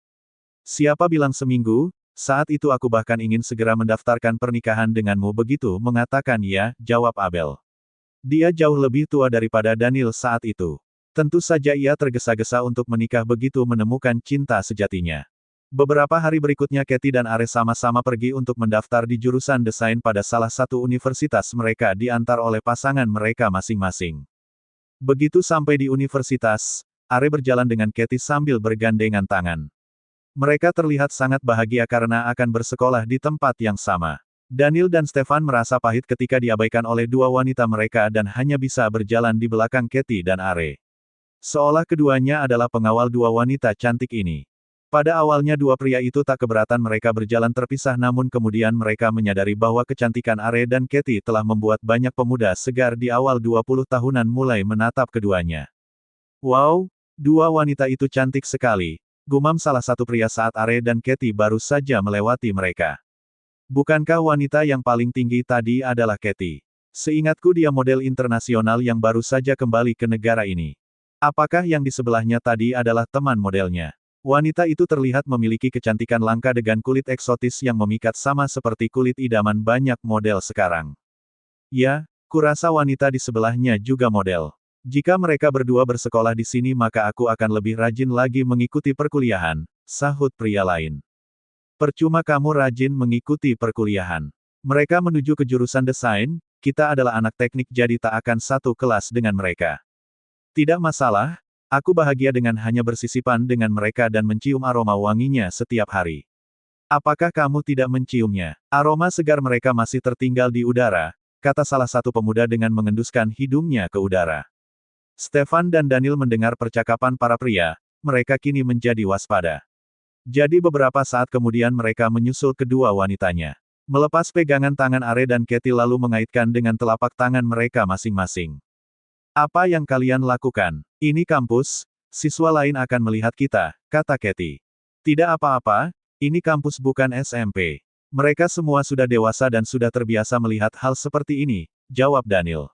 Siapa bilang seminggu? Saat itu aku bahkan ingin segera mendaftarkan pernikahan denganmu begitu mengatakan ya, jawab Abel. Dia jauh lebih tua daripada Daniel saat itu. Tentu saja ia tergesa-gesa untuk menikah begitu menemukan cinta sejatinya. Beberapa hari berikutnya Katie dan Are sama-sama pergi untuk mendaftar di jurusan desain pada salah satu universitas mereka diantar oleh pasangan mereka masing-masing. Begitu sampai di universitas, Are berjalan dengan Katie sambil bergandengan tangan. Mereka terlihat sangat bahagia karena akan bersekolah di tempat yang sama. Daniel dan Stefan merasa pahit ketika diabaikan oleh dua wanita mereka dan hanya bisa berjalan di belakang Katie dan Are. Seolah keduanya adalah pengawal dua wanita cantik ini. Pada awalnya dua pria itu tak keberatan mereka berjalan terpisah, namun kemudian mereka menyadari bahwa kecantikan Are dan Katie telah membuat banyak pemuda segar di awal 20 tahunan mulai menatap keduanya. Wow, dua wanita itu cantik sekali, gumam salah satu pria saat Are dan Katie baru saja melewati mereka. Bukankah wanita yang paling tinggi tadi adalah Katie? Seingatku dia model internasional yang baru saja kembali ke negara ini. Apakah yang di sebelahnya tadi adalah teman modelnya? Wanita itu terlihat memiliki kecantikan langka dengan kulit eksotis yang memikat sama seperti kulit idaman banyak model sekarang. Ya, kurasa wanita di sebelahnya juga model. Jika mereka berdua bersekolah di sini maka aku akan lebih rajin lagi mengikuti perkuliahan, sahut pria lain. Percuma kamu rajin mengikuti perkuliahan. Mereka menuju ke jurusan desain, kita adalah anak teknik jadi tak akan satu kelas dengan mereka. Tidak masalah, aku bahagia dengan hanya bersisipan dengan mereka dan mencium aroma wanginya setiap hari. Apakah kamu tidak menciumnya? Aroma segar mereka masih tertinggal di udara, kata salah satu pemuda dengan mengenduskan hidungnya ke udara. Stefan dan Daniel mendengar percakapan para pria, mereka kini menjadi waspada. Jadi beberapa saat kemudian mereka menyusul kedua wanitanya. Melepas pegangan tangan Are dan Katie lalu mengaitkan dengan telapak tangan mereka masing-masing. Apa yang kalian lakukan? Ini kampus, siswa lain akan melihat kita, kata Katie. Tidak apa-apa, ini kampus bukan SMP. Mereka semua sudah dewasa dan sudah terbiasa melihat hal seperti ini, jawab Daniel.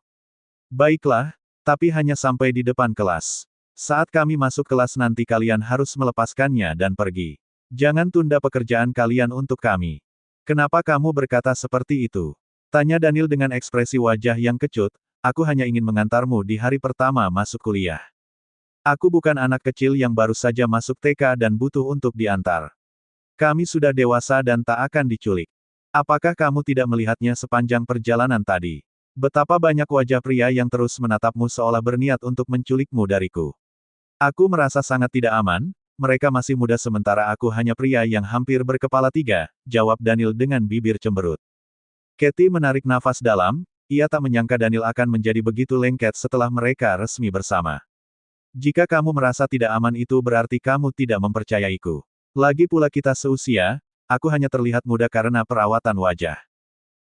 Baiklah, tapi hanya sampai di depan kelas. Saat kami masuk kelas nanti kalian harus melepaskannya dan pergi. Jangan tunda pekerjaan kalian untuk kami. Kenapa kamu berkata seperti itu? Tanya Daniel dengan ekspresi wajah yang kecut, aku hanya ingin mengantarmu di hari pertama masuk kuliah. Aku bukan anak kecil yang baru saja masuk TK dan butuh untuk diantar. Kami sudah dewasa dan tak akan diculik. Apakah kamu tidak melihatnya sepanjang perjalanan tadi? Betapa banyak wajah pria yang terus menatapmu seolah berniat untuk menculikmu dariku. Aku merasa sangat tidak aman, mereka masih muda sementara aku hanya pria yang hampir berkepala tiga, jawab Daniel dengan bibir cemberut. Katie menarik nafas dalam, ia tak menyangka Daniel akan menjadi begitu lengket setelah mereka resmi bersama. Jika kamu merasa tidak aman itu berarti kamu tidak mempercayaiku. Lagi pula kita seusia, aku hanya terlihat muda karena perawatan wajah.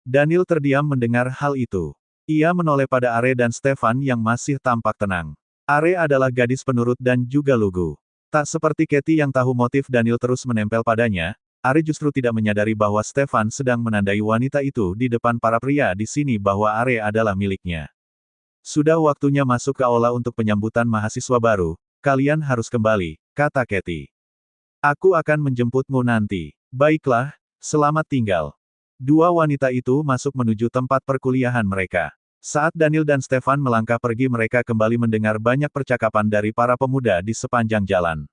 Daniel terdiam mendengar hal itu. Ia menoleh pada Are dan Stefan yang masih tampak tenang. Are adalah gadis penurut dan juga lugu. Tak seperti Katie yang tahu motif Daniel terus menempel padanya, Are justru tidak menyadari bahwa Stefan sedang menandai wanita itu di depan para pria di sini bahwa Are adalah miliknya. Sudah waktunya masuk ke aula untuk penyambutan mahasiswa baru, kalian harus kembali, kata Katie. Aku akan menjemputmu nanti. Baiklah, selamat tinggal. Dua wanita itu masuk menuju tempat perkuliahan mereka. Saat Daniel dan Stefan melangkah pergi mereka kembali mendengar banyak percakapan dari para pemuda di sepanjang jalan.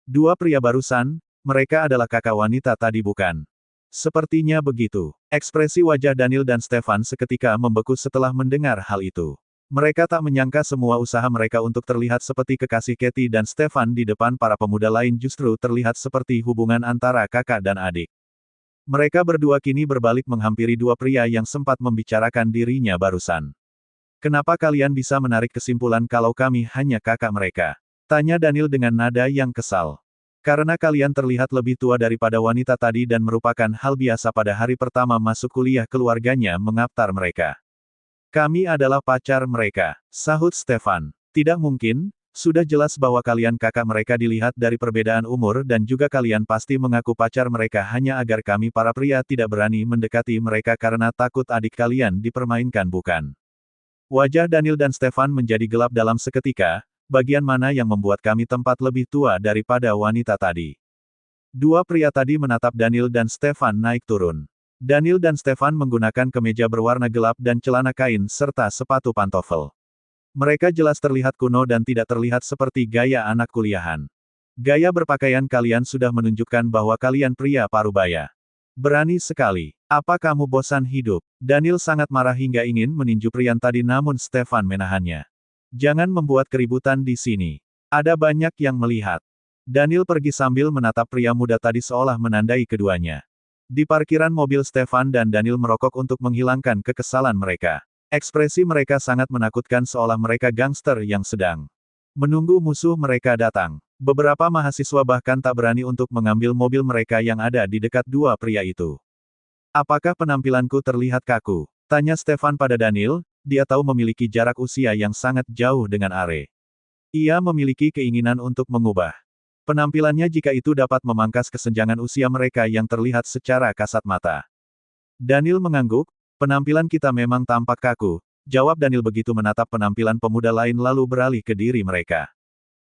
Dua pria barusan, mereka adalah kakak wanita tadi bukan? Sepertinya begitu. Ekspresi wajah Daniel dan Stefan seketika membeku setelah mendengar hal itu. Mereka tak menyangka semua usaha mereka untuk terlihat seperti kekasih Katie dan Stefan di depan para pemuda lain justru terlihat seperti hubungan antara kakak dan adik. Mereka berdua kini berbalik menghampiri dua pria yang sempat membicarakan dirinya barusan. Kenapa kalian bisa menarik kesimpulan kalau kami hanya kakak mereka? Tanya Daniel dengan nada yang kesal. Karena kalian terlihat lebih tua daripada wanita tadi dan merupakan hal biasa pada hari pertama masuk kuliah keluarganya mengaptar mereka. Kami adalah pacar mereka, sahut Stefan. Tidak mungkin, sudah jelas bahwa kalian kakak mereka dilihat dari perbedaan umur dan juga kalian pasti mengaku pacar mereka hanya agar kami para pria tidak berani mendekati mereka karena takut adik kalian dipermainkan bukan? Wajah Daniel dan Stefan menjadi gelap dalam seketika, bagian mana yang membuat kami tempat lebih tua daripada wanita tadi? Dua pria tadi menatap Daniel dan Stefan naik turun. Daniel dan Stefan menggunakan kemeja berwarna gelap dan celana kain serta sepatu pantofel. Mereka jelas terlihat kuno dan tidak terlihat seperti gaya anak kuliahan. Gaya berpakaian kalian sudah menunjukkan bahwa kalian pria parubaya. Berani sekali. Apa kamu bosan hidup? Daniel sangat marah hingga ingin meninju pria tadi namun Stefan menahannya. Jangan membuat keributan di sini. Ada banyak yang melihat. Daniel pergi sambil menatap pria muda tadi seolah menandai keduanya. Di parkiran mobil Stefan dan Daniel merokok untuk menghilangkan kekesalan mereka. Ekspresi mereka sangat menakutkan seolah mereka gangster yang sedang menunggu musuh mereka datang. Beberapa mahasiswa bahkan tak berani untuk mengambil mobil mereka yang ada di dekat dua pria itu. Apakah penampilanku terlihat kaku? Tanya Stefan pada Daniel, dia tahu memiliki jarak usia yang sangat jauh dengan Are. Ia memiliki keinginan untuk mengubah penampilannya jika itu dapat memangkas kesenjangan usia mereka yang terlihat secara kasat mata. Daniel mengangguk, penampilan kita memang tampak kaku, jawab Daniel begitu menatap penampilan pemuda lain lalu beralih ke diri mereka.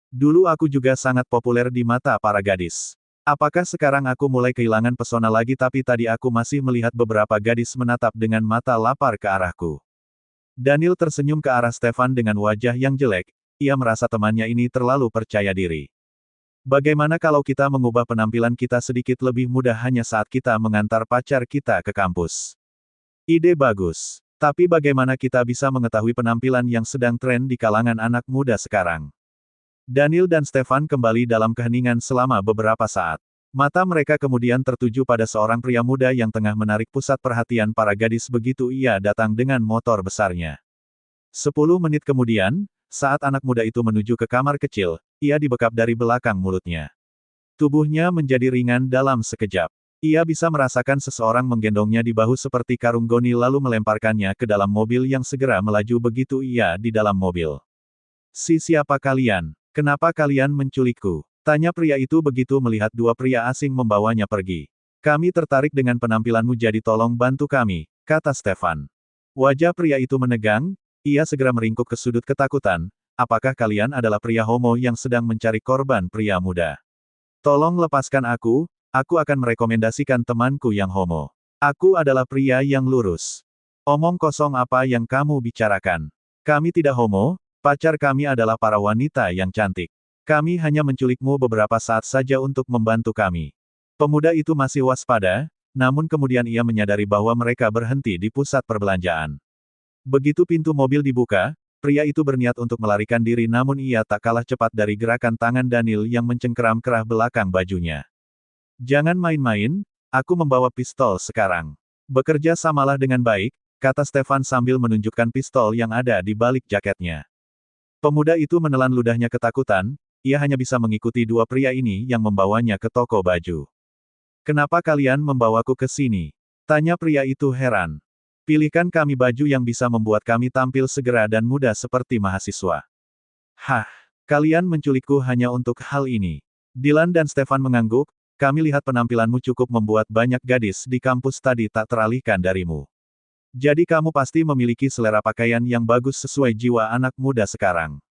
Dulu aku juga sangat populer di mata para gadis. Apakah sekarang aku mulai kehilangan pesona lagi tapi tadi aku masih melihat beberapa gadis menatap dengan mata lapar ke arahku. Daniel tersenyum ke arah Stefan dengan wajah yang jelek, ia merasa temannya ini terlalu percaya diri. Bagaimana kalau kita mengubah penampilan kita sedikit lebih mudah hanya saat kita mengantar pacar kita ke kampus? Ide bagus. Tapi bagaimana kita bisa mengetahui penampilan yang sedang tren di kalangan anak muda sekarang? Daniel dan Stefan kembali dalam keheningan selama beberapa saat. Mata mereka kemudian tertuju pada seorang pria muda yang tengah menarik pusat perhatian para gadis begitu ia datang dengan motor besarnya. 10 menit kemudian, saat anak muda itu menuju ke kamar kecil, ia dibekap dari belakang mulutnya. Tubuhnya menjadi ringan dalam sekejap. Ia bisa merasakan seseorang menggendongnya di bahu seperti karung goni lalu melemparkannya ke dalam mobil yang segera melaju begitu ia di dalam mobil. Siapa kalian? Kenapa kalian menculikku? Tanya pria itu begitu melihat dua pria asing membawanya pergi. Kami tertarik dengan penampilanmu jadi tolong bantu kami, kata Stefan. Wajah pria itu menegang, ia segera meringkuk ke sudut ketakutan. Apakah kalian adalah pria homo yang sedang mencari korban pria muda? Tolong lepaskan aku akan merekomendasikan temanku yang homo. Aku adalah pria yang lurus. Omong kosong apa yang kamu bicarakan? Kami tidak homo, pacar kami adalah para wanita yang cantik. Kami hanya menculikmu beberapa saat saja untuk membantu kami. Pemuda itu masih waspada, namun kemudian ia menyadari bahwa mereka berhenti di pusat perbelanjaan. Begitu pintu mobil dibuka, pria itu berniat untuk melarikan diri namun ia tak kalah cepat dari gerakan tangan Daniel yang mencengkeram kerah belakang bajunya. Jangan main-main, aku membawa pistol sekarang. Bekerja samalah dengan baik, kata Stefan sambil menunjukkan pistol yang ada di balik jaketnya. Pemuda itu menelan ludahnya ketakutan, ia hanya bisa mengikuti dua pria ini yang membawanya ke toko baju. Kenapa kalian membawaku ke sini? Tanya pria itu heran. Pilihkan kami baju yang bisa membuat kami tampil segera dan muda seperti mahasiswa. Hah, kalian menculikku hanya untuk hal ini. Dylan dan Stefan mengangguk. Kami lihat penampilanmu cukup membuat banyak gadis di kampus tadi tak teralihkan darimu. Jadi kamu pasti memiliki selera pakaian yang bagus sesuai jiwa anak muda sekarang.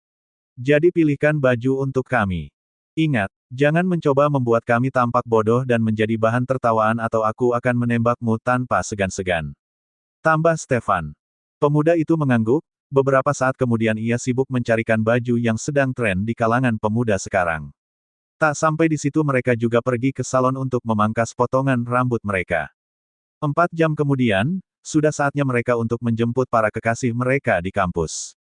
Jadi pilihkan baju untuk kami. Ingat, jangan mencoba membuat kami tampak bodoh dan menjadi bahan tertawaan atau aku akan menembakmu tanpa segan-segan. Tambah Stefan. Pemuda itu mengangguk, beberapa saat kemudian ia sibuk mencarikan baju yang sedang tren di kalangan pemuda sekarang. Tak sampai di situ mereka juga pergi ke salon untuk memangkas potongan rambut mereka. 4 jam kemudian, sudah saatnya mereka untuk menjemput para kekasih mereka di kampus.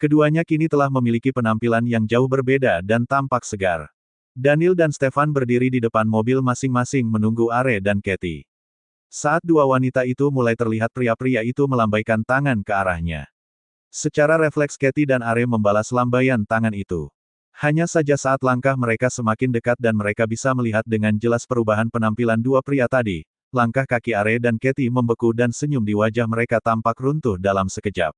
Keduanya kini telah memiliki penampilan yang jauh berbeda dan tampak segar. Daniel dan Stefan berdiri di depan mobil masing-masing menunggu Are dan Katie. Saat dua wanita itu mulai terlihat pria-pria itu melambaikan tangan ke arahnya. Secara refleks Katie dan Are membalas lambaian tangan itu. Hanya saja saat langkah mereka semakin dekat dan mereka bisa melihat dengan jelas perubahan penampilan dua pria tadi, langkah kaki Are dan Katie membeku dan senyum di wajah mereka tampak runtuh dalam sekejap.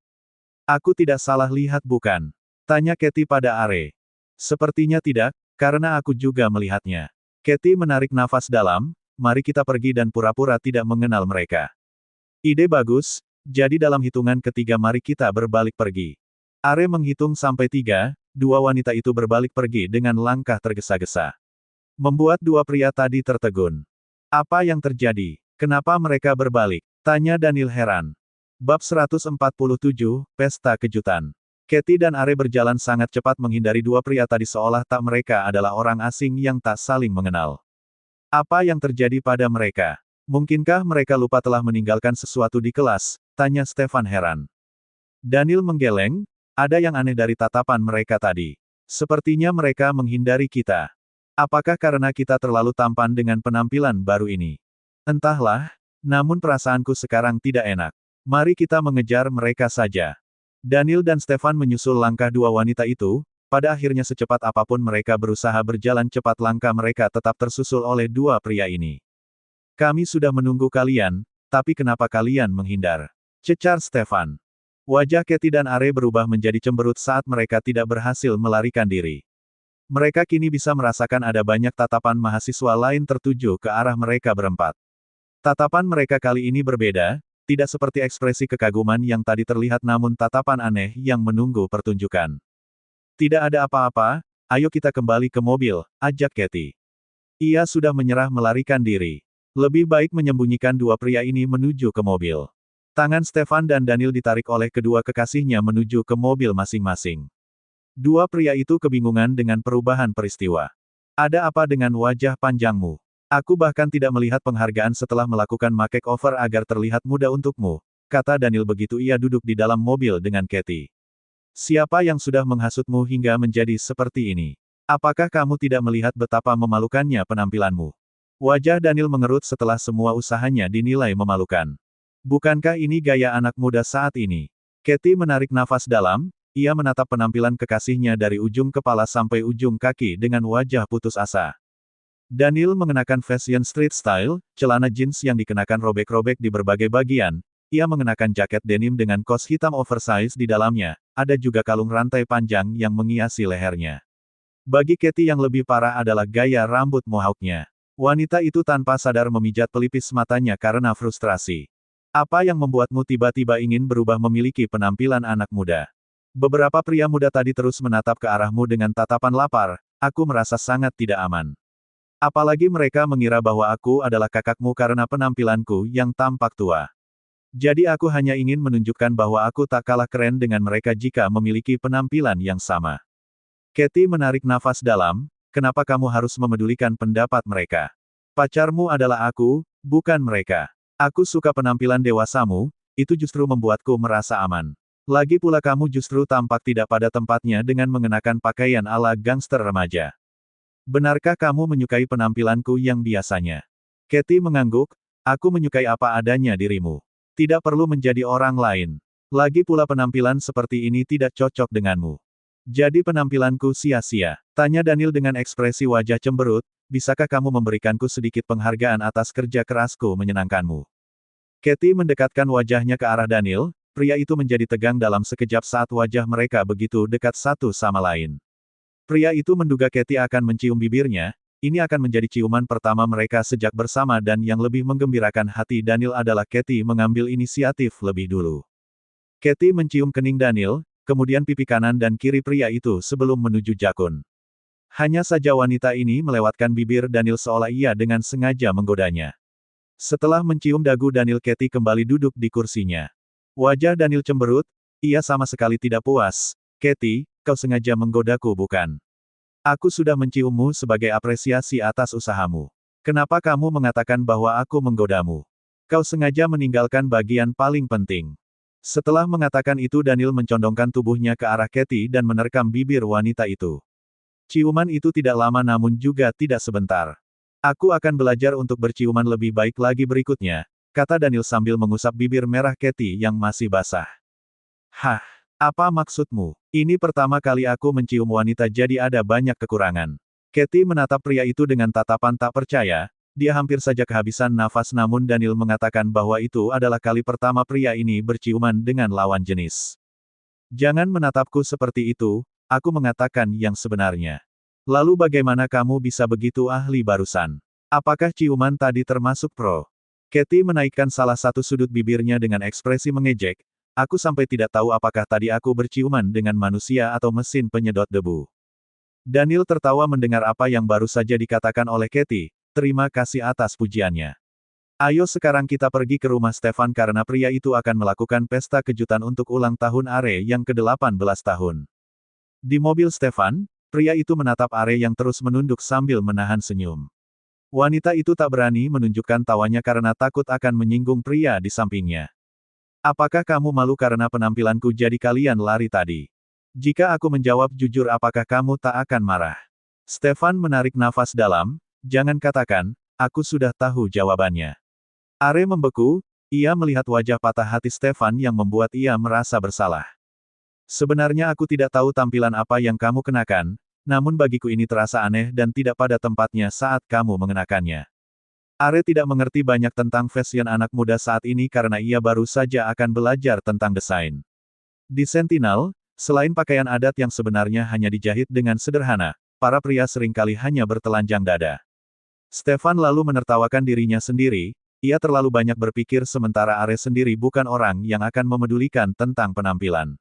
Aku tidak salah lihat bukan? Tanya Katie pada Are. Sepertinya tidak, karena aku juga melihatnya. Katie menarik nafas dalam, mari kita pergi dan pura-pura tidak mengenal mereka. Ide bagus, jadi dalam hitungan ketiga mari kita berbalik pergi. Are menghitung sampai 3, dua wanita itu berbalik pergi dengan langkah tergesa-gesa. Membuat dua pria tadi tertegun. Apa yang terjadi? Kenapa mereka berbalik? Tanya Daniel heran. Bab 147, Pesta Kejutan. Katie dan Are berjalan sangat cepat menghindari dua pria tadi seolah tak mereka adalah orang asing yang tak saling mengenal. Apa yang terjadi pada mereka? Mungkinkah mereka lupa telah meninggalkan sesuatu di kelas? Tanya Stefan heran. Daniel menggeleng. Ada yang aneh dari tatapan mereka tadi. Sepertinya mereka menghindari kita. Apakah karena kita terlalu tampan dengan penampilan baru ini? Entahlah, namun perasaanku sekarang tidak enak. Mari kita mengejar mereka saja. Daniel dan Stefan menyusul langkah dua wanita itu, pada akhirnya secepat apapun mereka berusaha berjalan cepat langkah mereka tetap tersusul oleh dua pria ini. Kami sudah menunggu kalian, tapi kenapa kalian menghindar? Cecar Stefan. Wajah Katie dan Are berubah menjadi cemberut saat mereka tidak berhasil melarikan diri. Mereka kini bisa merasakan ada banyak tatapan mahasiswa lain tertuju ke arah mereka berempat. Tatapan mereka kali ini berbeda, tidak seperti ekspresi kekaguman yang tadi terlihat namun tatapan aneh yang menunggu pertunjukan. Tidak ada apa-apa, ayo kita kembali ke mobil, ajak Katie. Ia sudah menyerah melarikan diri. Lebih baik menyembunyikan dua pria ini menuju ke mobil. Tangan Stefan dan Daniel ditarik oleh kedua kekasihnya menuju ke mobil masing-masing. Dua pria itu kebingungan dengan perubahan peristiwa. Ada apa dengan wajah panjangmu? Aku bahkan tidak melihat penghargaan setelah melakukan makeover agar terlihat muda untukmu, kata Daniel begitu ia duduk di dalam mobil dengan Katie. Siapa yang sudah menghasutmu hingga menjadi seperti ini? Apakah kamu tidak melihat betapa memalukannya penampilanmu? Wajah Daniel mengerut setelah semua usahanya dinilai memalukan. Bukankah ini gaya anak muda saat ini? Katie menarik nafas dalam. Ia menatap penampilan kekasihnya dari ujung kepala sampai ujung kaki dengan wajah putus asa. Daniel mengenakan fashion street style, celana jeans yang dikenakan robek-robek di berbagai bagian. Ia mengenakan jaket denim dengan kaos hitam oversize di dalamnya, ada juga kalung rantai panjang yang menghiasi lehernya. Bagi Katie yang lebih parah adalah gaya rambut mohawknya. Wanita itu tanpa sadar memijat pelipis matanya karena frustrasi. Apa yang membuatmu tiba-tiba ingin berubah memiliki penampilan anak muda? Beberapa pria muda tadi terus menatap ke arahmu dengan tatapan lapar, aku merasa sangat tidak aman. Apalagi mereka mengira bahwa aku adalah kakakmu karena penampilanku yang tampak tua. Jadi aku hanya ingin menunjukkan bahwa aku tak kalah keren dengan mereka jika memiliki penampilan yang sama. Katie menarik nafas dalam, kenapa kamu harus memedulikan pendapat mereka? Pacarmu adalah aku, bukan mereka. Aku suka penampilan dewasamu, itu justru membuatku merasa aman. Lagi pula kamu justru tampak tidak pada tempatnya dengan mengenakan pakaian ala gangster remaja. Benarkah kamu menyukai penampilanku yang biasanya? Katie mengangguk, aku menyukai apa adanya dirimu. Tidak perlu menjadi orang lain. Lagi pula penampilan seperti ini tidak cocok denganmu. Jadi penampilanku sia-sia. Tanya Daniel dengan ekspresi wajah cemberut, bisakah kamu memberikanku sedikit penghargaan atas kerja kerasku menyenangkanmu? Katie mendekatkan wajahnya ke arah Daniel. Pria itu menjadi tegang dalam sekejap saat wajah mereka begitu dekat satu sama lain. Pria itu menduga Katie akan mencium bibirnya, ini akan menjadi ciuman pertama mereka sejak bersama dan yang lebih menggembirakan hati Daniel adalah Katie mengambil inisiatif lebih dulu. Katie mencium kening Daniel, kemudian pipi kanan dan kiri pria itu sebelum menuju jakun. Hanya saja wanita ini melewatkan bibir Daniel seolah ia dengan sengaja menggodanya. Setelah mencium dagu Daniel, Katie kembali duduk di kursinya. Wajah Daniel cemberut, ia sama sekali tidak puas. Katie, kau sengaja menggodaku bukan? Aku sudah menciummu sebagai apresiasi atas usahamu. Kenapa kamu mengatakan bahwa aku menggodamu? Kau sengaja meninggalkan bagian paling penting. Setelah mengatakan itu Daniel mencondongkan tubuhnya ke arah Katie dan menerkam bibir wanita itu. Ciuman itu tidak lama namun juga tidak sebentar. Aku akan belajar untuk berciuman lebih baik lagi berikutnya, kata Daniel sambil mengusap bibir merah Katie yang masih basah. Hah, apa maksudmu? Ini pertama kali aku mencium wanita jadi ada banyak kekurangan. Katie menatap pria itu dengan tatapan tak percaya, dia hampir saja kehabisan nafas namun Daniel mengatakan bahwa itu adalah kali pertama pria ini berciuman dengan lawan jenis. Jangan menatapku seperti itu, aku mengatakan yang sebenarnya. Lalu bagaimana kamu bisa begitu ahli barusan? Apakah ciuman tadi termasuk pro? Katie menaikkan salah satu sudut bibirnya dengan ekspresi mengejek, aku sampai tidak tahu apakah tadi aku berciuman dengan manusia atau mesin penyedot debu. Daniel tertawa mendengar apa yang baru saja dikatakan oleh Katie, terima kasih atas pujiannya. Ayo sekarang kita pergi ke rumah Stefan karena pria itu akan melakukan pesta kejutan untuk ulang tahun Are yang ke-18 tahun. Di mobil Stefan, pria itu menatap Are yang terus menunduk sambil menahan senyum. Wanita itu tak berani menunjukkan tawanya karena takut akan menyinggung pria di sampingnya. Apakah kamu malu karena penampilanku jadi kalian lari tadi? Jika aku menjawab jujur apakah kamu tak akan marah? Stefan menarik nafas dalam, jangan katakan, aku sudah tahu jawabannya. Are membeku, ia melihat wajah patah hati Stefan yang membuat ia merasa bersalah. Sebenarnya aku tidak tahu tampilan apa yang kamu kenakan, namun bagiku ini terasa aneh dan tidak pada tempatnya saat kamu mengenakannya. Are tidak mengerti banyak tentang fashion anak muda saat ini karena ia baru saja akan belajar tentang desain. Di Sentinel, selain pakaian adat yang sebenarnya hanya dijahit dengan sederhana, para pria seringkali hanya bertelanjang dada. Stefan lalu menertawakan dirinya sendiri, ia terlalu banyak berpikir sementara Are sendiri bukan orang yang akan memedulikan tentang penampilan.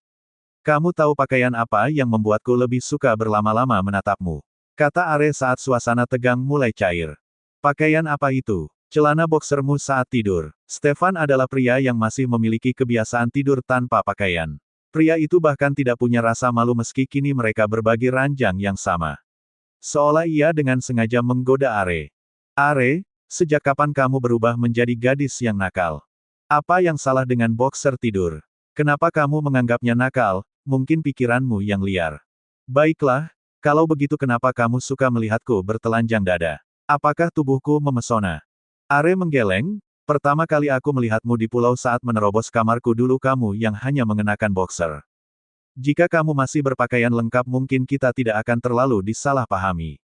Kamu tahu pakaian apa yang membuatku lebih suka berlama-lama menatapmu? Kata Are saat suasana tegang mulai cair. Pakaian apa itu? Celana boxermu saat tidur. Stefan adalah pria yang masih memiliki kebiasaan tidur tanpa pakaian. Pria itu bahkan tidak punya rasa malu meski kini mereka berbagi ranjang yang sama. Seolah ia dengan sengaja menggoda Are. Are, sejak kapan kamu berubah menjadi gadis yang nakal? Apa yang salah dengan boxer tidur? Kenapa kamu menganggapnya nakal? Mungkin pikiranmu yang liar. Baiklah, kalau begitu kenapa kamu suka melihatku bertelanjang dada? Apakah tubuhku memesona? Are menggeleng, pertama kali aku melihatmu di pulau saat menerobos kamarku dulu kamu yang hanya mengenakan boxer. Jika kamu masih berpakaian lengkap mungkin kita tidak akan terlalu disalahpahami.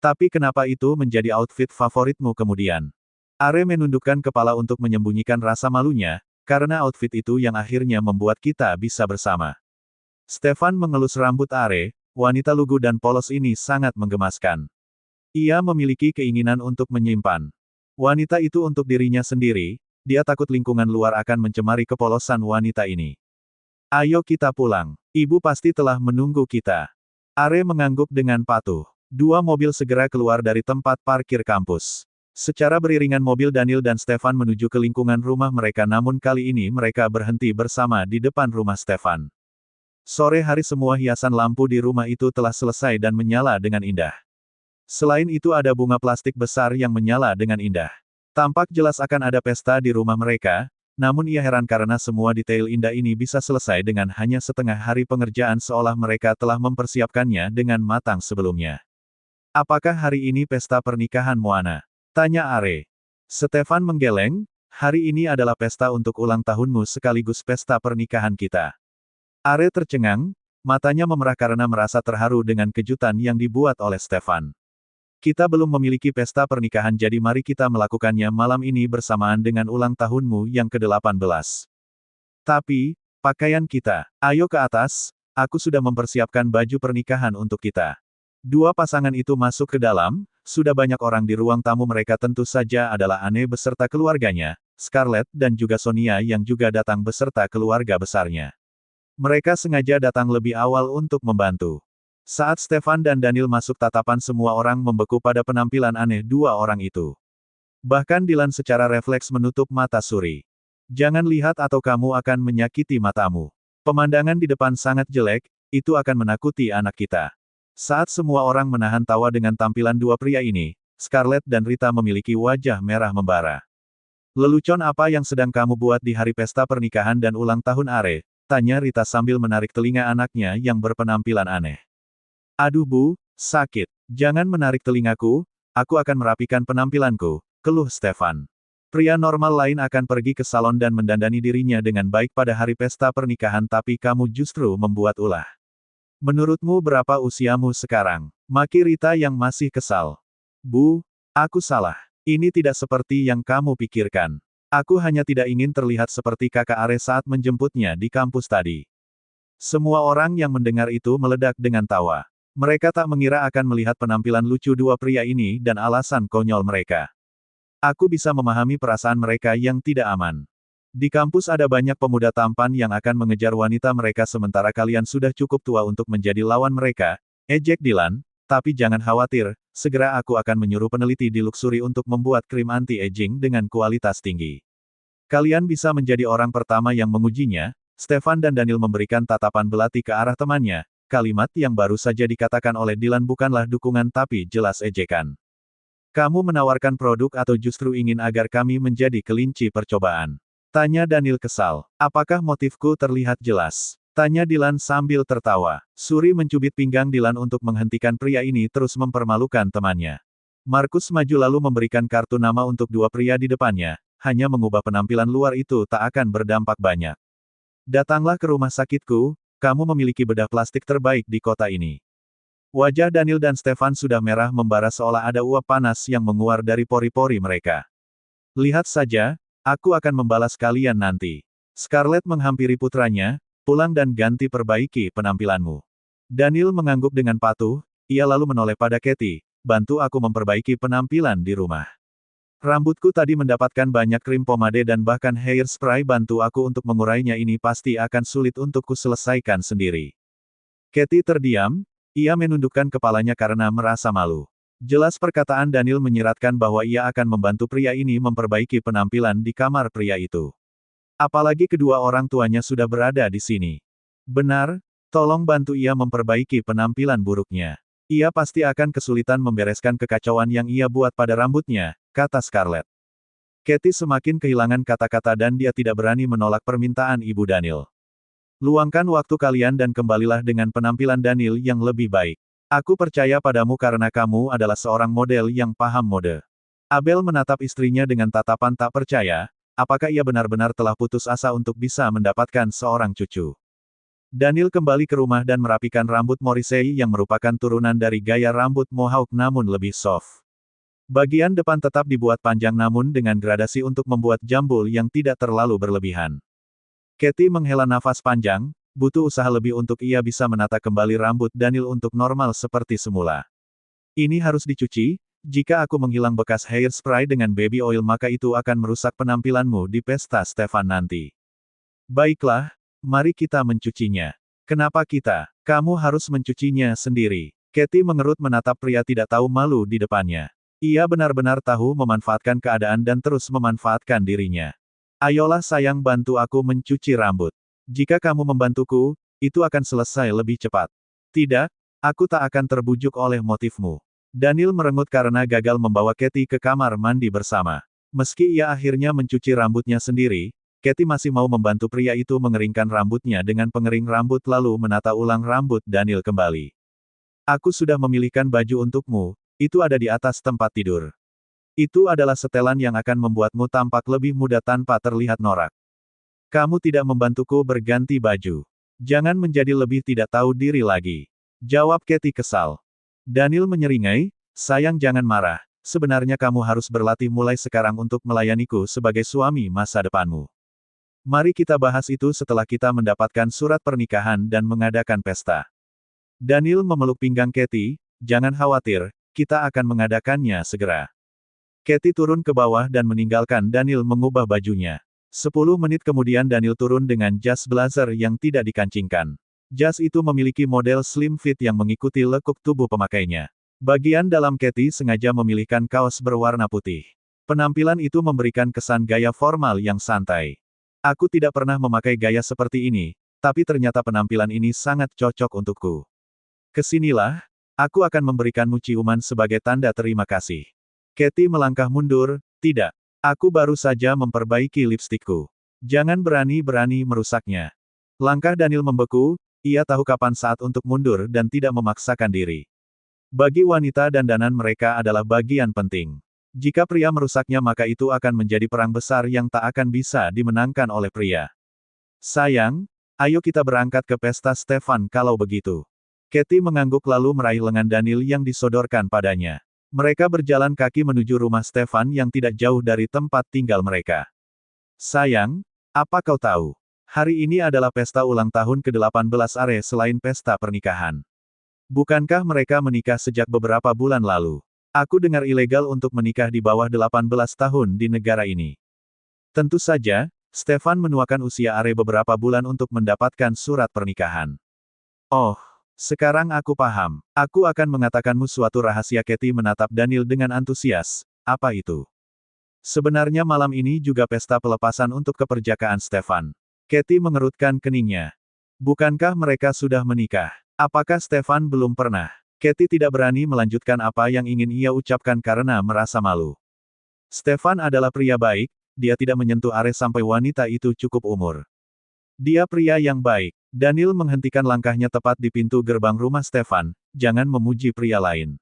Tapi kenapa itu menjadi outfit favoritmu kemudian? Are menundukkan kepala untuk menyembunyikan rasa malunya, karena outfit itu yang akhirnya membuat kita bisa bersama. Stefan mengelus rambut Are, wanita lugu dan polos ini sangat menggemaskan. Ia memiliki keinginan untuk menyimpan wanita itu untuk dirinya sendiri, dia takut lingkungan luar akan mencemari kepolosan wanita ini. Ayo kita pulang, ibu pasti telah menunggu kita. Are mengangguk dengan patuh. Dua mobil segera keluar dari tempat parkir kampus. Secara beriringan mobil Daniel dan Stefan menuju ke lingkungan rumah mereka namun kali ini mereka berhenti bersama di depan rumah Stefan. Sore hari semua hiasan lampu di rumah itu telah selesai dan menyala dengan indah. Selain itu ada bunga plastik besar yang menyala dengan indah. Tampak jelas akan ada pesta di rumah mereka, namun ia heran karena semua detail indah ini bisa selesai dengan hanya setengah hari pengerjaan seolah mereka telah mempersiapkannya dengan matang sebelumnya. Apakah hari ini pesta pernikahan Moana? Tanya Are. Stefan menggeleng, hari ini adalah pesta untuk ulang tahunmu sekaligus pesta pernikahan kita. Are tercengang, matanya memerah karena merasa terharu dengan kejutan yang dibuat oleh Stefan. Kita belum memiliki pesta pernikahan jadi mari kita melakukannya malam ini bersamaan dengan ulang tahunmu yang ke-18. Tapi, pakaian kita, ayo ke atas, aku sudah mempersiapkan baju pernikahan untuk kita. Dua pasangan itu masuk ke dalam, sudah banyak orang di ruang tamu mereka tentu saja adalah Anne beserta keluarganya, Scarlett dan juga Sonia yang juga datang beserta keluarga besarnya. Mereka sengaja datang lebih awal untuk membantu. Saat Stefan dan Daniel masuk tatapan semua orang membeku pada penampilan aneh dua orang itu. Bahkan Dylan secara refleks menutup mata Suri. Jangan lihat atau kamu akan menyakiti matamu. Pemandangan di depan sangat jelek, itu akan menakuti anak kita. Saat semua orang menahan tawa dengan tampilan dua pria ini, Scarlett dan Rita memiliki wajah merah membara. Lelucon apa yang sedang kamu buat di hari pesta pernikahan dan ulang tahun Are? Tanya Rita sambil menarik telinga anaknya yang berpenampilan aneh. Aduh Bu, sakit. Jangan menarik telingaku, aku akan merapikan penampilanku, keluh Stefan. Pria normal lain akan pergi ke salon dan mendandani dirinya dengan baik pada hari pesta pernikahan tapi kamu justru membuat ulah. Menurutmu berapa usiamu sekarang? Maki Rita yang masih kesal. Bu, aku salah. Ini tidak seperti yang kamu pikirkan. Aku hanya tidak ingin terlihat seperti kakak Are saat menjemputnya di kampus tadi. Semua orang yang mendengar itu meledak dengan tawa. Mereka tak mengira akan melihat penampilan lucu dua pria ini dan alasan konyol mereka. Aku bisa memahami perasaan mereka yang tidak aman. Di kampus ada banyak pemuda tampan yang akan mengejar wanita mereka sementara kalian sudah cukup tua untuk menjadi lawan mereka, ejek Dylan, tapi jangan khawatir, segera aku akan menyuruh peneliti di Luxury untuk membuat krim anti-aging dengan kualitas tinggi. Kalian bisa menjadi orang pertama yang mengujinya. Stefan dan Daniel memberikan tatapan belati ke arah temannya, kalimat yang baru saja dikatakan oleh Dylan bukanlah dukungan tapi jelas ejekan. Kamu menawarkan produk atau justru ingin agar kami menjadi kelinci percobaan? Tanya Daniel kesal. Apakah motifku terlihat jelas? Tanya Dylan sambil tertawa. Suri mencubit pinggang Dylan untuk menghentikan pria ini terus mempermalukan temannya. Markus maju lalu memberikan kartu nama untuk dua pria di depannya, hanya mengubah penampilan luar itu tak akan berdampak banyak. Datanglah ke rumah sakitku, kamu memiliki bedah plastik terbaik di kota ini. Wajah Daniel dan Stefan sudah merah membara seolah ada uap panas yang menguar dari pori-pori mereka. Lihat saja, aku akan membalas kalian nanti. Scarlett menghampiri putranya, pulang dan ganti perbaiki penampilanmu. Daniel mengangguk dengan patuh, ia lalu menoleh pada Katie, bantu aku memperbaiki penampilan di rumah. Rambutku tadi mendapatkan banyak krim pomade dan bahkan hairspray, bantu aku untuk mengurainya, ini pasti akan sulit untukku selesaikan sendiri. Katie terdiam, ia menundukkan kepalanya karena merasa malu. Jelas perkataan Daniel menyiratkan bahwa ia akan membantu pria ini memperbaiki penampilan di kamar pria itu. Apalagi kedua orang tuanya sudah berada di sini. Benar, tolong bantu ia memperbaiki penampilan buruknya. Ia pasti akan kesulitan membereskan kekacauan yang ia buat pada rambutnya, kata Scarlett. Katie semakin kehilangan kata-kata dan dia tidak berani menolak permintaan Ibu Daniel. Luangkan waktu kalian dan kembalilah dengan penampilan Daniel yang lebih baik. Aku percaya padamu karena kamu adalah seorang model yang paham mode. Abel menatap istrinya dengan tatapan tak percaya. Apakah ia benar-benar telah putus asa untuk bisa mendapatkan seorang cucu? Daniel kembali ke rumah dan merapikan rambut Morrissey yang merupakan turunan dari gaya rambut Mohawk namun lebih soft. Bagian depan tetap dibuat panjang namun dengan gradasi untuk membuat jambul yang tidak terlalu berlebihan. Katie menghela nafas panjang, butuh usaha lebih untuk ia bisa menata kembali rambut Daniel untuk normal seperti semula. Ini harus dicuci. Jika aku menghilang bekas hairspray dengan baby oil maka itu akan merusak penampilanmu di pesta Stefan nanti. Baiklah, mari kita mencucinya. Kenapa kita? Kamu harus mencucinya sendiri. Katie mengerut menatap pria tidak tahu malu di depannya. Ia benar-benar tahu memanfaatkan keadaan dan terus memanfaatkan dirinya. Ayolah sayang, bantu aku mencuci rambut. Jika kamu membantuku, itu akan selesai lebih cepat. Tidak, aku tak akan terbujuk oleh motifmu. Daniel merengut karena gagal membawa Katie ke kamar mandi bersama. Meski ia akhirnya mencuci rambutnya sendiri, Katie masih mau membantu pria itu mengeringkan rambutnya dengan pengering rambut lalu menata ulang rambut Daniel kembali. Aku sudah memilihkan baju untukmu, itu ada di atas tempat tidur. Itu adalah setelan yang akan membuatmu tampak lebih muda tanpa terlihat norak. Kamu tidak membantuku berganti baju. Jangan menjadi lebih tidak tahu diri lagi. Jawab Katie kesal. Daniel menyeringai, sayang jangan marah, sebenarnya kamu harus berlatih mulai sekarang untuk melayaniku sebagai suami masa depanmu. Mari kita bahas itu setelah kita mendapatkan surat pernikahan dan mengadakan pesta. Daniel memeluk pinggang Katie, jangan khawatir, kita akan mengadakannya segera. Katie turun ke bawah dan meninggalkan Daniel mengubah bajunya. 10 menit kemudian Daniel turun dengan jas blazer yang tidak dikancingkan. Jas itu memiliki model slim fit yang mengikuti lekuk tubuh pemakainya. Bagian dalam Katie sengaja memilihkan kaos berwarna putih. Penampilan itu memberikan kesan gaya formal yang santai. Aku tidak pernah memakai gaya seperti ini, tapi ternyata penampilan ini sangat cocok untukku. Kesinilah, aku akan memberikanmu ciuman sebagai tanda terima kasih. Katie melangkah mundur, tidak. Aku baru saja memperbaiki lipstikku. Jangan berani-berani merusaknya. Langkah Daniel membeku. Ia tahu kapan saat untuk mundur dan tidak memaksakan diri. Bagi wanita dandanan mereka adalah bagian penting. Jika pria merusaknya maka itu akan menjadi perang besar yang tak akan bisa dimenangkan oleh pria. Sayang, ayo kita berangkat ke pesta Stefan kalau begitu. Katie mengangguk lalu meraih lengan Daniel yang disodorkan padanya. Mereka berjalan kaki menuju rumah Stefan yang tidak jauh dari tempat tinggal mereka. Sayang, apa kau tahu? Hari ini adalah pesta ulang tahun ke-18 Are selain pesta pernikahan. Bukankah mereka menikah sejak beberapa bulan lalu? Aku dengar ilegal untuk menikah di bawah 18 tahun di negara ini. Tentu saja, Stefan menuakan usia Are beberapa bulan untuk mendapatkan surat pernikahan. Oh, sekarang aku paham. Aku akan mengatakanmu suatu rahasia. Katie menatap Daniel dengan antusias. Apa itu? Sebenarnya malam ini juga pesta pelepasan untuk keperjakaan Stefan. Katie mengerutkan keningnya. Bukankah mereka sudah menikah? Apakah Stefan belum pernah? Katie tidak berani melanjutkan apa yang ingin ia ucapkan karena merasa malu. Stefan adalah pria baik, dia tidak menyentuh Are sampai wanita itu cukup umur. Dia pria yang baik. Daniel menghentikan langkahnya tepat di pintu gerbang rumah Stefan, jangan memuji pria lain.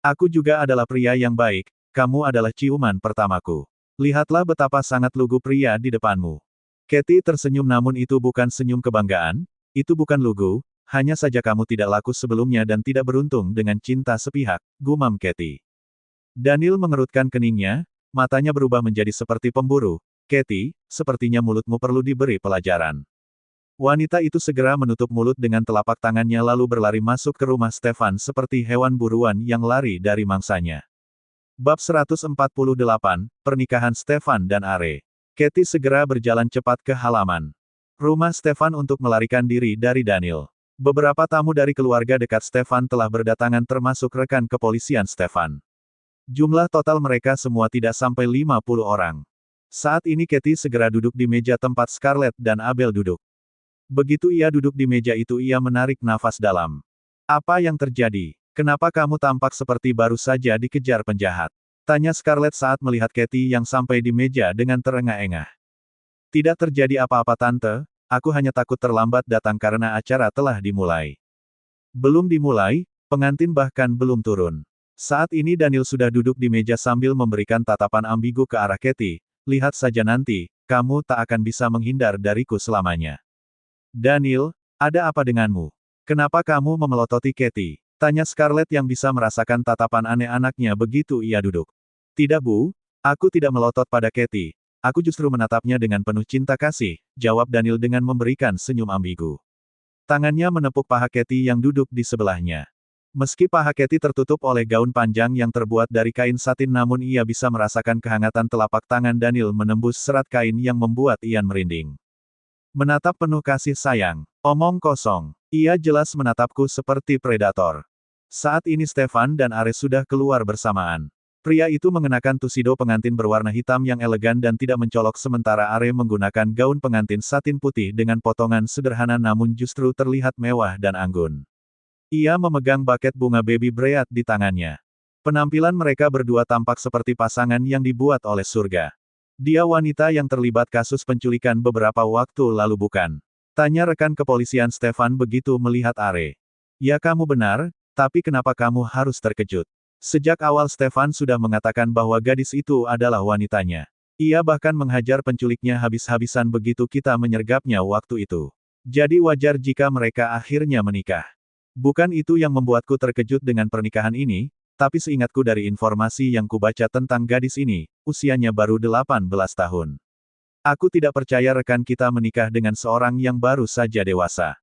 Aku juga adalah pria yang baik, kamu adalah ciuman pertamaku. Lihatlah betapa sangat lugu pria di depanmu. Katie tersenyum namun itu bukan senyum kebanggaan, itu bukan lugu, hanya saja kamu tidak laku sebelumnya dan tidak beruntung dengan cinta sepihak, gumam Katie. Daniel mengerutkan keningnya, matanya berubah menjadi seperti pemburu. Katie, sepertinya mulutmu perlu diberi pelajaran. Wanita itu segera menutup mulut dengan telapak tangannya lalu berlari masuk ke rumah Stefan seperti hewan buruan yang lari dari mangsanya. Bab 148, Pernikahan Stefan dan Are. Katie segera berjalan cepat ke halaman rumah Stefan untuk melarikan diri dari Daniel. Beberapa tamu dari keluarga dekat Stefan telah berdatangan termasuk rekan kepolisian Stefan. Jumlah total mereka semua tidak sampai 50 orang. Saat ini Katie segera duduk di meja tempat Scarlett dan Abel duduk. Begitu ia duduk di meja itu ia menarik nafas dalam. Apa yang terjadi? Kenapa kamu tampak seperti baru saja dikejar penjahat? Tanya Scarlett saat melihat Katie yang sampai di meja dengan terengah-engah. Tidak terjadi apa-apa tante, aku hanya takut terlambat datang karena acara telah dimulai. Belum dimulai, pengantin bahkan belum turun. Saat ini Daniel sudah duduk di meja sambil memberikan tatapan ambigu ke arah Katie, lihat saja nanti, kamu tak akan bisa menghindar dariku selamanya. Daniel, ada apa denganmu? Kenapa kamu memelototi Katie? Tanya Scarlett yang bisa merasakan tatapan aneh anaknya begitu ia duduk. Tidak Bu, aku tidak melotot pada Katie, aku justru menatapnya dengan penuh cinta kasih, jawab Daniel dengan memberikan senyum ambigu. Tangannya menepuk paha Katie yang duduk di sebelahnya. Meski paha Katie tertutup oleh gaun panjang yang terbuat dari kain satin namun ia bisa merasakan kehangatan telapak tangan Daniel menembus serat kain yang membuat Ian merinding. Menatap penuh kasih sayang, omong kosong. Ia jelas menatapku seperti predator. Saat ini Stefan dan Ares sudah keluar bersamaan. Pria itu mengenakan tuxedo pengantin berwarna hitam yang elegan dan tidak mencolok sementara Are menggunakan gaun pengantin satin putih dengan potongan sederhana namun justru terlihat mewah dan anggun. Ia memegang buket bunga baby bread di tangannya. Penampilan mereka berdua tampak seperti pasangan yang dibuat oleh surga. Dia wanita yang terlibat kasus penculikan beberapa waktu lalu bukan? Tanya rekan kepolisian Stefan begitu melihat Are. Ya kamu benar, tapi kenapa kamu harus terkejut? Sejak awal Stefan sudah mengatakan bahwa gadis itu adalah wanitanya. Ia bahkan menghajar penculiknya habis-habisan begitu kita menyergapnya waktu itu. Jadi wajar jika mereka akhirnya menikah. Bukan itu yang membuatku terkejut dengan pernikahan ini, tapi seingatku dari informasi yang kubaca tentang gadis ini, usianya baru 18 tahun. Aku tidak percaya rekan kita menikah dengan seorang yang baru saja dewasa.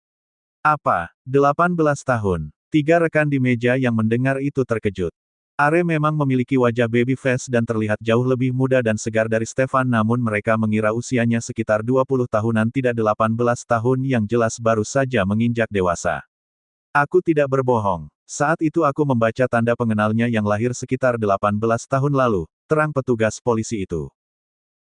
Apa? 18 tahun? Tiga rekan di meja yang mendengar itu terkejut. Are memang memiliki wajah baby face dan terlihat jauh lebih muda dan segar dari Stefan namun mereka mengira usianya sekitar 20 tahunan tidak 18 tahun yang jelas baru saja menginjak dewasa. Aku tidak berbohong. Saat itu aku membaca tanda pengenalnya yang lahir sekitar 18 tahun lalu, terang petugas polisi itu.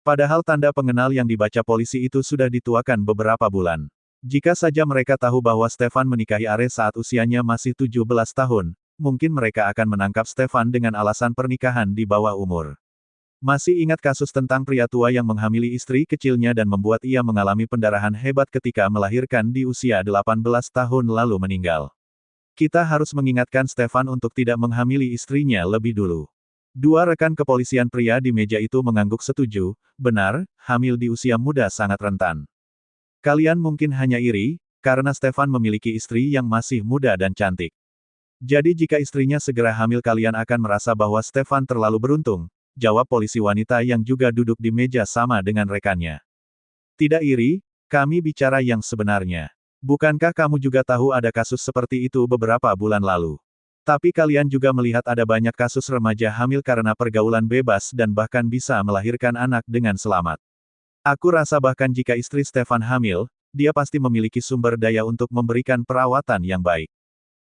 Padahal tanda pengenal yang dibaca polisi itu sudah dituakan beberapa bulan. Jika saja mereka tahu bahwa Stefan menikahi Are saat usianya masih 17 tahun, mungkin mereka akan menangkap Stefan dengan alasan pernikahan di bawah umur. Masih ingat kasus tentang pria tua yang menghamili istri kecilnya dan membuat ia mengalami pendarahan hebat ketika melahirkan di usia 18 tahun lalu meninggal. Kita harus mengingatkan Stefan untuk tidak menghamili istrinya lebih dulu. Dua rekan kepolisian pria di meja itu mengangguk setuju, benar, hamil di usia muda sangat rentan. Kalian mungkin hanya iri, karena Stefan memiliki istri yang masih muda dan cantik. Jadi jika istrinya segera hamil kalian akan merasa bahwa Stefan terlalu beruntung, jawab polisi wanita yang juga duduk di meja sama dengan rekannya. Tidak iri, kami bicara yang sebenarnya. Bukankah kamu juga tahu ada kasus seperti itu beberapa bulan lalu? Tapi kalian juga melihat ada banyak kasus remaja hamil karena pergaulan bebas dan bahkan bisa melahirkan anak dengan selamat. Aku rasa bahkan jika istri Stefan hamil, dia pasti memiliki sumber daya untuk memberikan perawatan yang baik.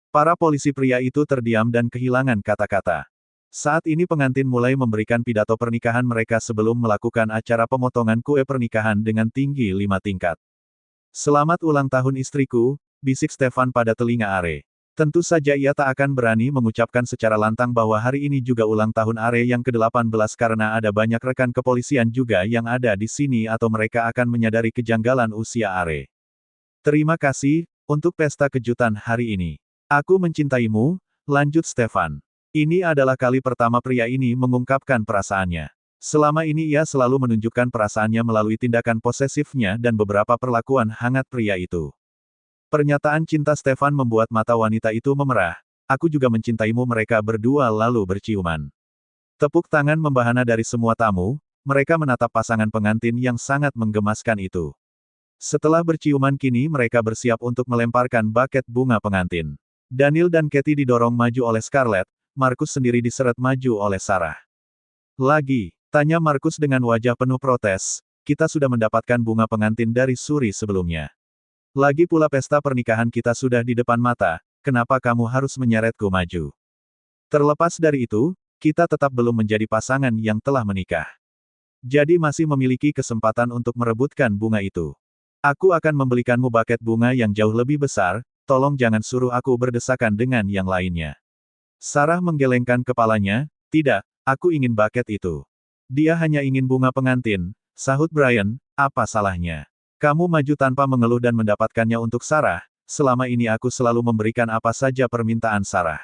Para polisi pria itu terdiam dan kehilangan kata-kata. Saat ini pengantin mulai memberikan pidato pernikahan mereka sebelum melakukan acara pemotongan kue pernikahan dengan tinggi 5 tingkat. Selamat ulang tahun istriku, bisik Stefan pada telinga Are. Tentu saja ia tak akan berani mengucapkan secara lantang bahwa hari ini juga ulang tahun Are yang ke-18 karena ada banyak rekan kepolisian juga yang ada di sini atau mereka akan menyadari kejanggalan usia Are. Terima kasih, untuk pesta kejutan hari ini. Aku mencintaimu, lanjut Stefan. Ini adalah kali pertama pria ini mengungkapkan perasaannya. Selama ini ia selalu menunjukkan perasaannya melalui tindakan posesifnya dan beberapa perlakuan hangat pria itu. Pernyataan cinta Stefan membuat mata wanita itu memerah. Aku juga mencintaimu, mereka berdua lalu berciuman. Tepuk tangan membahana dari semua tamu, mereka menatap pasangan pengantin yang sangat menggemaskan itu. Setelah berciuman kini mereka bersiap untuk melemparkan buket bunga pengantin. Daniel dan Katie didorong maju oleh Scarlett, Markus sendiri diseret maju oleh Sarah. Lagi, tanya Markus dengan wajah penuh protes, kita sudah mendapatkan bunga pengantin dari Suri sebelumnya. Lagi pula pesta pernikahan kita sudah di depan mata, kenapa kamu harus menyeretku maju? Terlepas dari itu, kita tetap belum menjadi pasangan yang telah menikah. Jadi masih memiliki kesempatan untuk merebutkan bunga itu. Aku akan membelikanmu buket bunga yang jauh lebih besar, tolong jangan suruh aku berdesakan dengan yang lainnya. Sarah menggelengkan kepalanya, tidak, aku ingin buket itu. Dia hanya ingin bunga pengantin, sahut Brian, apa salahnya? Kamu maju tanpa mengeluh dan mendapatkannya untuk Sarah, selama ini aku selalu memberikan apa saja permintaan Sarah.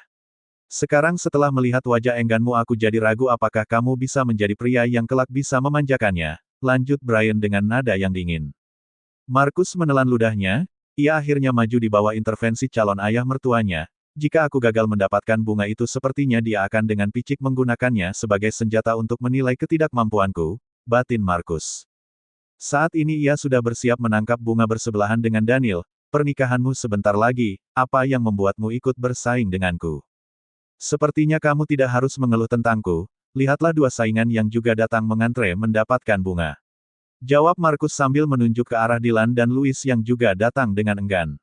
Sekarang setelah melihat wajah engganmu aku jadi ragu apakah kamu bisa menjadi pria yang kelak bisa memanjakannya, lanjut Brian dengan nada yang dingin. Markus menelan ludahnya, ia akhirnya maju di bawah intervensi calon ayah mertuanya. Jika aku gagal mendapatkan bunga itu sepertinya dia akan dengan picik menggunakannya sebagai senjata untuk menilai ketidakmampuanku, batin Markus. Saat ini ia sudah bersiap menangkap bunga bersebelahan dengan Daniel, pernikahanmu sebentar lagi, apa yang membuatmu ikut bersaing denganku? Sepertinya kamu tidak harus mengeluh tentangku, lihatlah dua saingan yang juga datang mengantre mendapatkan bunga. Jawab Markus sambil menunjuk ke arah Dylan dan Louis yang juga datang dengan enggan.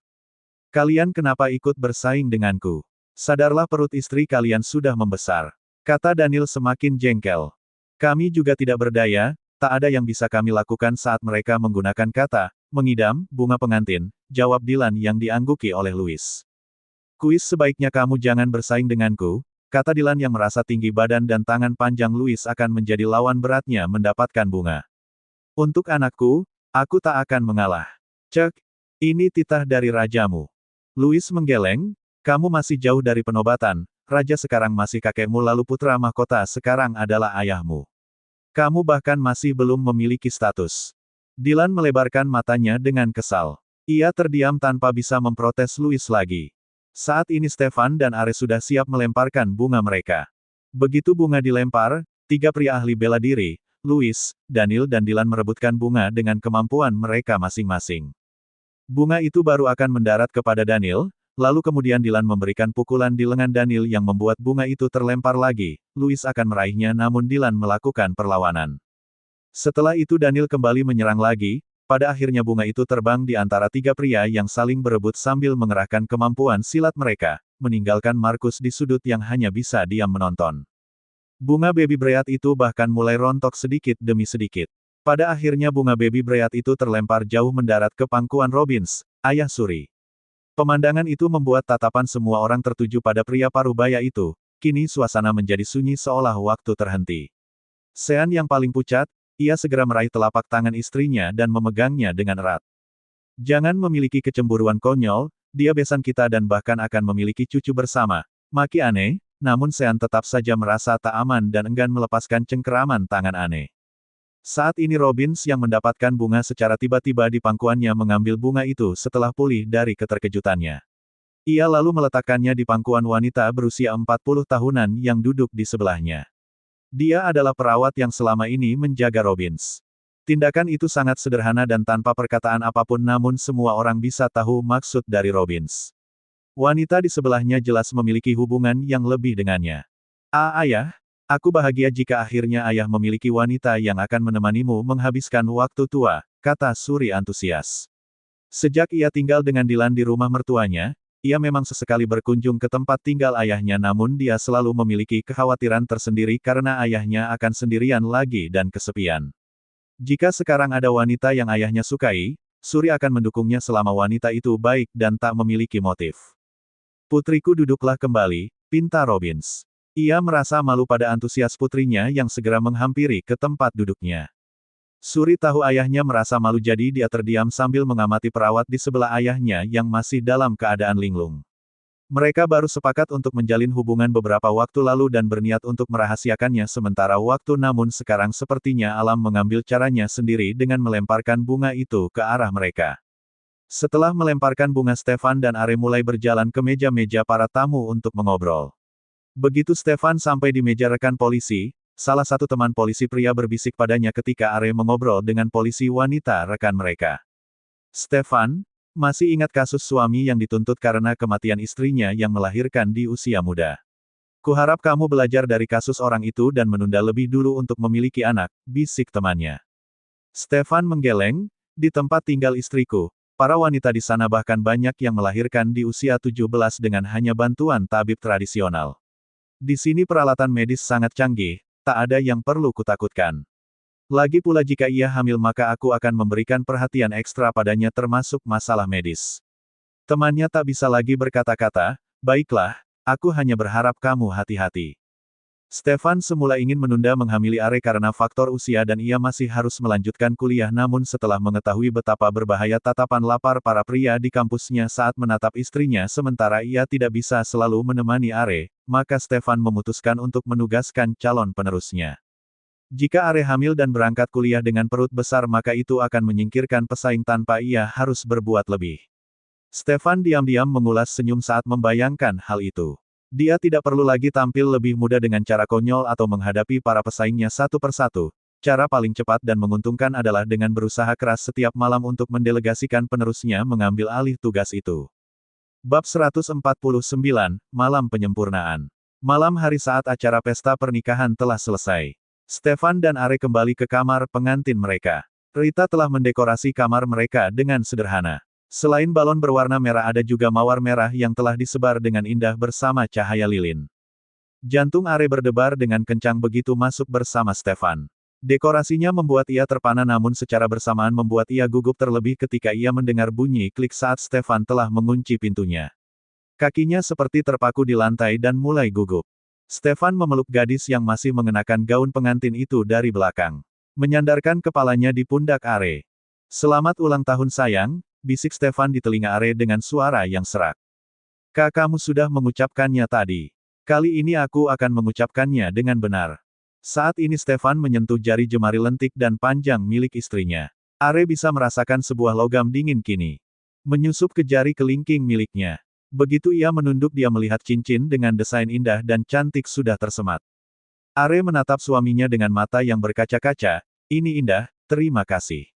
Kalian kenapa ikut bersaing denganku? Sadarlah perut istri kalian sudah membesar. Kata Daniel semakin jengkel. Kami juga tidak berdaya, tak ada yang bisa kami lakukan saat mereka menggunakan kata, mengidam, bunga pengantin, jawab Dylan yang diangguki oleh Louis. Kuis sebaiknya kamu jangan bersaing denganku, kata Dylan yang merasa tinggi badan dan tangan panjang Louis akan menjadi lawan beratnya mendapatkan bunga. Untuk anakku, aku tak akan mengalah. Cek, ini titah dari rajamu. Louis menggeleng, kamu masih jauh dari penobatan, raja sekarang masih kakekmu lalu putra mahkota sekarang adalah ayahmu. Kamu bahkan masih belum memiliki status. Dylan melebarkan matanya dengan kesal. Ia terdiam tanpa bisa memprotes Louis lagi. Saat ini Stefan dan Ares sudah siap melemparkan bunga mereka. Begitu bunga dilempar, tiga pria ahli bela diri, Louis, Daniel dan Dylan merebutkan bunga dengan kemampuan mereka masing-masing. Bunga itu baru akan mendarat kepada Daniel, lalu kemudian Dylan memberikan pukulan di lengan Daniel yang membuat bunga itu terlempar lagi. Louis akan meraihnya namun Dylan melakukan perlawanan. Setelah itu Daniel kembali menyerang lagi, pada akhirnya bunga itu terbang di antara tiga pria yang saling berebut sambil mengerahkan kemampuan silat mereka, meninggalkan Markus di sudut yang hanya bisa diam menonton. Bunga baby Bread itu bahkan mulai rontok sedikit demi sedikit. Pada akhirnya bunga baby Bread itu terlempar jauh mendarat ke pangkuan Robbins, ayah Suri. Pemandangan itu membuat tatapan semua orang tertuju pada pria parubaya itu, kini suasana menjadi sunyi seolah waktu terhenti. Sean yang paling pucat, ia segera meraih telapak tangan istrinya dan memegangnya dengan erat. Jangan memiliki kecemburuan konyol, dia besan kita dan bahkan akan memiliki cucu bersama. Maki aneh, namun Sean tetap saja merasa tak aman dan enggan melepaskan cengkeraman tangan aneh. Saat ini Robbins yang mendapatkan bunga secara tiba-tiba di pangkuannya mengambil bunga itu setelah pulih dari keterkejutannya. Ia lalu meletakkannya di pangkuan wanita berusia 40 tahunan yang duduk di sebelahnya. Dia adalah perawat yang selama ini menjaga Robbins. Tindakan itu sangat sederhana dan tanpa perkataan apapun namun semua orang bisa tahu maksud dari Robbins. Wanita di sebelahnya jelas memiliki hubungan yang lebih dengannya. Ayah, aku bahagia jika akhirnya ayah memiliki wanita yang akan menemanimu menghabiskan waktu tua, kata Suri antusias. Sejak ia tinggal dengan Dylan di rumah mertuanya, ia memang sesekali berkunjung ke tempat tinggal ayahnya namun dia selalu memiliki kekhawatiran tersendiri karena ayahnya akan sendirian lagi dan kesepian. Jika sekarang ada wanita yang ayahnya sukai, Suri akan mendukungnya selama wanita itu baik dan tak memiliki motif. Putriku duduklah kembali, pinta Robbins. Ia merasa malu pada antusias putrinya yang segera menghampiri ke tempat duduknya. Suri tahu ayahnya merasa malu jadi dia terdiam sambil mengamati perawat di sebelah ayahnya yang masih dalam keadaan linglung. Mereka baru sepakat untuk menjalin hubungan beberapa waktu lalu dan berniat untuk merahasiakannya sementara waktu namun sekarang sepertinya alam mengambil caranya sendiri dengan melemparkan bunga itu ke arah mereka. Setelah melemparkan bunga Stefan dan Are mulai berjalan ke meja-meja para tamu untuk mengobrol. Begitu Stefan sampai di meja rekan polisi, salah satu teman polisi pria berbisik padanya ketika Are mengobrol dengan polisi wanita rekan mereka. Stefan, masih ingat kasus suami yang dituntut karena kematian istrinya yang melahirkan di usia muda. Kuharap kamu belajar dari kasus orang itu dan menunda lebih dulu untuk memiliki anak, bisik temannya. Stefan menggeleng, di tempat tinggal istriku, para wanita di sana bahkan banyak yang melahirkan di usia 17 dengan hanya bantuan tabib tradisional. Di sini peralatan medis sangat canggih, tak ada yang perlu kutakutkan. Lagi pula jika ia hamil maka aku akan memberikan perhatian ekstra padanya termasuk masalah medis. Temannya tak bisa lagi berkata-kata, baiklah, aku hanya berharap kamu hati-hati. Stefan semula ingin menunda menghamili Are karena faktor usia dan ia masih harus melanjutkan kuliah namun setelah mengetahui betapa berbahaya tatapan lapar para pria di kampusnya saat menatap istrinya sementara ia tidak bisa selalu menemani Are, maka Stefan memutuskan untuk menugaskan calon penerusnya. Jika Are hamil dan berangkat kuliah dengan perut besar maka itu akan menyingkirkan pesaing tanpa ia harus berbuat lebih. Stefan diam-diam mengulas senyum saat membayangkan hal itu. Dia tidak perlu lagi tampil lebih muda dengan cara konyol atau menghadapi para pesaingnya satu persatu. Cara paling cepat dan menguntungkan adalah dengan berusaha keras setiap malam untuk mendelegasikan penerusnya mengambil alih tugas itu. Bab 149, Malam Penyempurnaan. Malam hari saat acara pesta pernikahan telah selesai. Stefan dan Are kembali ke kamar pengantin mereka. Rita telah mendekorasi kamar mereka dengan sederhana. Selain balon berwarna merah ada juga mawar merah yang telah disebar dengan indah bersama cahaya lilin. Jantung Are berdebar dengan kencang begitu masuk bersama Stefan. Dekorasinya membuat ia terpana namun secara bersamaan membuat ia gugup terlebih ketika ia mendengar bunyi klik saat Stefan telah mengunci pintunya. Kakinya seperti terpaku di lantai dan mulai gugup. Stefan memeluk gadis yang masih mengenakan gaun pengantin itu dari belakang. Menyandarkan kepalanya di pundak Are. Selamat ulang tahun sayang, bisik Stefan di telinga Are dengan suara yang serak. Kamu sudah mengucapkannya tadi. Kali ini aku akan mengucapkannya dengan benar. Saat ini Stefan menyentuh jari jemari lentik dan panjang milik istrinya. Are bisa merasakan sebuah logam dingin kini. Menyusup ke jari kelingking miliknya. Begitu ia menunduk dia melihat cincin dengan desain indah dan cantik sudah tersemat. Are menatap suaminya dengan mata yang berkaca-kaca, ini indah, terima kasih.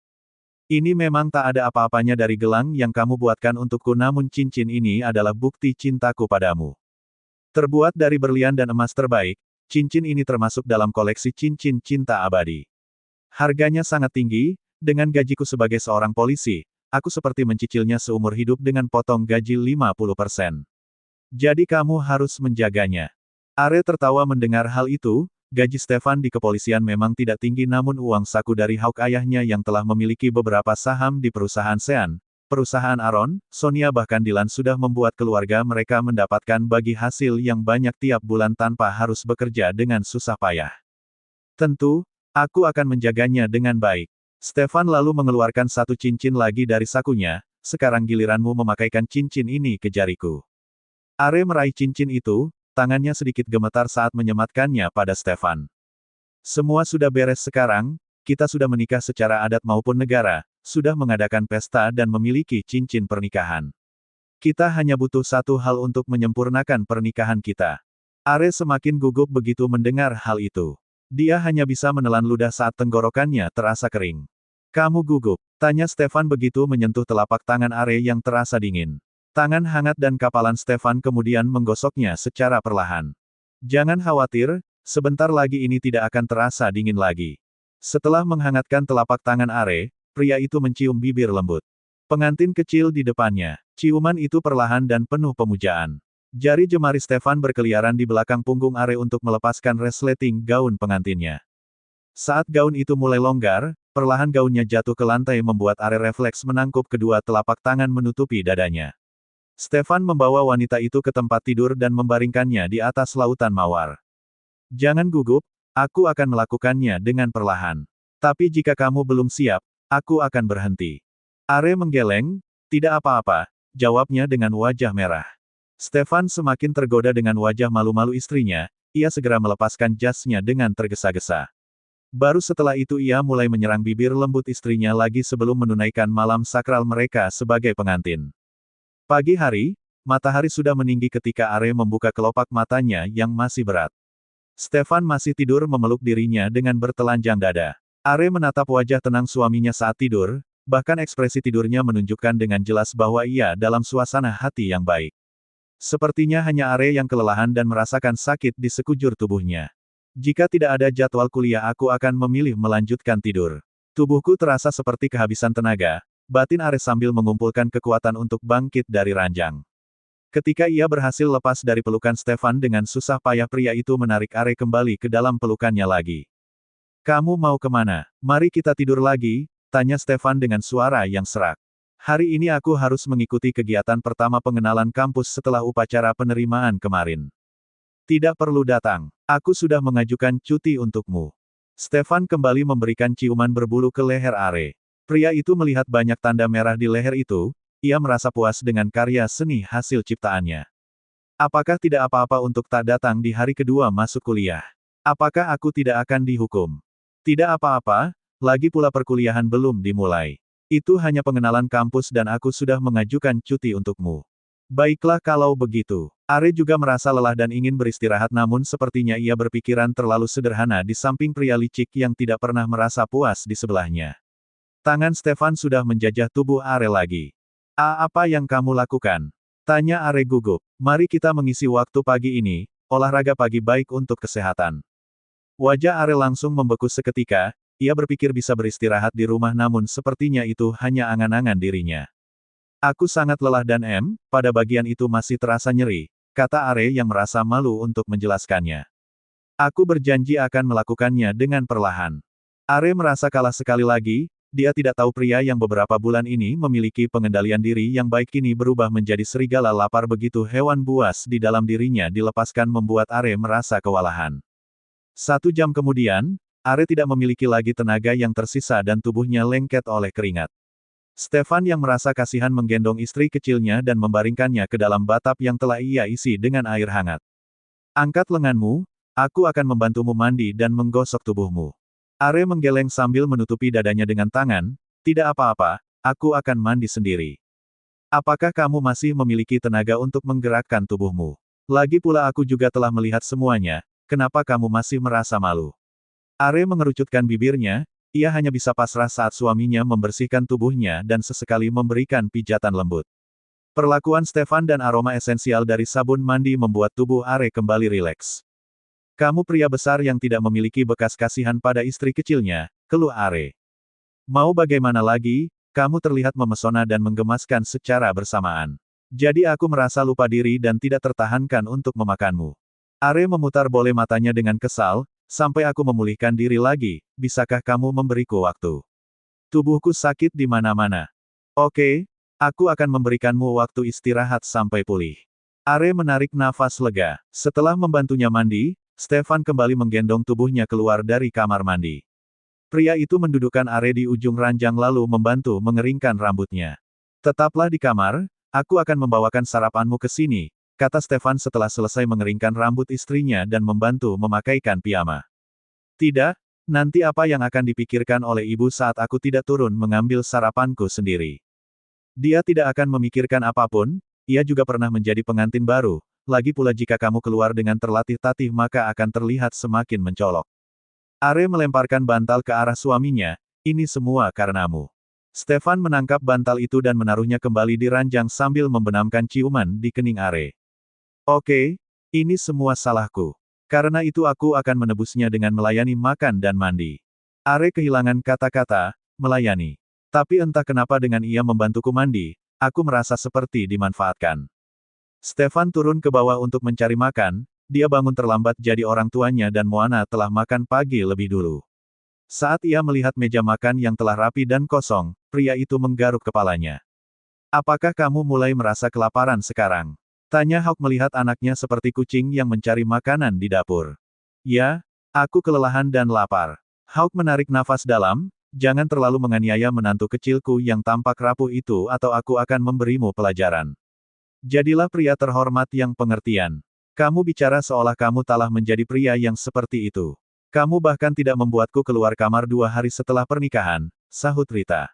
Ini memang tak ada apa-apanya dari gelang yang kamu buatkan untukku namun cincin ini adalah bukti cintaku padamu. Terbuat dari berlian dan emas terbaik, cincin ini termasuk dalam koleksi cincin cinta abadi. Harganya sangat tinggi, dengan gajiku sebagai seorang polisi, aku seperti mencicilnya seumur hidup dengan potong gaji 50%. Jadi kamu harus menjaganya. Are tertawa mendengar hal itu. Gaji Stefan di kepolisian memang tidak tinggi namun uang saku dari Hawk ayahnya yang telah memiliki beberapa saham di perusahaan Sean, perusahaan Aaron, Sonia bahkan Dylan sudah membuat keluarga mereka mendapatkan bagi hasil yang banyak tiap bulan tanpa harus bekerja dengan susah payah. Tentu, aku akan menjaganya dengan baik. Stefan lalu mengeluarkan satu cincin lagi dari sakunya, sekarang giliranmu memakaikan cincin ini ke jariku. Are meraih cincin itu, tangannya sedikit gemetar saat menyematkannya pada Stefan. Semua sudah beres sekarang, kita sudah menikah secara adat maupun negara, sudah mengadakan pesta dan memiliki cincin pernikahan. Kita hanya butuh satu hal untuk menyempurnakan pernikahan kita. Are semakin gugup begitu mendengar hal itu. Dia hanya bisa menelan ludah saat tenggorokannya terasa kering. Kamu gugup? Tanya Stefan begitu menyentuh telapak tangan Are yang terasa dingin. Tangan hangat dan kapalan Stefan kemudian menggosoknya secara perlahan. Jangan khawatir, sebentar lagi ini tidak akan terasa dingin lagi. Setelah menghangatkan telapak tangan Are, pria itu mencium bibir lembut. Pengantin kecil di depannya. Ciuman itu perlahan dan penuh pemujaan. Jari jemari Stefan berkeliaran di belakang punggung Are untuk melepaskan resleting gaun pengantinnya. Saat gaun itu mulai longgar, perlahan gaunnya jatuh ke lantai membuat Are refleks menangkup kedua telapak tangan menutupi dadanya. Stefan membawa wanita itu ke tempat tidur dan membaringkannya di atas lautan mawar. Jangan gugup, aku akan melakukannya dengan perlahan. Tapi jika kamu belum siap, aku akan berhenti. Are menggeleng, tidak apa-apa, jawabnya dengan wajah merah. Stefan semakin tergoda dengan wajah malu-malu istrinya, ia segera melepaskan jasnya dengan tergesa-gesa. Baru setelah itu ia mulai menyerang bibir lembut istrinya lagi sebelum menunaikan malam sakral mereka sebagai pengantin. Pagi hari, matahari sudah meninggi ketika Are membuka kelopak matanya yang masih berat. Stefan masih tidur memeluk dirinya dengan bertelanjang dada. Are menatap wajah tenang suaminya saat tidur, bahkan ekspresi tidurnya menunjukkan dengan jelas bahwa ia dalam suasana hati yang baik. Sepertinya hanya Are yang kelelahan dan merasakan sakit di sekujur tubuhnya. Jika tidak ada jadwal kuliah aku akan memilih melanjutkan tidur. Tubuhku terasa seperti kehabisan tenaga, batin Are sambil mengumpulkan kekuatan untuk bangkit dari ranjang. Ketika ia berhasil lepas dari pelukan Stefan dengan susah payah pria itu menarik Are kembali ke dalam pelukannya lagi. Kamu mau kemana? Mari kita tidur lagi, tanya Stefan dengan suara yang serak. Hari ini aku harus mengikuti kegiatan pertama pengenalan kampus setelah upacara penerimaan kemarin. Tidak perlu datang, aku sudah mengajukan cuti untukmu. Stefan kembali memberikan ciuman berbulu ke leher Are. Pria itu melihat banyak tanda merah di leher itu, ia merasa puas dengan karya seni hasil ciptaannya. Apakah tidak apa-apa untuk tak datang di hari kedua masuk kuliah? Apakah aku tidak akan dihukum? Tidak apa-apa, lagi pula perkuliahan belum dimulai. Itu hanya pengenalan kampus dan aku sudah mengajukan cuti untukmu. Baiklah kalau begitu. Are juga merasa lelah dan ingin beristirahat namun sepertinya ia berpikiran terlalu sederhana di samping pria licik yang tidak pernah merasa puas di sebelahnya. Tangan Stefan sudah menjajah tubuh Are lagi. Apa yang kamu lakukan? Tanya Are gugup. Mari kita mengisi waktu pagi ini, olahraga pagi baik untuk kesehatan. Wajah Are langsung membeku seketika, ia berpikir bisa beristirahat di rumah namun sepertinya itu hanya angan-angan dirinya. Aku sangat lelah dan pada bagian itu masih terasa nyeri, kata Are yang merasa malu untuk menjelaskannya. Aku berjanji akan melakukannya dengan perlahan. Are merasa kalah sekali lagi, dia tidak tahu pria yang beberapa bulan ini memiliki pengendalian diri yang baik kini berubah menjadi serigala lapar begitu hewan buas di dalam dirinya dilepaskan membuat Are merasa kewalahan. 1 jam kemudian, Are tidak memiliki lagi tenaga yang tersisa dan tubuhnya lengket oleh keringat. Stefan yang merasa kasihan menggendong istri kecilnya dan membaringkannya ke dalam batap yang telah ia isi dengan air hangat. Angkat lenganmu, aku akan membantumu mandi dan menggosok tubuhmu. Are menggeleng sambil menutupi dadanya dengan tangan, tidak apa-apa, aku akan mandi sendiri. Apakah kamu masih memiliki tenaga untuk menggerakkan tubuhmu? Lagi pula aku juga telah melihat semuanya. Kenapa kamu masih merasa malu? Are mengerucutkan bibirnya, ia hanya bisa pasrah saat suaminya membersihkan tubuhnya dan sesekali memberikan pijatan lembut. Perlakuan Stefan dan aroma esensial dari sabun mandi membuat tubuh Are kembali rileks. Kamu pria besar yang tidak memiliki bekas kasihan pada istri kecilnya, keluh Are. Mau bagaimana lagi, kamu terlihat memesona dan menggemaskan secara bersamaan. Jadi aku merasa lupa diri dan tidak tertahankan untuk memakanmu. Are memutar bola matanya dengan kesal, sampai aku memulihkan diri lagi, bisakah kamu memberiku waktu? Tubuhku sakit di mana-mana. Oke, aku akan memberikanmu waktu istirahat sampai pulih. Are menarik nafas lega. Setelah membantunya mandi, Stefan kembali menggendong tubuhnya keluar dari kamar mandi. Pria itu mendudukkan Are di ujung ranjang lalu membantu mengeringkan rambutnya. Tetaplah di kamar, aku akan membawakan sarapanmu ke sini, kata Stefan setelah selesai mengeringkan rambut istrinya dan membantu memakaikan piyama. Tidak, nanti apa yang akan dipikirkan oleh ibu saat aku tidak turun mengambil sarapanku sendiri. Dia tidak akan memikirkan apapun, ia juga pernah menjadi pengantin baru, lagi pula jika kamu keluar dengan terlatih-tatih maka akan terlihat semakin mencolok. Are melemparkan bantal ke arah suaminya, ini semua karenamu. Stefan menangkap bantal itu dan menaruhnya kembali di ranjang sambil membenamkan ciuman di kening Are. Oke, ini semua salahku. Karena itu aku akan menebusnya dengan melayani makan dan mandi. Are kehilangan kata-kata, melayani. Tapi entah kenapa dengan ia membantuku mandi, aku merasa seperti dimanfaatkan. Stefan turun ke bawah untuk mencari makan, dia bangun terlambat jadi orang tuanya dan Moana telah makan pagi lebih dulu. Saat ia melihat meja makan yang telah rapi dan kosong, pria itu menggaruk kepalanya. Apakah kamu mulai merasa kelaparan sekarang? Tanya Hawk melihat anaknya seperti kucing yang mencari makanan di dapur. Ya, aku kelelahan dan lapar. Hawk menarik nafas dalam, jangan terlalu menganiaya menantu kecilku yang tampak rapuh itu atau aku akan memberimu pelajaran. Jadilah pria terhormat yang pengertian. Kamu bicara seolah kamu telah menjadi pria yang seperti itu. Kamu bahkan tidak membuatku keluar kamar 2 hari setelah pernikahan, sahut Rita.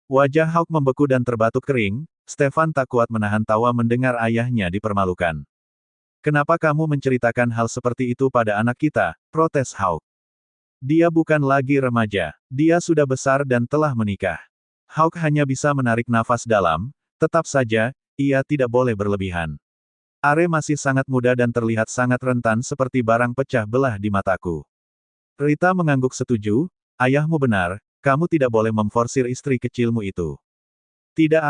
Wajah Hawk membeku dan terbatuk kering, Stefan tak kuat menahan tawa mendengar ayahnya dipermalukan. Kenapa kamu menceritakan hal seperti itu pada anak kita, protes Hawk. Dia bukan lagi remaja, dia sudah besar dan telah menikah. Hawk hanya bisa menarik nafas dalam, tetap saja, ia tidak boleh berlebihan. Are masih sangat muda dan terlihat sangat rentan seperti barang pecah belah di mataku. Rita mengangguk setuju, ayahmu benar, kamu tidak boleh memforsir istri kecilmu itu. Tidak,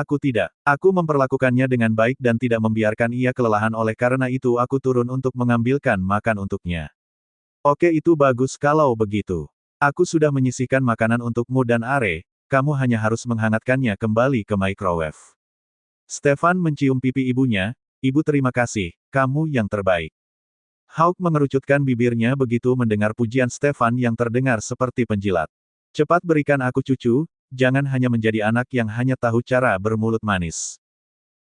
aku memperlakukannya dengan baik dan tidak membiarkan ia kelelahan oleh karena itu aku turun untuk mengambilkan makan untuknya. Oke, itu bagus kalau begitu. Aku sudah menyisihkan makanan untukmu dan Are, kamu hanya harus menghangatkannya kembali ke microwave. Stefan mencium pipi ibunya, ibu terima kasih, kamu yang terbaik. Hawk mengerucutkan bibirnya begitu mendengar pujian Stefan yang terdengar seperti penjilat. Cepat berikan aku cucu, jangan hanya menjadi anak yang hanya tahu cara bermulut manis.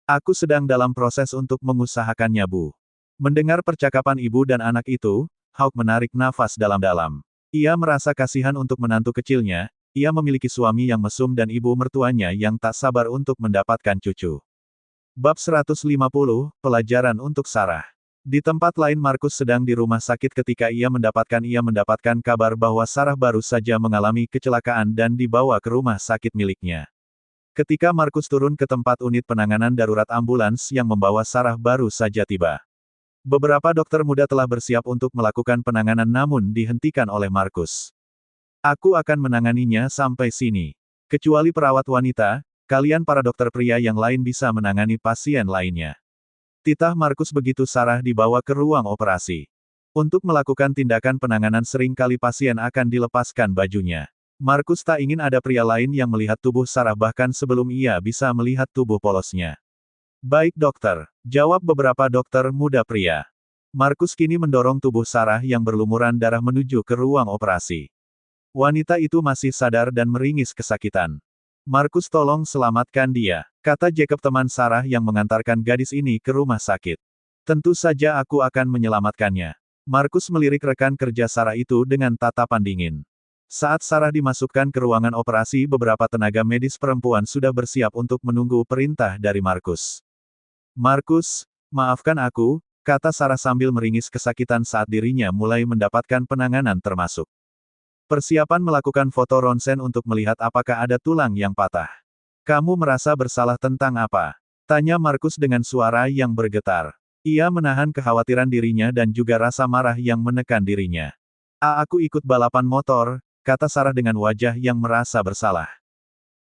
Aku sedang dalam proses untuk mengusahakannya, Bu. Mendengar percakapan ibu dan anak itu, Hawk menarik nafas dalam-dalam. Ia merasa kasihan untuk menantu kecilnya, ia memiliki suami yang mesum dan ibu mertuanya yang tak sabar untuk mendapatkan cucu. Bab 150, Pelajaran untuk Sarah. Di tempat lain Markus sedang di rumah sakit ketika ia mendapatkan kabar bahwa Sarah baru saja mengalami kecelakaan dan dibawa ke rumah sakit miliknya. Ketika Markus turun ke tempat unit penanganan darurat ambulans yang membawa Sarah baru saja tiba. Beberapa dokter muda telah bersiap untuk melakukan penanganan namun dihentikan oleh Markus. Aku akan menanganinya sampai sini. Kecuali perawat wanita, kalian para dokter pria yang lain bisa menangani pasien lainnya. Titah Markus begitu Sarah dibawa ke ruang operasi. Untuk melakukan tindakan penanganan seringkali pasien akan dilepaskan bajunya. Markus tak ingin ada pria lain yang melihat tubuh Sarah bahkan sebelum ia bisa melihat tubuh polosnya. Baik dokter, jawab beberapa dokter muda pria. Markus kini mendorong tubuh Sarah yang berlumuran darah menuju ke ruang operasi. Wanita itu masih sadar dan meringis kesakitan. Markus tolong selamatkan dia, kata Jacob teman Sarah yang mengantarkan gadis ini ke rumah sakit. Tentu saja aku akan menyelamatkannya. Markus melirik rekan kerja Sarah itu dengan tatapan dingin. Saat Sarah dimasukkan ke ruangan operasi beberapa tenaga medis perempuan sudah bersiap untuk menunggu perintah dari Markus. Markus, maafkan aku, kata Sarah sambil meringis kesakitan saat dirinya mulai mendapatkan penanganan termasuk persiapan melakukan foto ronsen untuk melihat apakah ada tulang yang patah. Kamu merasa bersalah tentang apa? Tanya Markus dengan suara yang bergetar. Ia menahan kekhawatiran dirinya dan juga rasa marah yang menekan dirinya. Aku ikut balapan motor, kata Sarah dengan wajah yang merasa bersalah.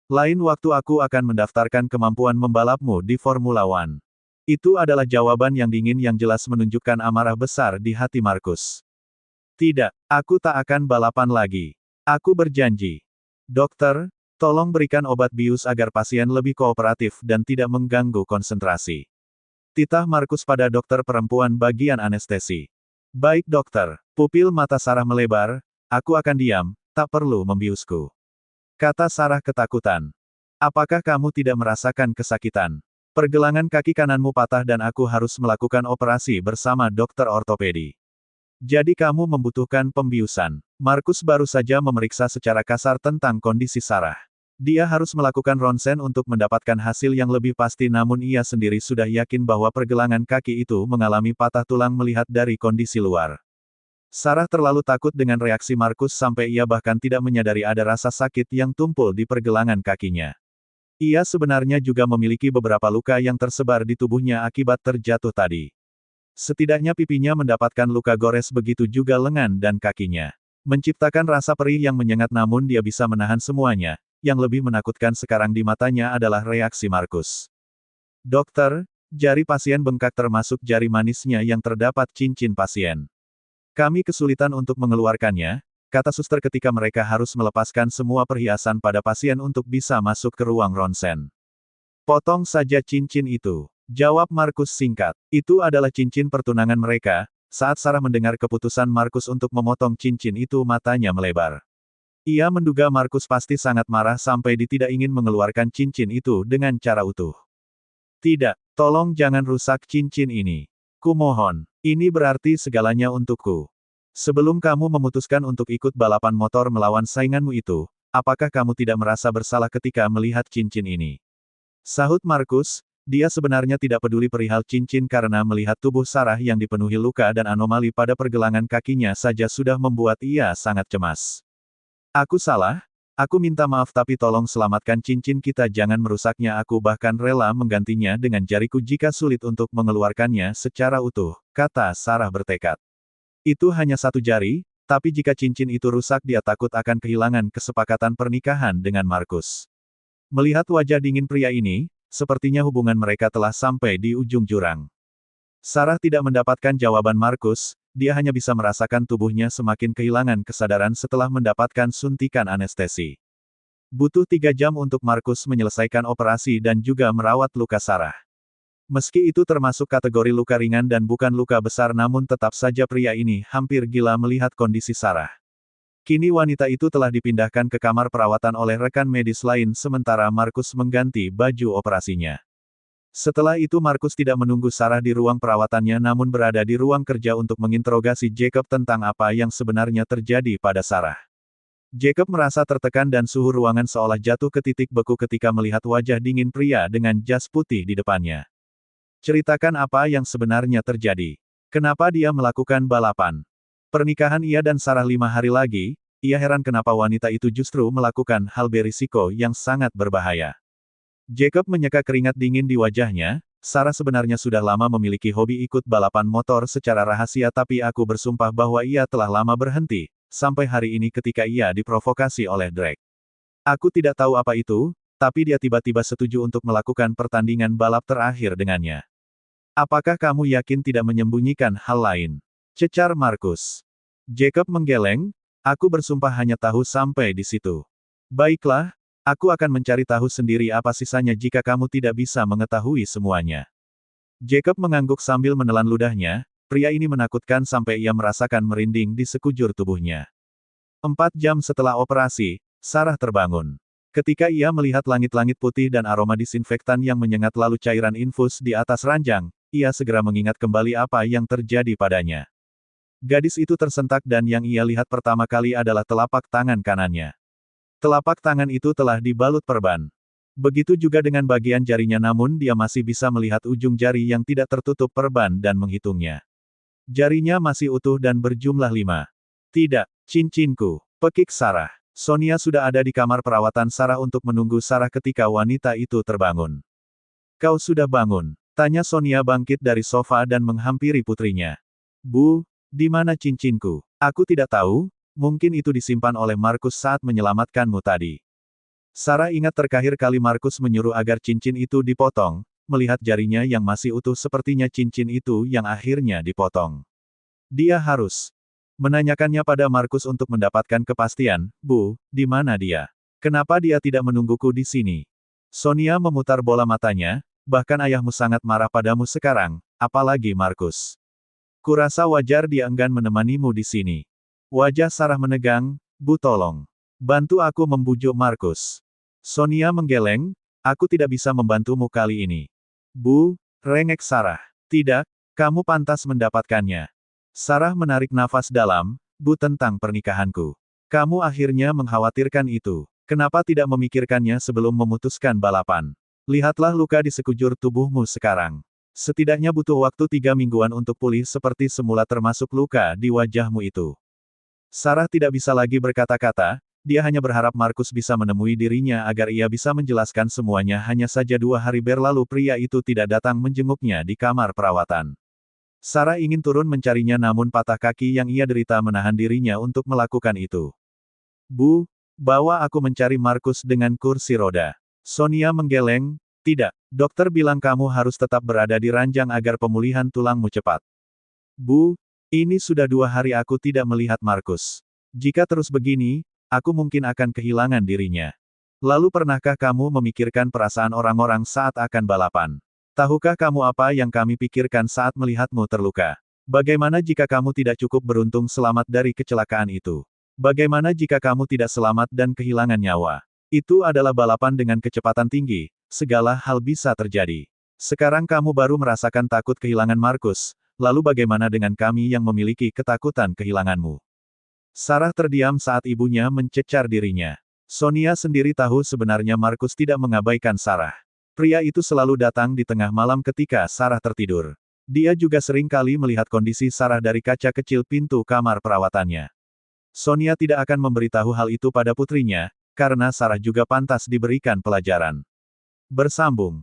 Lain waktu aku akan mendaftarkan kemampuan membalapmu di Formula One. Itu adalah jawaban yang dingin yang jelas menunjukkan amarah besar di hati Markus. Tidak, aku tak akan balapan lagi. Aku berjanji. Dokter, tolong berikan obat bius agar pasien lebih kooperatif dan tidak mengganggu konsentrasi. Titah Markus pada dokter perempuan bagian anestesi. Baik dokter, pupil mata Sarah melebar, aku akan diam, tak perlu membiusku. Kata Sarah ketakutan. Apakah kamu tidak merasakan kesakitan? Pergelangan kaki kananmu patah dan aku harus melakukan operasi bersama dokter ortopedi. Jadi kamu membutuhkan pembiusan. Markus baru saja memeriksa secara kasar tentang kondisi Sarah. Dia harus melakukan ronsen untuk mendapatkan hasil yang lebih pasti namun ia sendiri sudah yakin bahwa pergelangan kaki itu mengalami patah tulang melihat dari kondisi luar. Sarah terlalu takut dengan reaksi Markus sampai ia bahkan tidak menyadari ada rasa sakit yang tumpul di pergelangan kakinya. Ia sebenarnya juga memiliki beberapa luka yang tersebar di tubuhnya akibat terjatuh tadi. Setidaknya pipinya mendapatkan luka gores begitu juga lengan dan kakinya. Menciptakan rasa perih yang menyengat namun dia bisa menahan semuanya, yang lebih menakutkan sekarang di matanya adalah reaksi Markus. Dokter, jari pasien bengkak termasuk jari manisnya yang terdapat cincin pasien. Kami kesulitan untuk mengeluarkannya, kata suster ketika mereka harus melepaskan semua perhiasan pada pasien untuk bisa masuk ke ruang ronsen. Potong saja cincin itu. Jawab Markus singkat. Itu adalah cincin pertunangan mereka. Saat Sarah mendengar keputusan Markus untuk memotong cincin itu matanya melebar. Ia menduga Markus pasti sangat marah sampai dia tidak ingin mengeluarkan cincin itu dengan cara utuh. Tidak, tolong jangan rusak cincin ini. Kumohon, ini berarti segalanya untukku. Sebelum kamu memutuskan untuk ikut balapan motor melawan sainganmu itu, apakah kamu tidak merasa bersalah ketika melihat cincin ini? Sahut Markus, dia sebenarnya tidak peduli perihal cincin karena melihat tubuh Sarah yang dipenuhi luka dan anomali pada pergelangan kakinya saja sudah membuat ia sangat cemas. Aku salah? Aku minta maaf tapi tolong selamatkan cincin kita, jangan merusaknya. Aku bahkan rela menggantinya dengan jariku jika sulit untuk mengeluarkannya secara utuh, kata Sarah bertekad. Itu hanya satu jari, tapi jika cincin itu rusak dia takut akan kehilangan kesepakatan pernikahan dengan Markus. Melihat wajah dingin pria ini, sepertinya hubungan mereka telah sampai di ujung jurang. Sarah tidak mendapatkan jawaban Markus, dia hanya bisa merasakan tubuhnya semakin kehilangan kesadaran setelah mendapatkan suntikan anestesi. Butuh 3 jam untuk Markus menyelesaikan operasi dan juga merawat luka Sarah. Meski itu termasuk kategori luka ringan dan bukan luka besar, namun tetap saja pria ini hampir gila melihat kondisi Sarah. Kini wanita itu telah dipindahkan ke kamar perawatan oleh rekan medis lain sementara Markus mengganti baju operasinya. Setelah itu Markus tidak menunggu Sarah di ruang perawatannya namun berada di ruang kerja untuk menginterogasi Jacob tentang apa yang sebenarnya terjadi pada Sarah. Jacob merasa tertekan dan suhu ruangan seolah jatuh ke titik beku ketika melihat wajah dingin pria dengan jas putih di depannya. Ceritakan apa yang sebenarnya terjadi. Kenapa dia melakukan balapan? Pernikahan ia dan Sarah 5 hari lagi, ia heran kenapa wanita itu justru melakukan hal berisiko yang sangat berbahaya. Jacob menyeka keringat dingin di wajahnya, Sarah sebenarnya sudah lama memiliki hobi ikut balapan motor secara rahasia tapi aku bersumpah bahwa ia telah lama berhenti, sampai hari ini ketika ia diprovokasi oleh Drake. Aku tidak tahu apa itu, tapi dia tiba-tiba setuju untuk melakukan pertandingan balap terakhir dengannya. Apakah kamu yakin tidak menyembunyikan hal lain? Cecar Markus. Jacob menggeleng, aku bersumpah hanya tahu sampai di situ. Baiklah, aku akan mencari tahu sendiri apa sisanya jika kamu tidak bisa mengetahui semuanya. Jacob mengangguk sambil menelan ludahnya, pria ini menakutkan sampai ia merasakan merinding di sekujur tubuhnya. 4 jam setelah operasi, Sarah terbangun. Ketika ia melihat langit-langit putih dan aroma disinfektan yang menyengat lalu cairan infus di atas ranjang, ia segera mengingat kembali apa yang terjadi padanya. Gadis itu tersentak dan yang ia lihat pertama kali adalah telapak tangan kanannya. Telapak tangan itu telah dibalut perban. Begitu juga dengan bagian jarinya namun dia masih bisa melihat ujung jari yang tidak tertutup perban dan menghitungnya. Jarinya masih utuh dan berjumlah 5. Tidak, cincinku, pekik Sarah. Sonia sudah ada di kamar perawatan Sarah untuk menunggu Sarah ketika wanita itu terbangun. Kau sudah bangun? Tanya Sonia bangkit dari sofa dan menghampiri putrinya. Bu, di mana cincinku? Aku tidak tahu. Mungkin itu disimpan oleh Markus saat menyelamatkanmu tadi. Sarah ingat terakhir kali Markus menyuruh agar cincin itu dipotong, melihat jarinya yang masih utuh sepertinya cincin itu yang akhirnya dipotong. Dia harus menanyakannya pada Markus untuk mendapatkan kepastian. Bu, di mana dia? Kenapa dia tidak menungguku di sini? Sonia memutar bola matanya, bahkan ayahmu sangat marah padamu sekarang, apalagi Markus. Kurasa wajar dia enggan menemanimu di sini. Wajah Sarah menegang, Bu tolong. Bantu aku membujuk Markus. Sonia menggeleng, aku tidak bisa membantumu kali ini. Bu, rengek Sarah. Tidak, kamu pantas mendapatkannya. Sarah menarik nafas dalam, Bu tentang pernikahanku. Kamu akhirnya mengkhawatirkan itu. Kenapa tidak memikirkannya sebelum memutuskan balapan? Lihatlah luka di sekujur tubuhmu sekarang. Setidaknya butuh waktu 3 mingguan untuk pulih seperti semula termasuk luka di wajahmu itu. Sarah tidak bisa lagi berkata-kata, dia hanya berharap Markus bisa menemui dirinya agar ia bisa menjelaskan semuanya. Hanya saja 2 hari berlalu pria itu tidak datang menjenguknya di kamar perawatan. Sarah ingin turun mencarinya namun patah kaki yang ia derita menahan dirinya untuk melakukan itu. Bu, bawa aku mencari Markus dengan kursi roda. Sonia menggeleng, tidak, dokter bilang kamu harus tetap berada di ranjang agar pemulihan tulangmu cepat. Bu, ini sudah 2 hari aku tidak melihat Markus. Jika terus begini, aku mungkin akan kehilangan dirinya. Lalu pernahkah kamu memikirkan perasaan orang-orang saat akan balapan? Tahukah kamu apa yang kami pikirkan saat melihatmu terluka? Bagaimana jika kamu tidak cukup beruntung selamat dari kecelakaan itu? Bagaimana jika kamu tidak selamat dan kehilangan nyawa? Itu adalah balapan dengan kecepatan tinggi, segala hal bisa terjadi. Sekarang kamu baru merasakan takut kehilangan Markus, lalu bagaimana dengan kami yang memiliki ketakutan kehilanganmu? Sarah terdiam saat ibunya mencecar dirinya. Sonia sendiri tahu sebenarnya Markus tidak mengabaikan Sarah. Pria itu selalu datang di tengah malam ketika Sarah tertidur. Dia juga sering kali melihat kondisi Sarah dari kaca kecil pintu kamar perawatannya. Sonia tidak akan memberitahu hal itu pada putrinya, karena Sarah juga pantas diberikan pelajaran. Bersambung.